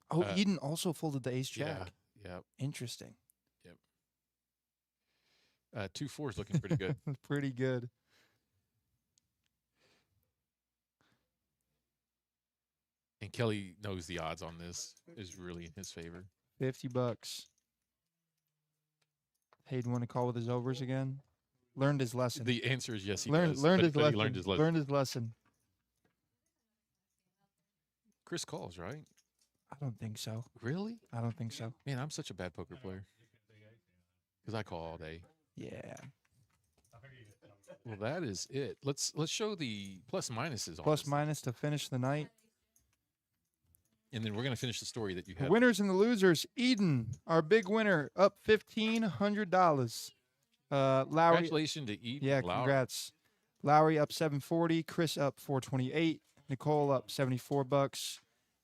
Speaker 1: Oh,
Speaker 2: Uh,
Speaker 1: Eden also folded the ace-jack.
Speaker 2: Yeah, yeah.
Speaker 1: Interesting.
Speaker 2: 2-4 is looking pretty good.
Speaker 1: Pretty good.
Speaker 2: And Kelly knows the odds on this is really in his favor.
Speaker 1: $50. Hayden want to call with his overs again? Learned his lesson.
Speaker 2: The answer is yes, he
Speaker 1: learned
Speaker 2: does.
Speaker 1: learned
Speaker 2: but-
Speaker 1: his
Speaker 2: but
Speaker 1: lesson.
Speaker 2: He learned his lesson.
Speaker 1: Learned his lesson.
Speaker 2: Chris calls, right?
Speaker 1: I don't think so.
Speaker 2: Really?
Speaker 1: I don't think so.
Speaker 2: Man, I'm such a bad poker player. Because I call all day.
Speaker 1: Yeah.
Speaker 2: Well, that is it. Let's show the plus minuses on
Speaker 1: Plus
Speaker 2: this.
Speaker 1: minus to finish the night.
Speaker 2: And then we're going to finish the story that you
Speaker 1: The
Speaker 2: had.
Speaker 1: winners and the losers. Eden, our big winner, up $1,500. Lowry.
Speaker 2: Congratulations to Eden.
Speaker 1: Yeah,
Speaker 2: Lowry.
Speaker 1: congrats. Lowry up 740, Chris up 428, Nicole up $74,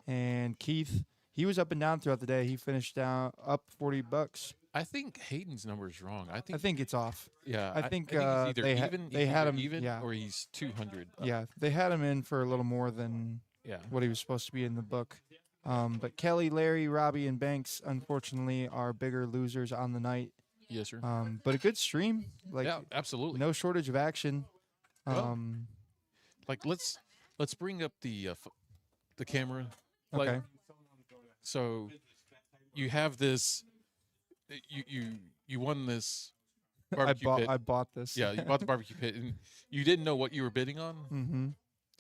Speaker 1: and Keith, he was up and down throughout the day. He finished down up $40.
Speaker 2: I think Hayden's number is wrong. I think.
Speaker 1: I think it's off.
Speaker 2: Yeah.
Speaker 1: I think,
Speaker 2: he's either
Speaker 1: they
Speaker 2: even.
Speaker 1: they had him
Speaker 2: even,
Speaker 1: yeah.
Speaker 2: or he's 200.
Speaker 1: Yeah, they had him in for a little more than
Speaker 2: Yeah.
Speaker 1: what he was supposed to be in the book. But Kelly, Larry, Robbie, and Banks, unfortunately, are bigger losers on the night.
Speaker 2: Yes, sir.
Speaker 1: But a good stream. Like,
Speaker 2: yeah, absolutely.
Speaker 1: no shortage of action.
Speaker 2: Well, Like let's bring up the camera. Like,
Speaker 1: Okay.
Speaker 2: So you have this. You won this barbecue pit.
Speaker 1: I bought this.
Speaker 2: Yeah, you bought the barbecue pit, and you didn't know what you were bidding on,
Speaker 1: Mm-hmm.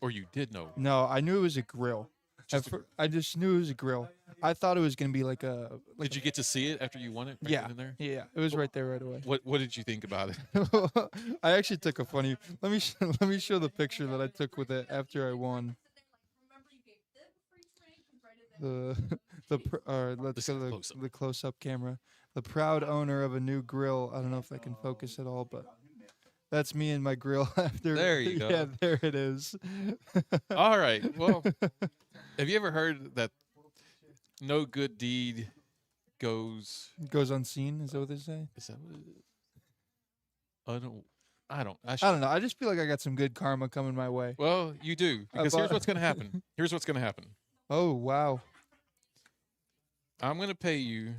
Speaker 2: or you did know.
Speaker 1: No, I knew it was a grill.
Speaker 2: Just
Speaker 1: I just knew it was a grill. I thought it was gonna be like a. Like
Speaker 2: Did you get to see it after you won it? Right
Speaker 1: Yeah.
Speaker 2: then and there.
Speaker 1: Yeah, it was right there right away.
Speaker 2: What did you think about it?
Speaker 1: I actually took a funny. Let me show the picture that I took with it after I won. Let's
Speaker 2: This
Speaker 1: go
Speaker 2: is
Speaker 1: to
Speaker 2: close-up.
Speaker 1: the close-up camera. The proud owner of a new grill. I don't know if I can focus at all, but that's me and my grill after.
Speaker 2: There you go.
Speaker 1: Yeah, there it is.
Speaker 2: All right. Well, have you ever heard that no good deed goes?
Speaker 1: Goes unseen. Is that what they say?
Speaker 2: Is that what it is? I don't.
Speaker 1: I don't know. I just feel like I got some good karma coming my way.
Speaker 2: Well, you do, because here's
Speaker 1: bought-
Speaker 2: what's going to happen. Here's what's going to happen.
Speaker 1: Oh wow!
Speaker 2: I'm going to pay you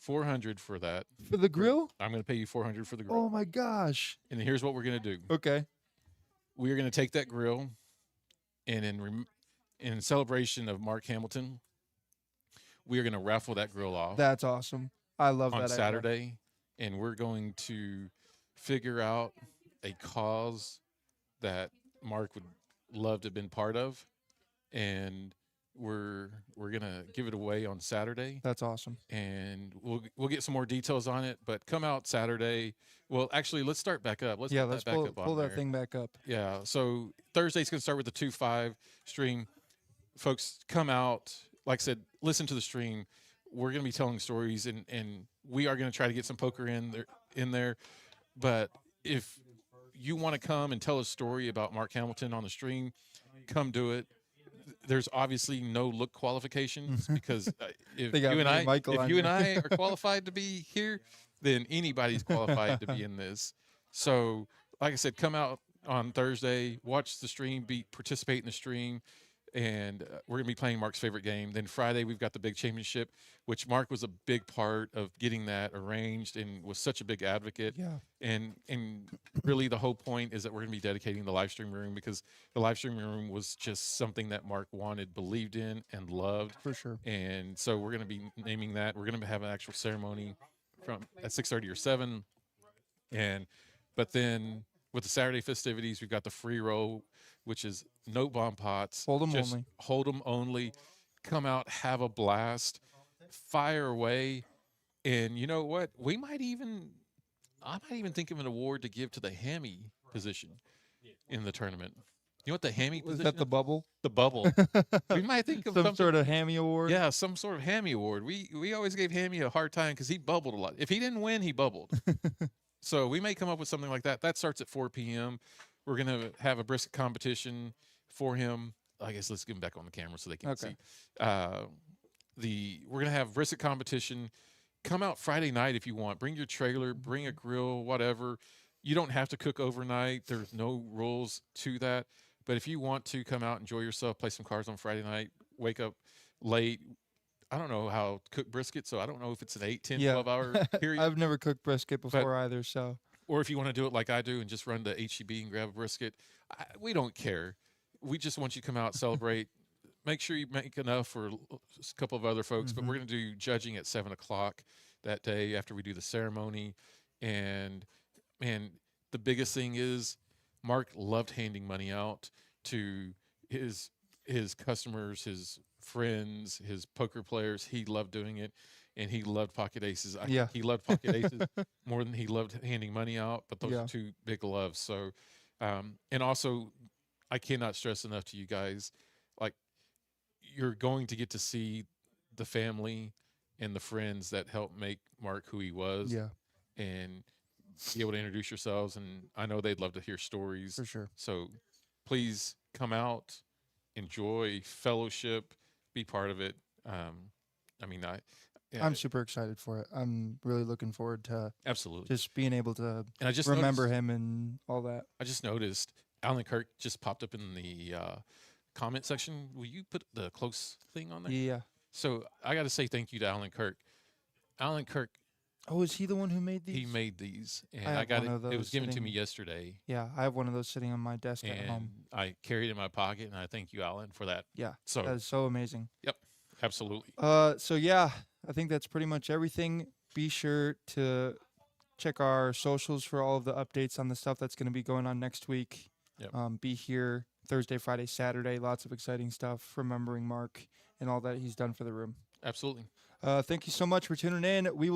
Speaker 2: $400 for that.
Speaker 1: For the grill?
Speaker 2: I'm going to pay you $400 for the grill.
Speaker 1: Oh my gosh!
Speaker 2: And here's what we're going to do.
Speaker 1: Okay.
Speaker 2: We are going to take that grill, and in celebration of Mark Hamilton, we are going to raffle that grill off
Speaker 1: That's awesome. I love
Speaker 2: on
Speaker 1: that. idea.
Speaker 2: Saturday, and we're going to figure out a cause that Mark would love to have been part of, and we're gonna give it away on Saturday,
Speaker 1: That's awesome.
Speaker 2: and we'll get some more details on it. But come out Saturday. Well, actually, let's start back up. Let's
Speaker 1: Yeah,
Speaker 2: put
Speaker 1: let's
Speaker 2: that back
Speaker 1: pull,
Speaker 2: up on
Speaker 1: pull that
Speaker 2: there.
Speaker 1: thing back up.
Speaker 2: Yeah. So Thursday's gonna start with the 2-5 stream. Folks, come out. Like I said, listen to the stream. We're gonna be telling stories, and we are gonna try to get some poker in there. But if you want to come and tell a story about Mark Hamilton on the stream, come do it. there's obviously no look qualifications because if
Speaker 1: They got
Speaker 2: you and
Speaker 1: me and
Speaker 2: I,
Speaker 1: Michael
Speaker 2: if
Speaker 1: on
Speaker 2: you and
Speaker 1: here.
Speaker 2: I are qualified to be here, then anybody's qualified to be in this. So, like I said, come out on Thursday, watch the stream, participate in the stream, and we're gonna be playing Mark's favorite game. Then Friday we've got the big championship, which Mark was a big part of getting that arranged and was such a big advocate.
Speaker 1: Yeah.
Speaker 2: And really the whole point is that we're gonna be dedicating the live stream room because the live stream room was just something that Mark wanted, believed in, and loved.
Speaker 1: For sure.
Speaker 2: And so we're gonna be naming that. We're gonna have an actual ceremony from at 6:30 or 7, but then with the Saturday festivities, we've got the free roll, which is no bomb pots.
Speaker 1: Hold 'em
Speaker 2: just
Speaker 1: only.
Speaker 2: Hold 'em only. Come out, have a blast, fire away. And you know what? I might even think of an award to give to the hammy position in the tournament. You know what the hammy
Speaker 1: Was
Speaker 2: position
Speaker 1: that the
Speaker 2: is?
Speaker 1: bubble?
Speaker 2: The bubble. We might think of
Speaker 1: Some
Speaker 2: something.
Speaker 1: sort of hammy award?
Speaker 2: Yeah, some sort of hammy award. We always gave Hammy a hard time because he bubbled a lot. If he didn't win, he bubbled. So we may come up with something like that. That starts at 4 p.m. We're gonna have a brisket competition for him. I guess let's get him back on the camera so they can
Speaker 1: Okay.
Speaker 2: see. We're gonna have brisket competition. Come out Friday night if you want. Bring your trailer, bring a grill, whatever. You don't have to cook overnight. There's no rules to that. But if you want to come out, enjoy yourself, play some cards on Friday night, wake up late. I don't know how to cook brisket, so I don't know if it's an 8, 10,
Speaker 1: Yeah.
Speaker 2: 12-hour period.
Speaker 1: I've never cooked brisket before either, so.
Speaker 2: Or if you want to do it like I do and just run to HEB and grab a brisket, we don't care. We just want you to come out, celebrate. Make sure you make enough for a couple of other folks. But
Speaker 1: Mhm.
Speaker 2: we're going to do judging at 7 o'clock that day after we do the ceremony. And man, the biggest thing is Mark loved handing money out to his customers, his friends, his poker players. He loved doing it, and he loved pocket aces. I
Speaker 1: Yeah.
Speaker 2: think he loved pocket aces more than he loved handing money out. But those
Speaker 1: Yeah.
Speaker 2: are two big loves. So, and also, I cannot stress enough to you guys, like you're going to get to see the family and the friends that helped make Mark who he was,
Speaker 1: Yeah,
Speaker 2: and be able to introduce yourselves. And I know they'd love to hear stories.
Speaker 1: for sure.
Speaker 2: So please come out, enjoy fellowship, be part of it. I mean, yeah,
Speaker 1: I'm super excited for it. I'm really looking forward to
Speaker 2: absolutely.
Speaker 1: just being able to
Speaker 2: And I just
Speaker 1: remember
Speaker 2: noticed,
Speaker 1: him and all that.
Speaker 2: I just noticed Alan Kirk just popped up in the comment section. Will you put the close thing on there?
Speaker 1: Yeah.
Speaker 2: So I got to say thank you to Alan Kirk. Alan Kirk,
Speaker 1: Oh, is he the one who made these?
Speaker 2: he made these, and
Speaker 1: I
Speaker 2: I
Speaker 1: have
Speaker 2: got
Speaker 1: one of
Speaker 2: it. It
Speaker 1: those
Speaker 2: was given to me
Speaker 1: sitting-
Speaker 2: yesterday,
Speaker 1: Yeah, I have one of those sitting on my desk at
Speaker 2: and
Speaker 1: home.
Speaker 2: I carried it in my pocket. And I thank you, Alan, for that.
Speaker 1: Yeah,
Speaker 2: So
Speaker 1: that is so amazing.
Speaker 2: absolutely.
Speaker 1: So yeah, I think that's pretty much everything. Be sure to check our socials for all of the updates on the stuff that's going to be going on next week.
Speaker 2: Yep.
Speaker 1: Be here Thursday, Friday, Saturday. Lots of exciting stuff, remembering Mark and all that he's done for the room.
Speaker 2: Absolutely.
Speaker 1: Thank you so much for tuning in. We will